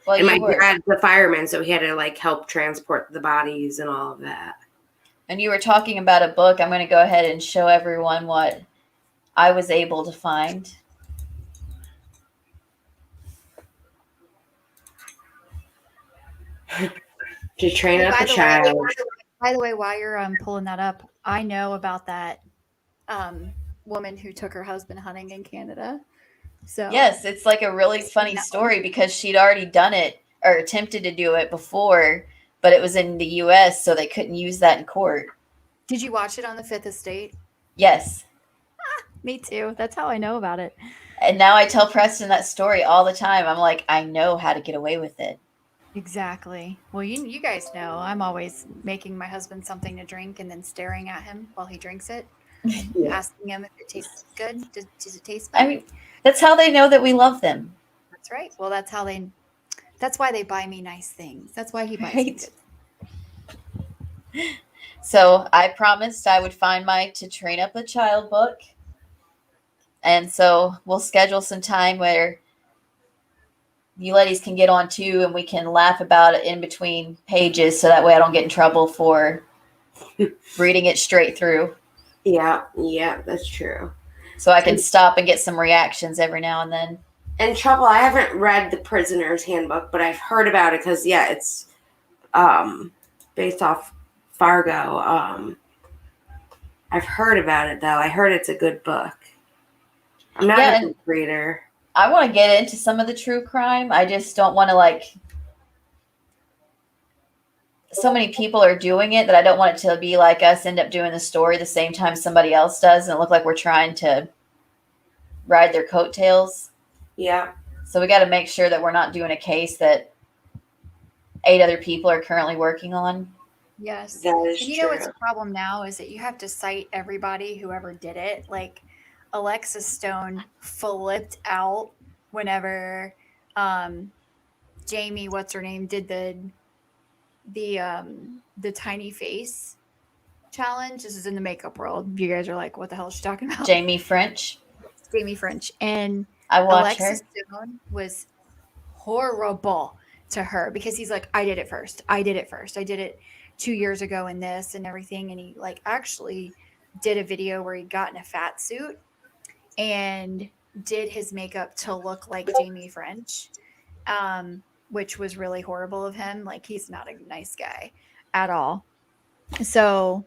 Speaker 1: Well, and my dad's a fireman, so he had to like help transport the bodies and all of that.
Speaker 2: And you were talking about a book. I'm going to go ahead and show everyone what I was able to find.
Speaker 1: To train up a child.
Speaker 3: By the way, while you're pulling that up, I know about that woman who took her husband hunting in Canada. So
Speaker 2: yes, it's like a really funny story because she'd already done it or attempted to do it before, but it was in the U.S., so they couldn't use that in court.
Speaker 3: Did you watch it on the Fifth Estate?
Speaker 2: Yes.
Speaker 3: Me too. That's how I know about it.
Speaker 2: And now I tell Preston that story all the time. I'm like, I know how to get away with it.
Speaker 3: Exactly. Well, you guys know I'm always making my husband something to drink and then staring at him while he drinks it, asking him if it tastes good. Does it taste good?
Speaker 2: I mean, that's how they know that we love them.
Speaker 3: That's right. Well, that's why they buy me nice things. That's why he buys me good.
Speaker 2: So I promised I would find my To Train Up a Child book. And so we'll schedule some time where you ladies can get on too, and we can laugh about it in between pages so that way I don't get in trouble for reading it straight through.
Speaker 1: Yeah, that's true.
Speaker 2: So I can stop and get some reactions every now and then.
Speaker 1: And trouble, I haven't read The Prisoner's Handbook, but I've heard about it because, it's based off Fargo. I've heard about it, though. I heard it's a good book. I'm not a book reader.
Speaker 2: I want to get into some of the true crime. I just don't want to, so many people are doing it that I don't want it to be like us end up doing the story the same time somebody else does and it look like we're trying to ride their coattails.
Speaker 1: Yeah.
Speaker 2: So we got to make sure that we're not doing a case that 8 other people are currently working on.
Speaker 3: Yes.
Speaker 1: That is
Speaker 3: and you
Speaker 1: true.
Speaker 3: know what's the problem now is that you have to cite everybody, whoever did it. Like Alexis Stone flipped out whenever Jamie, what's her name, did the tiny face. challenge. This is in the makeup world. You guys are like, what the hell is she talking about?
Speaker 2: Jamie French.
Speaker 3: Jamie French. And
Speaker 2: I watch
Speaker 3: Alexis
Speaker 2: her.
Speaker 3: Stone was horrible to her because he's like, I did it first. I did it 2 years ago in this and everything. And he like actually did a video where he got in a fat suit and did his makeup to look like Jamie French, which was really horrible of him. Like, he's not a nice guy at all. So,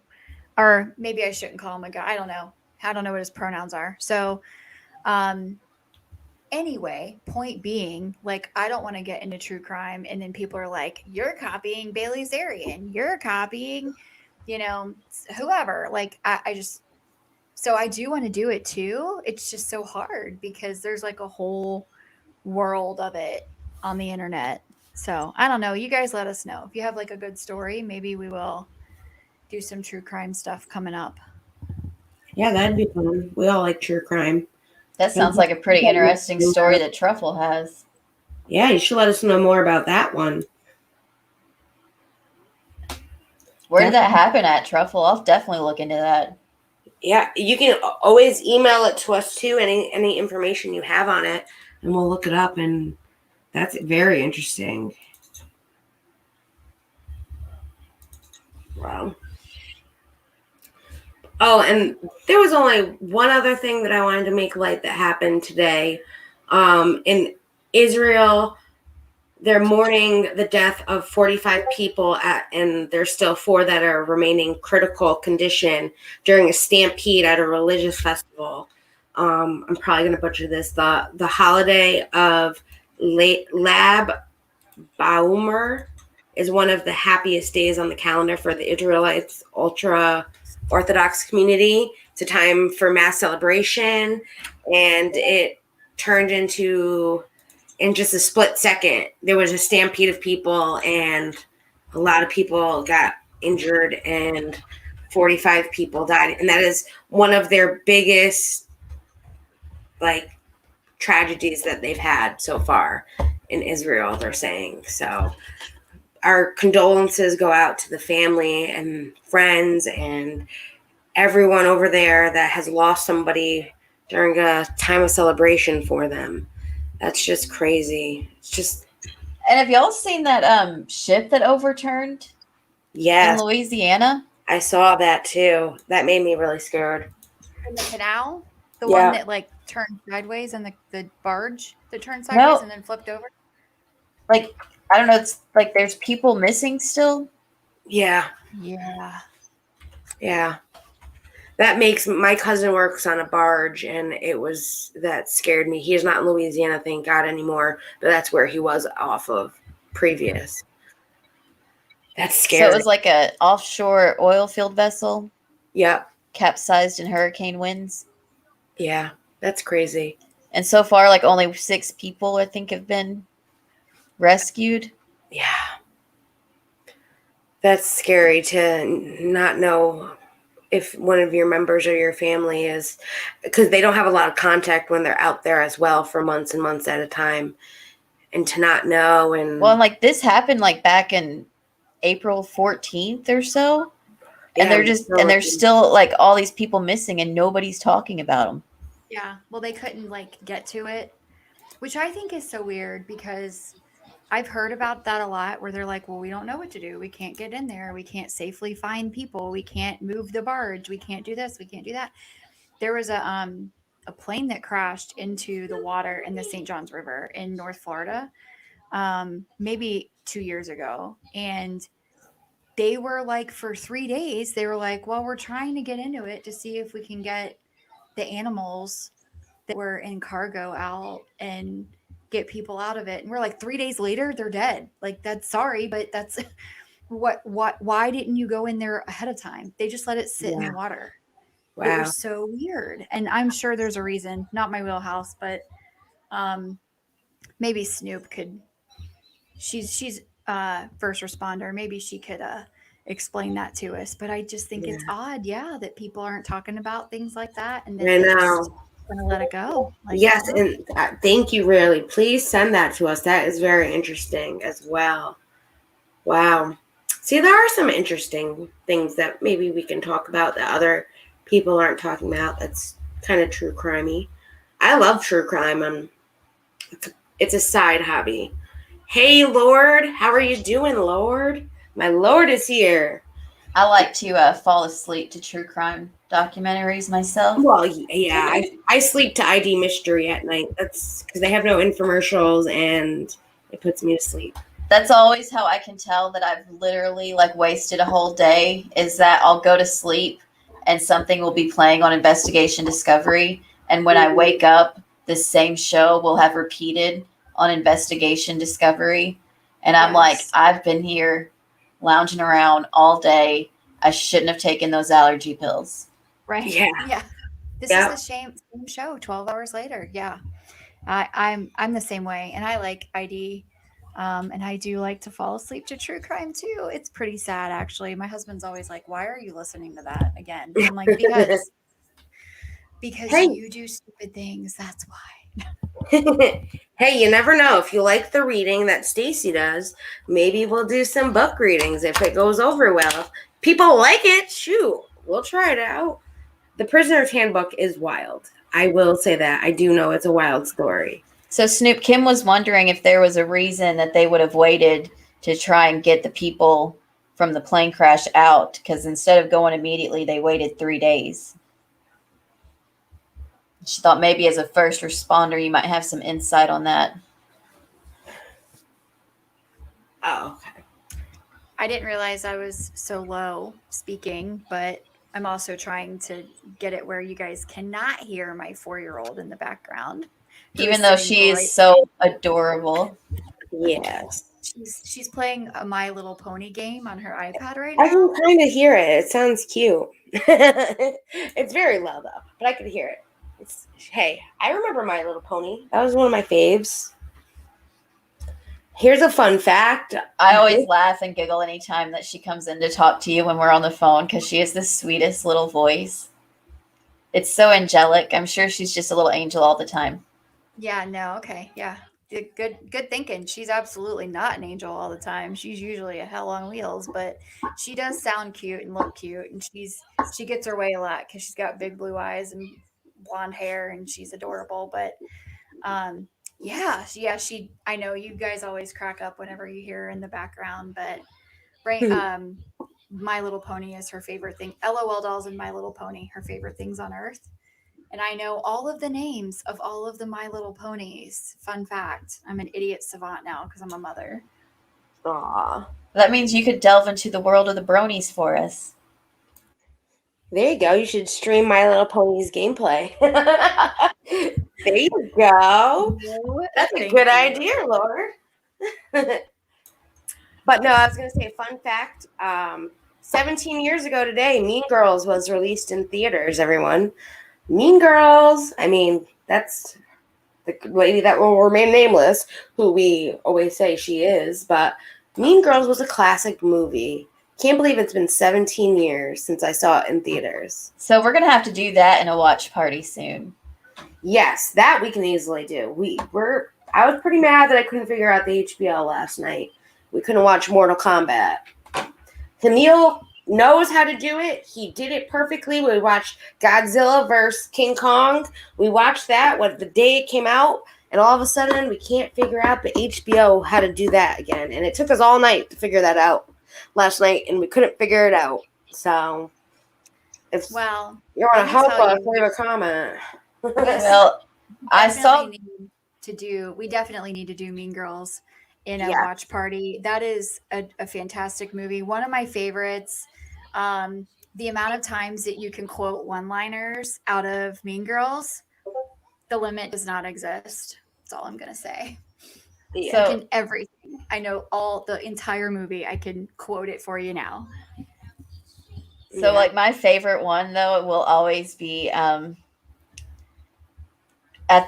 Speaker 3: or maybe I shouldn't call him a guy. I don't know. I don't know what his pronouns are. So, anyway, point being, like, I don't want to get into true crime. And then people are like, you're copying Bailey Zarian. You're copying, you know, whoever. Like, I just, so I do want to do it too. It's just so hard because there's like a whole world of it on the internet. So I don't know. You guys let us know. If you have like a good story, maybe we will do some true crime stuff coming up.
Speaker 1: Yeah, that'd be fun. We all like true crime.
Speaker 2: That sounds like a pretty interesting story that Truffle has.
Speaker 1: Yeah, you should let us know more about that one.
Speaker 2: Where did that happen at, Truffle? I'll definitely look into that.
Speaker 1: Yeah, you can always email it to us too, any information you have on it, and we'll look it up, and that's very interesting. Wow. Oh, and there was only one other thing that I wanted to make light that happened today. In Israel, they're mourning the death of 45 people, and there's still 4 that are remaining critical condition during a stampede at a religious festival. I'm probably going to butcher this. The holiday of Lab Baumer is one of the happiest days on the calendar for the Israelites ultra-Orthodox community. It's a time for mass celebration, and it turned into... in just a split second, there was a stampede of people, and a lot of people got injured, and 45 people died. And that is one of their biggest, like, tragedies that they've had so far in Israel, they're saying. So our condolences go out to the family and friends and everyone over there that has lost somebody during a time of celebration for them. That's just crazy. It's just.
Speaker 2: And have y'all seen that ship that overturned?
Speaker 1: Yes.
Speaker 2: In Louisiana?
Speaker 1: I saw that too. That made me really scared.
Speaker 3: In the canal? The
Speaker 1: Yeah.
Speaker 3: one that like turned sideways, and the barge that turned sideways and then flipped over?
Speaker 2: Like, I don't know. It's like there's people missing still.
Speaker 1: Yeah.
Speaker 3: Yeah.
Speaker 1: Yeah. That makes my cousin works on a barge, and that scared me. He is not in Louisiana, thank God, anymore, but that's where he was off of previous. That's scary.
Speaker 2: So it was like a offshore oil field vessel.
Speaker 1: Yep.
Speaker 2: Capsized in hurricane winds.
Speaker 1: Yeah, that's crazy.
Speaker 2: And so far, like only 6 people, I think, have been rescued.
Speaker 1: Yeah. That's scary to not know if one of your members or your family is, because they don't have a lot of contact when they're out there as well for months and months at a time, and to not know. And
Speaker 2: well, like this happened like back in April 14th or so, and there's still like all these people missing, and nobody's talking about them.
Speaker 3: Yeah, well, they couldn't like get to it, which I think is so weird because I've heard about that a lot where they're like, well, we don't know what to do. We can't get in there. We can't safely find people. We can't move the barge. We can't do this. We can't do that. There was a plane that crashed into the water in the St. Johns River in North Florida, maybe 2 years ago. And they were like, for 3 days, they were like, well, we're trying to get into it to see if we can get the animals that were in cargo out and get people out of it. And we're like, 3 days later, they're dead. Like, that's sorry, but that's why didn't you go in there ahead of time? They just let it sit in the water. Wow. It was so weird. And I'm sure there's a reason, not my wheelhouse, but maybe Snoop could, she's first responder. Maybe she could explain that to us. But I just think it's odd, that people aren't talking about things like that. And then they're just gonna let it go. Like,
Speaker 1: yes, and thank you, really. Please send that to us. That is very interesting as well. Wow. See, there are some interesting things that maybe we can talk about that other people aren't talking about. That's kind of true crimey. I love true crime. It's a side hobby. Hey, Lord, how are you doing, Lord? My Lord is here.
Speaker 2: I like to fall asleep to true crime documentaries myself.
Speaker 1: Well, yeah, I sleep to ID Mystery at night. That's because they have no infomercials and it puts me to sleep.
Speaker 2: That's always how I can tell that I've literally like wasted a whole day, is that I'll go to sleep and something will be playing on Investigation Discovery. And when I wake up, the same show will have repeated on Investigation Discovery. And I'm like, I've been here lounging around all day. I shouldn't have taken those allergy pills.
Speaker 3: Right.
Speaker 1: Yeah.
Speaker 3: This is the same show 12 hours later. Yeah. I'm the same way. And I like ID. And I do like to fall asleep to true crime too. It's pretty sad, actually. My husband's always like, "Why are you listening to that again?" I'm like, because
Speaker 1: Hey.
Speaker 3: you do stupid things. That's why.
Speaker 1: Hey, you never know. If you like the reading that Stacy does, maybe we'll do some book readings if it goes over well. If people like it, shoot, we'll try it out. The Prisoner's Handbook is wild. I will say that. I do know it's a wild story.
Speaker 2: So Snoop, Kim was wondering if there was a reason that they would have waited to try and get the people from the plane crash out, because instead of going immediately, they waited 3 days. She thought maybe as a first responder, you might have some insight on that.
Speaker 1: Oh, okay.
Speaker 3: I didn't realize I was so low speaking, but I'm also trying to get it where you guys cannot hear my 4-year-old in the background.
Speaker 2: Even though she is so adorable.
Speaker 1: Yes.
Speaker 3: She's playing a My Little Pony game on her iPad right now.
Speaker 1: I can kind of hear it. It sounds cute. It's very low, though, but I could hear it. Hey, I remember My Little Pony. That was one of my faves. Here's a fun fact.
Speaker 2: I always laugh and giggle anytime that she comes in to talk to you when we're on the phone, because she has the sweetest little voice. It's so angelic. I'm sure she's just a little angel all the time.
Speaker 3: Yeah, no, okay. Yeah. Good thinking. She's absolutely not an angel all the time. She's usually a hell on wheels, but she does sound cute and look cute, and she gets her way a lot because she's got big blue eyes and blonde hair, and she's adorable. But she I know you guys always crack up whenever you hear her in the background, but My Little Pony is her favorite thing. LOL Dolls and My Little Pony, her favorite things on earth. And I know all of the names of all of the My Little Ponies. Fun fact. I'm an idiot savant now because I'm a mother.
Speaker 1: Aw.
Speaker 2: That means you could delve into the world of the bronies for us.
Speaker 1: There you go. You should stream My Little Pony's gameplay. There you go. That's a good idea, Lord. But no, I was going to say, fun fact. 17 years ago today, Mean Girls was released in theaters, everyone. Mean Girls. I mean, that's the lady that will remain nameless, who we always say she is. But Mean Girls was a classic movie. Can't believe it's been 17 years since I saw it in theaters.
Speaker 2: So we're going to have to do that in a watch party soon.
Speaker 1: Yes, that we can easily do. I was pretty mad that I couldn't figure out the HBO last night. We couldn't watch Mortal Kombat. Camille knows how to do it. He did it perfectly. We watched Godzilla vs. King Kong. We watched that the day it came out, and all of a sudden we can't figure out the HBO how to do that again. And it took us all night to figure that out last night, and we couldn't figure it out. So if you want to help us, leave a comment.
Speaker 2: Well,
Speaker 3: we definitely need to do Mean Girls in a watch party. That is a fantastic movie. One of my favorites. The amount of times that you can quote one-liners out of Mean Girls, the limit does not exist. That's all I'm going to say.
Speaker 1: Yeah.
Speaker 3: So everything. I know the entire movie. I can quote it for you now.
Speaker 2: So like my favorite one, though, it will always be at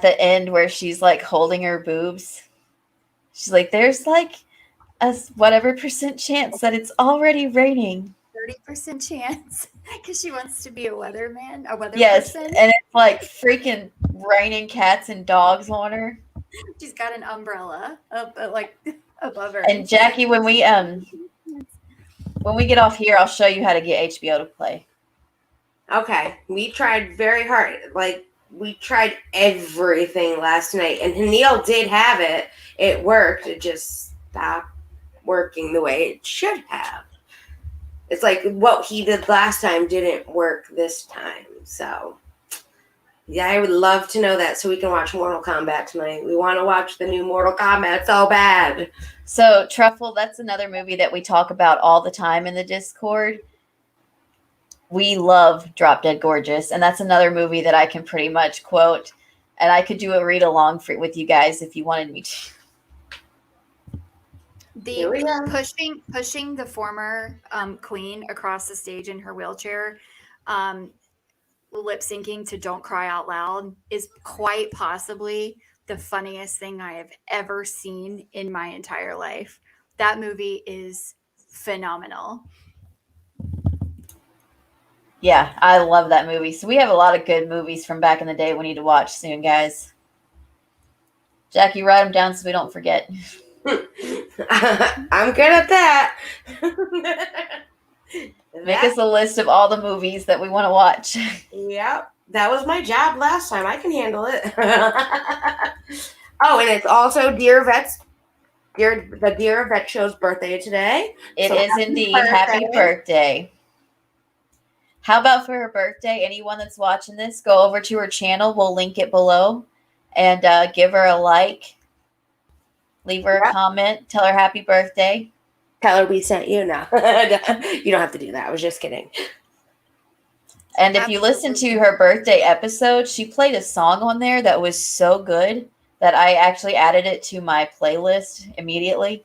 Speaker 2: the end where she's like holding her boobs. She's like, there's like a whatever % chance that it's already raining.
Speaker 3: 30% chance because she wants to be a weatherman, a weather person.
Speaker 2: And it's like freaking raining cats and dogs on her.
Speaker 3: She's got an umbrella up above her.
Speaker 2: And Jackie, when we When we get off here, I'll show you how to get HBO to play.
Speaker 1: Okay, we tried very hard. Like, we tried everything last night, and Neil did have it. It worked. It just stopped working the way it should have. It's like what he did last time didn't work this time. So, yeah, I would love to know that so we can watch Mortal Kombat tonight. We want to watch the new Mortal Kombat so bad.
Speaker 2: So, Truffle, that's another movie that we talk about all the time in the Discord. We love Drop Dead Gorgeous, and that's another movie that I can pretty much quote, and I could do a read along with you guys if you wanted me to.
Speaker 1: Here we go.
Speaker 3: Pushing the former queen across the stage in her wheelchair, lip syncing to "Don't Cry Out Loud" is quite possibly the funniest thing I have ever seen in my entire life. That movie is phenomenal.
Speaker 2: Yeah, I love that movie. So we have a lot of good movies from back in the day we need to watch soon, guys. Jackie, write them down so we don't forget.
Speaker 1: I'm good at that.
Speaker 2: Make us a list of all the movies that we want to watch.
Speaker 1: Yep, that was my job last time. I can handle it. Oh, and it's also Dear Vet Show's birthday today.
Speaker 2: It
Speaker 1: So
Speaker 2: is
Speaker 1: happy
Speaker 2: indeed.
Speaker 1: birthday.
Speaker 2: Happy birthday. How about for her birthday? Anyone that's watching this, go over to her channel. We'll link it below. And give her a like. Leave her a comment. Tell her happy birthday.
Speaker 1: Tell her we sent you. No, you don't have to do that. I was just kidding.
Speaker 2: And if you listen to her birthday episode, she played a song on there that was so good that I actually added it to my playlist immediately.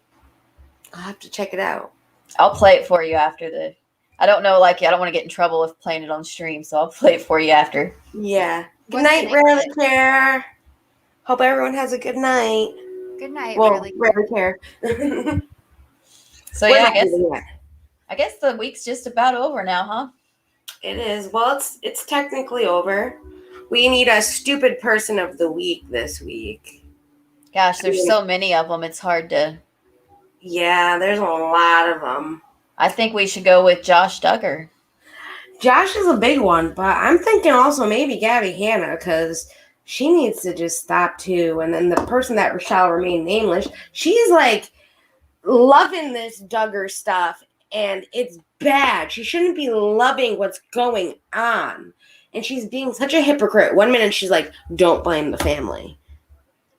Speaker 1: I'll have to check it out.
Speaker 2: I'll play it for you after the... I don't know, like, I don't want to get in trouble with playing it on stream, so I'll play it for you after.
Speaker 1: Yeah. Good
Speaker 3: What's
Speaker 1: night,
Speaker 3: the name
Speaker 1: Rarely
Speaker 3: of it?
Speaker 1: Care. Hope everyone has a good night.
Speaker 3: Good night,
Speaker 1: Well,
Speaker 3: Rarely
Speaker 1: Rarely Care.
Speaker 2: So
Speaker 1: We're
Speaker 2: yeah,
Speaker 1: not doing that.
Speaker 2: I guess the week's just about over now, huh?
Speaker 1: It is. Well, it's technically over. We need a stupid person of the week this week.
Speaker 2: Gosh, there's so many of them. It's hard to...
Speaker 1: Yeah, there's a lot of them.
Speaker 2: I think we should go with Josh Duggar.
Speaker 1: Josh is a big one, but I'm thinking also maybe Gabby Hanna because she needs to just stop too. And then the person that shall remain nameless, she's like loving this Duggar stuff, and it's bad. She shouldn't be loving what's going on. And she's being such a hypocrite. 1 minute she's like, don't blame the family.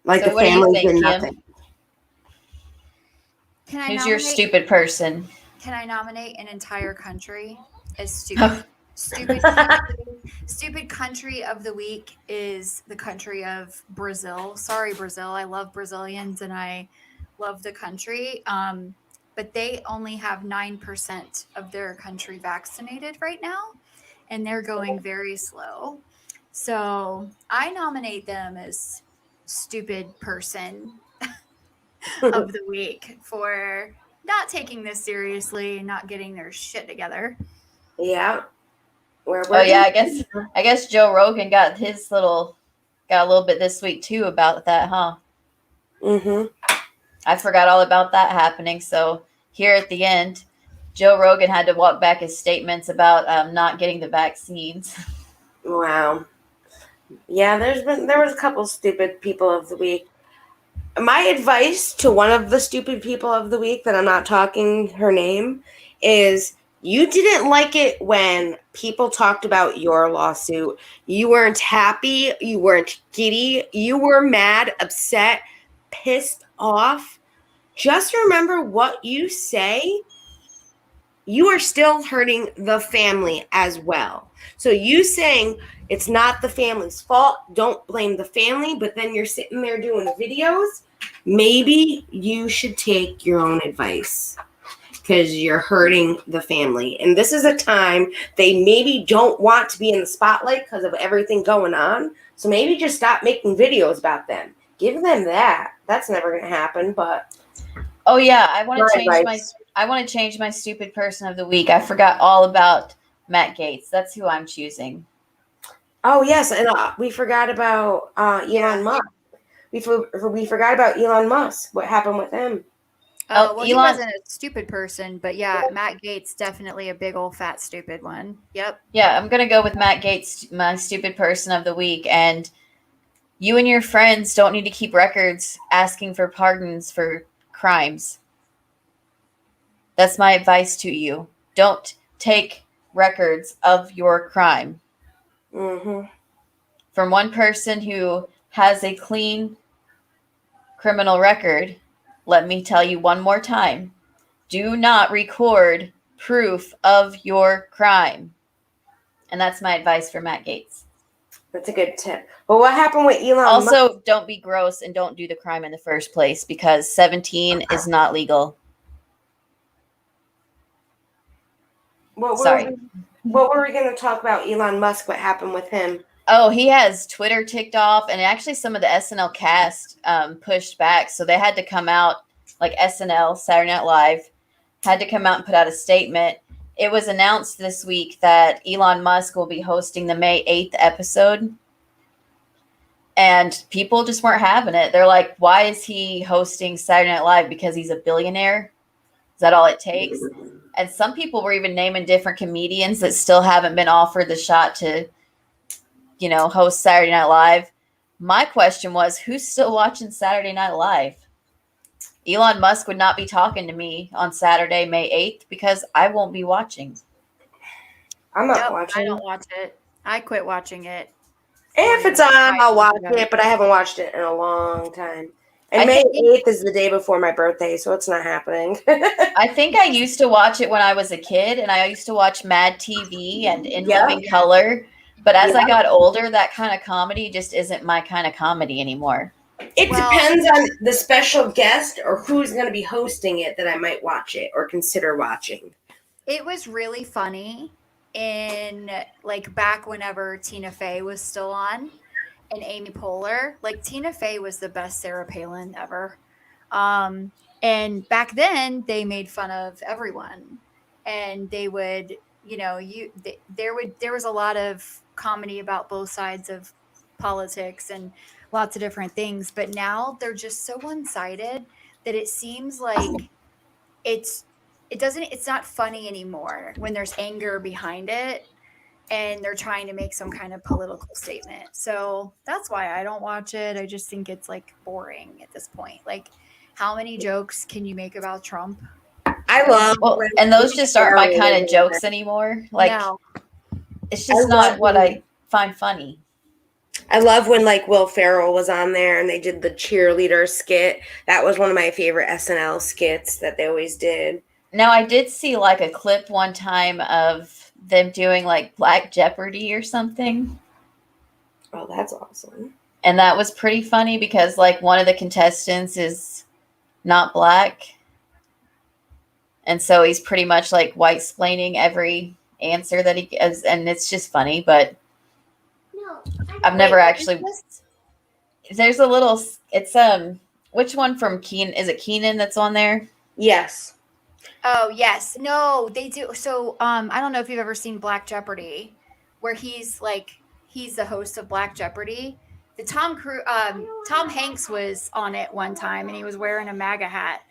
Speaker 1: Like
Speaker 2: So
Speaker 1: the
Speaker 2: what do you
Speaker 1: family
Speaker 2: think,
Speaker 1: did
Speaker 2: Kim?
Speaker 1: nothing.
Speaker 3: Can I
Speaker 2: Who's your
Speaker 3: nominate-
Speaker 2: stupid person?
Speaker 3: Can I nominate an entire country as stupid? Stupid country of the week is the country of Brazil. Sorry, Brazil. I love Brazilians and I love the country. But they only have 9% of their country vaccinated right now, and they're going very slow. So I nominate them as stupid person of the week for not taking this seriously and not getting their shit together.
Speaker 1: Yeah.
Speaker 2: Oh yeah, I guess Joe Rogan got a little bit this week too about that, huh?
Speaker 1: Mm-hmm.
Speaker 2: I forgot all about that happening. So here at the end, Joe Rogan had to walk back his statements about not getting the vaccines.
Speaker 1: Wow. Yeah, there was a couple stupid people of the week. My advice to one of the stupid people of the week that I'm not talking her name is you didn't like it when people talked about your lawsuit. You weren't happy. You weren't giddy. You were mad, upset, pissed off. Just remember what you say. You are still hurting the family as well. So you saying it's not the family's fault, don't blame the family, but then you're sitting there doing videos, maybe you should take your own advice because you're hurting the family. And this is a time they maybe don't want to be in the spotlight because of everything going on. So maybe just stop making videos about them. Give them that. That's never going to happen, but...
Speaker 2: Oh yeah, I want to change my stupid person of the week. I forgot all about Matt Gaetz. That's who I'm choosing.
Speaker 1: Oh yes, and we forgot about Elon Musk. We forgot about Elon Musk. What happened with him?
Speaker 2: Oh,
Speaker 3: Well, he
Speaker 2: Elon.
Speaker 3: wasn't a stupid person, but yeah, Matt Gates definitely a big old fat stupid one. Yep.
Speaker 2: Yeah, I'm gonna go with Matt Gates, my stupid person of the week. And you and your friends don't need to keep records asking for pardons for crimes. That's my advice to you. Don't take records of your crime.
Speaker 1: Mm-hmm.
Speaker 2: From one person who has a clean criminal record, let me tell you one more time. Do not record proof of your crime. And that's my advice for Matt Gates.
Speaker 1: That's a good tip. But what happened with Elon Musk?
Speaker 2: Also, don't be gross and don't do the crime in the first place because 17 is not legal.
Speaker 1: What
Speaker 2: Sorry.
Speaker 1: were we going to talk about Elon Musk? What happened with him?
Speaker 2: Oh, he has Twitter ticked off, and actually some of the SNL cast pushed back. So they had to come out, like SNL, Saturday Night Live, had to come out and put out a statement. It was announced this week that Elon Musk will be hosting the May 8th episode. And people just weren't having it. They're like, why is he hosting Saturday Night Live? Because he's a billionaire? Is that all it takes? And some people were even naming different comedians that still haven't been offered the shot to, host Saturday Night Live. My question was, who's still watching Saturday Night Live? Elon Musk would not be talking to me on Saturday, May 8th, because I won't be watching.
Speaker 1: I'm not
Speaker 3: Nope,
Speaker 1: watching.
Speaker 3: I don't watch it. I quit watching it.
Speaker 1: If it's on, I'll watch it, but I haven't watched it in a long time. And
Speaker 2: I
Speaker 1: May
Speaker 2: think-
Speaker 1: 8th is the day before my birthday, so it's not happening.
Speaker 2: I think I used to watch it when I was a kid, and I used to watch Mad TV and In
Speaker 1: Yeah.
Speaker 2: Living Color. But as I
Speaker 1: Yeah.
Speaker 2: got older, that kind of comedy just isn't my kind of comedy anymore.
Speaker 1: It
Speaker 3: Well-
Speaker 1: depends on the special guest or who's going to be hosting it that I might watch it or consider watching.
Speaker 3: It was really funny in back whenever Tina Fey was still on and Amy Poehler. Like Tina Fey was the best Sarah Palin ever. And back then they made fun of everyone, and they would, there was a lot of comedy about both sides of politics and lots of different things. But now they're just so one-sided that it seems like it's not funny anymore when there's anger behind it and they're trying to make some kind of political statement. So that's why I don't watch it. I just think it's boring at this point. How many jokes can you make about Trump?
Speaker 1: I love
Speaker 2: And those just aren't my kind of jokes anymore.
Speaker 3: No.
Speaker 2: It's just not what I find funny.
Speaker 1: I love when Will Ferrell was on there and they did the cheerleader skit. That was one of my favorite SNL skits that they always did.
Speaker 2: Now, I did see a clip one time of them doing Black Jeopardy or something.
Speaker 1: Oh, that's awesome.
Speaker 2: And that was pretty funny because one of the contestants is not black. And so he's pretty much white-splaining every answer that he gives. And it's just funny, but I've never actually. There's a little. It's which one from Keenan? Is it Keenan that's on there?
Speaker 1: Yes.
Speaker 3: Oh yes, no, they do. So I don't know if you've ever seen Black Jeopardy, where he's the host of Black Jeopardy. The Tom Hanks was on it one time, and he was wearing a MAGA hat,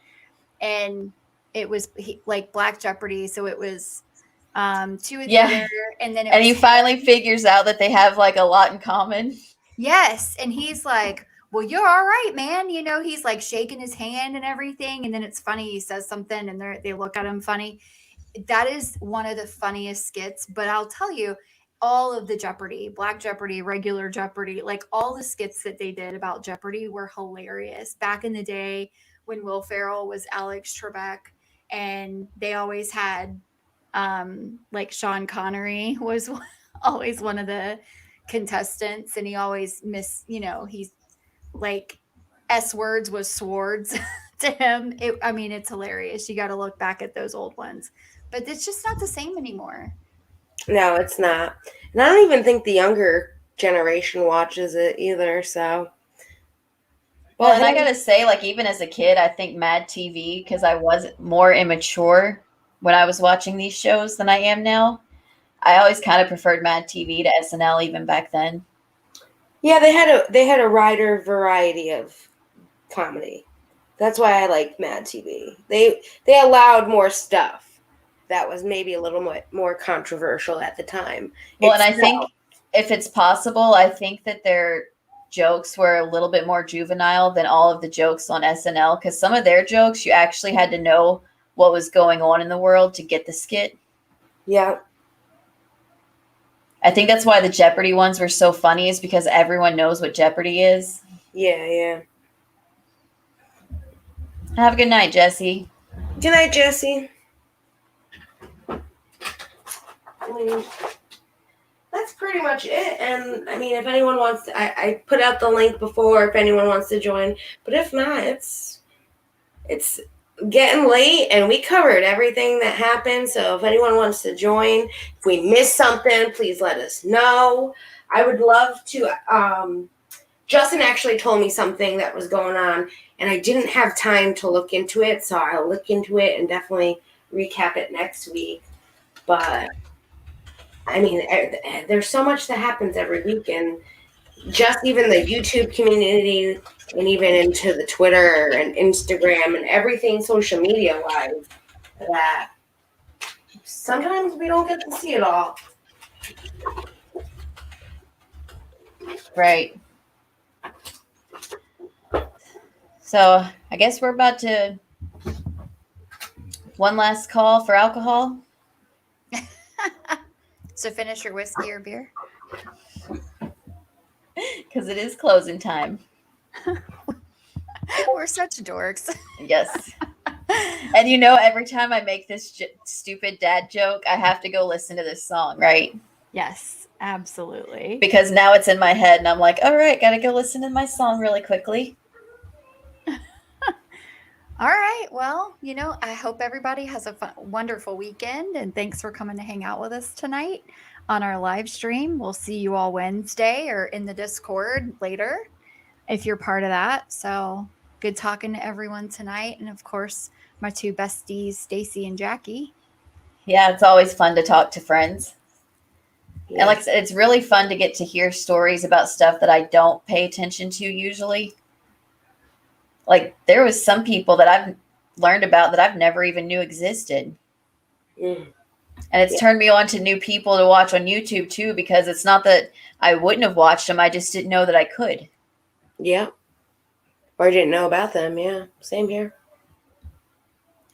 Speaker 3: and it was Black Jeopardy. So it was two of the other, and then
Speaker 2: he finally figures out that they have a lot in common.
Speaker 3: Yes, and he's like, well, you're all right, man. He's shaking his hand and everything. And then it's funny. He says something and they look at him funny. That is one of the funniest skits. But I'll tell you, all of the Jeopardy, Black Jeopardy, regular Jeopardy, all the skits that they did about Jeopardy were hilarious. Back in the day when Will Ferrell was Alex Trebek, and they always had Sean Connery was always one of the contestants, and he always he's S words was swords to him. It's hilarious. You got to look back at those old ones, but it's just not the same anymore.
Speaker 1: No, it's not. And I don't even think the younger generation watches it either. So,
Speaker 2: well, and I gotta say, even as a kid, I think Mad TV, because I was more immature when I was watching these shows than I am now. I always kind of preferred Mad TV to SNL even back then.
Speaker 1: Yeah, they had a wider variety of comedy. That's why I like Mad TV. They allowed more stuff that was maybe a little more controversial at the time.
Speaker 2: Well, and I think if it's possible, I think that their jokes were a little bit more juvenile than all of the jokes on SNL, because some of their jokes, you actually had to know what was going on in the world to get the skit.
Speaker 1: Yeah.
Speaker 2: I think that's why the Jeopardy ones were so funny, is because everyone knows what Jeopardy is.
Speaker 1: Yeah.
Speaker 2: Have a good night, Jesse.
Speaker 1: Good night, Jesse. I mean, that's pretty much it. And I mean, if anyone wants to, I put out the link before if anyone wants to join. But if not, it's getting late and we covered everything that happened. So if anyone wants to join, if we missed something, please let us know. I would love to. Justin actually told me something that was going on, and I didn't have time to look into it. So I'll look into it and definitely recap it next week. But I mean, there's so much that happens every week, and just even the YouTube community and even into the Twitter and Instagram and everything social media wise, that sometimes we don't get to see it all.
Speaker 2: Right. So I guess we're about to one last call for alcohol.
Speaker 3: So finish your whiskey or beer.
Speaker 2: Because it is closing time.
Speaker 3: We're such dorks.
Speaker 2: Yes. And you know, every time I make this stupid dad joke, I have to go listen to this song, right?
Speaker 3: Yes, absolutely.
Speaker 2: Because now it's in my head and I'm like, all right, got to go listen to my song really quickly.
Speaker 3: All right. Well, I hope everybody has a wonderful weekend, and thanks for coming to hang out with us tonight on our live stream. We'll see you all Wednesday or in the Discord later if you're part of that. So good talking to everyone tonight. And of course, my two besties, Stacy and Jackie.
Speaker 2: Yeah, it's always fun to talk to friends.
Speaker 1: Yeah.
Speaker 2: And like I said, it's really fun to get to hear stories about stuff that I don't pay attention to usually. Like there was some people that I've learned about that I've never even knew existed.
Speaker 1: Mm.
Speaker 2: And it's turned me on to new people to watch on YouTube too, because it's not that I wouldn't have watched them. I just didn't know that I could.
Speaker 1: Yeah. Or didn't know about them. Yeah. Same here.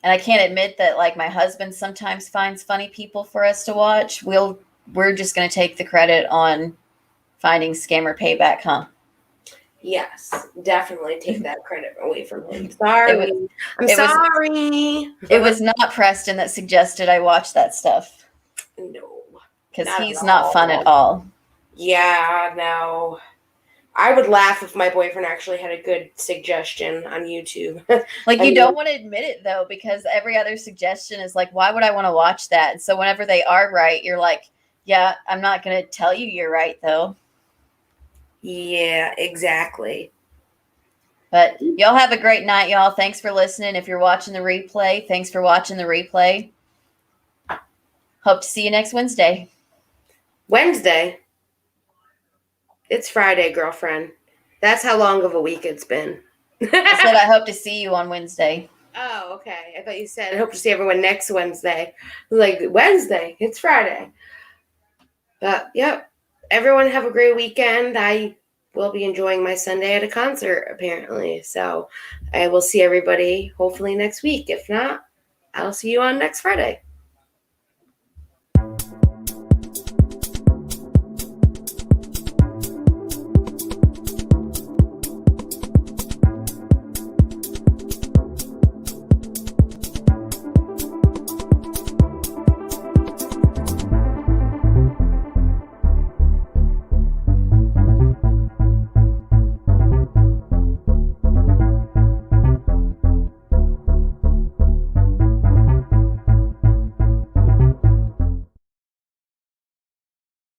Speaker 2: And I can't admit that like my husband sometimes finds funny people for us to watch. We're just going to take the credit on finding Scammer Payback, huh?
Speaker 1: Yes, definitely take that credit away from him. Sorry. I'm sorry.
Speaker 2: It was not Preston that suggested I watch that stuff.
Speaker 1: No.
Speaker 2: Because he's not fun at all.
Speaker 1: Yeah, no. I would laugh if my boyfriend actually had a good suggestion on YouTube.
Speaker 2: Like, you don't want to admit it, though, because every other suggestion is like, why would I want to watch that? And so whenever they are right, you're like, yeah, I'm not going to tell you you're right, though.
Speaker 1: Yeah, exactly.
Speaker 2: But y'all have a great night, y'all. Thanks for listening. If you're watching the replay, thanks for watching the replay. Hope to see you next Wednesday.
Speaker 1: Wednesday? It's Friday, girlfriend. That's how long of a week it's been.
Speaker 2: I said I hope to see you on Wednesday.
Speaker 1: Oh, okay. I thought you said I hope to see everyone next Wednesday. Like, Wednesday. It's Friday. But, yep. Everyone have a great weekend. I will be enjoying my Sunday at a concert, apparently. So I will see everybody hopefully next week. If not, I'll see you on next Friday.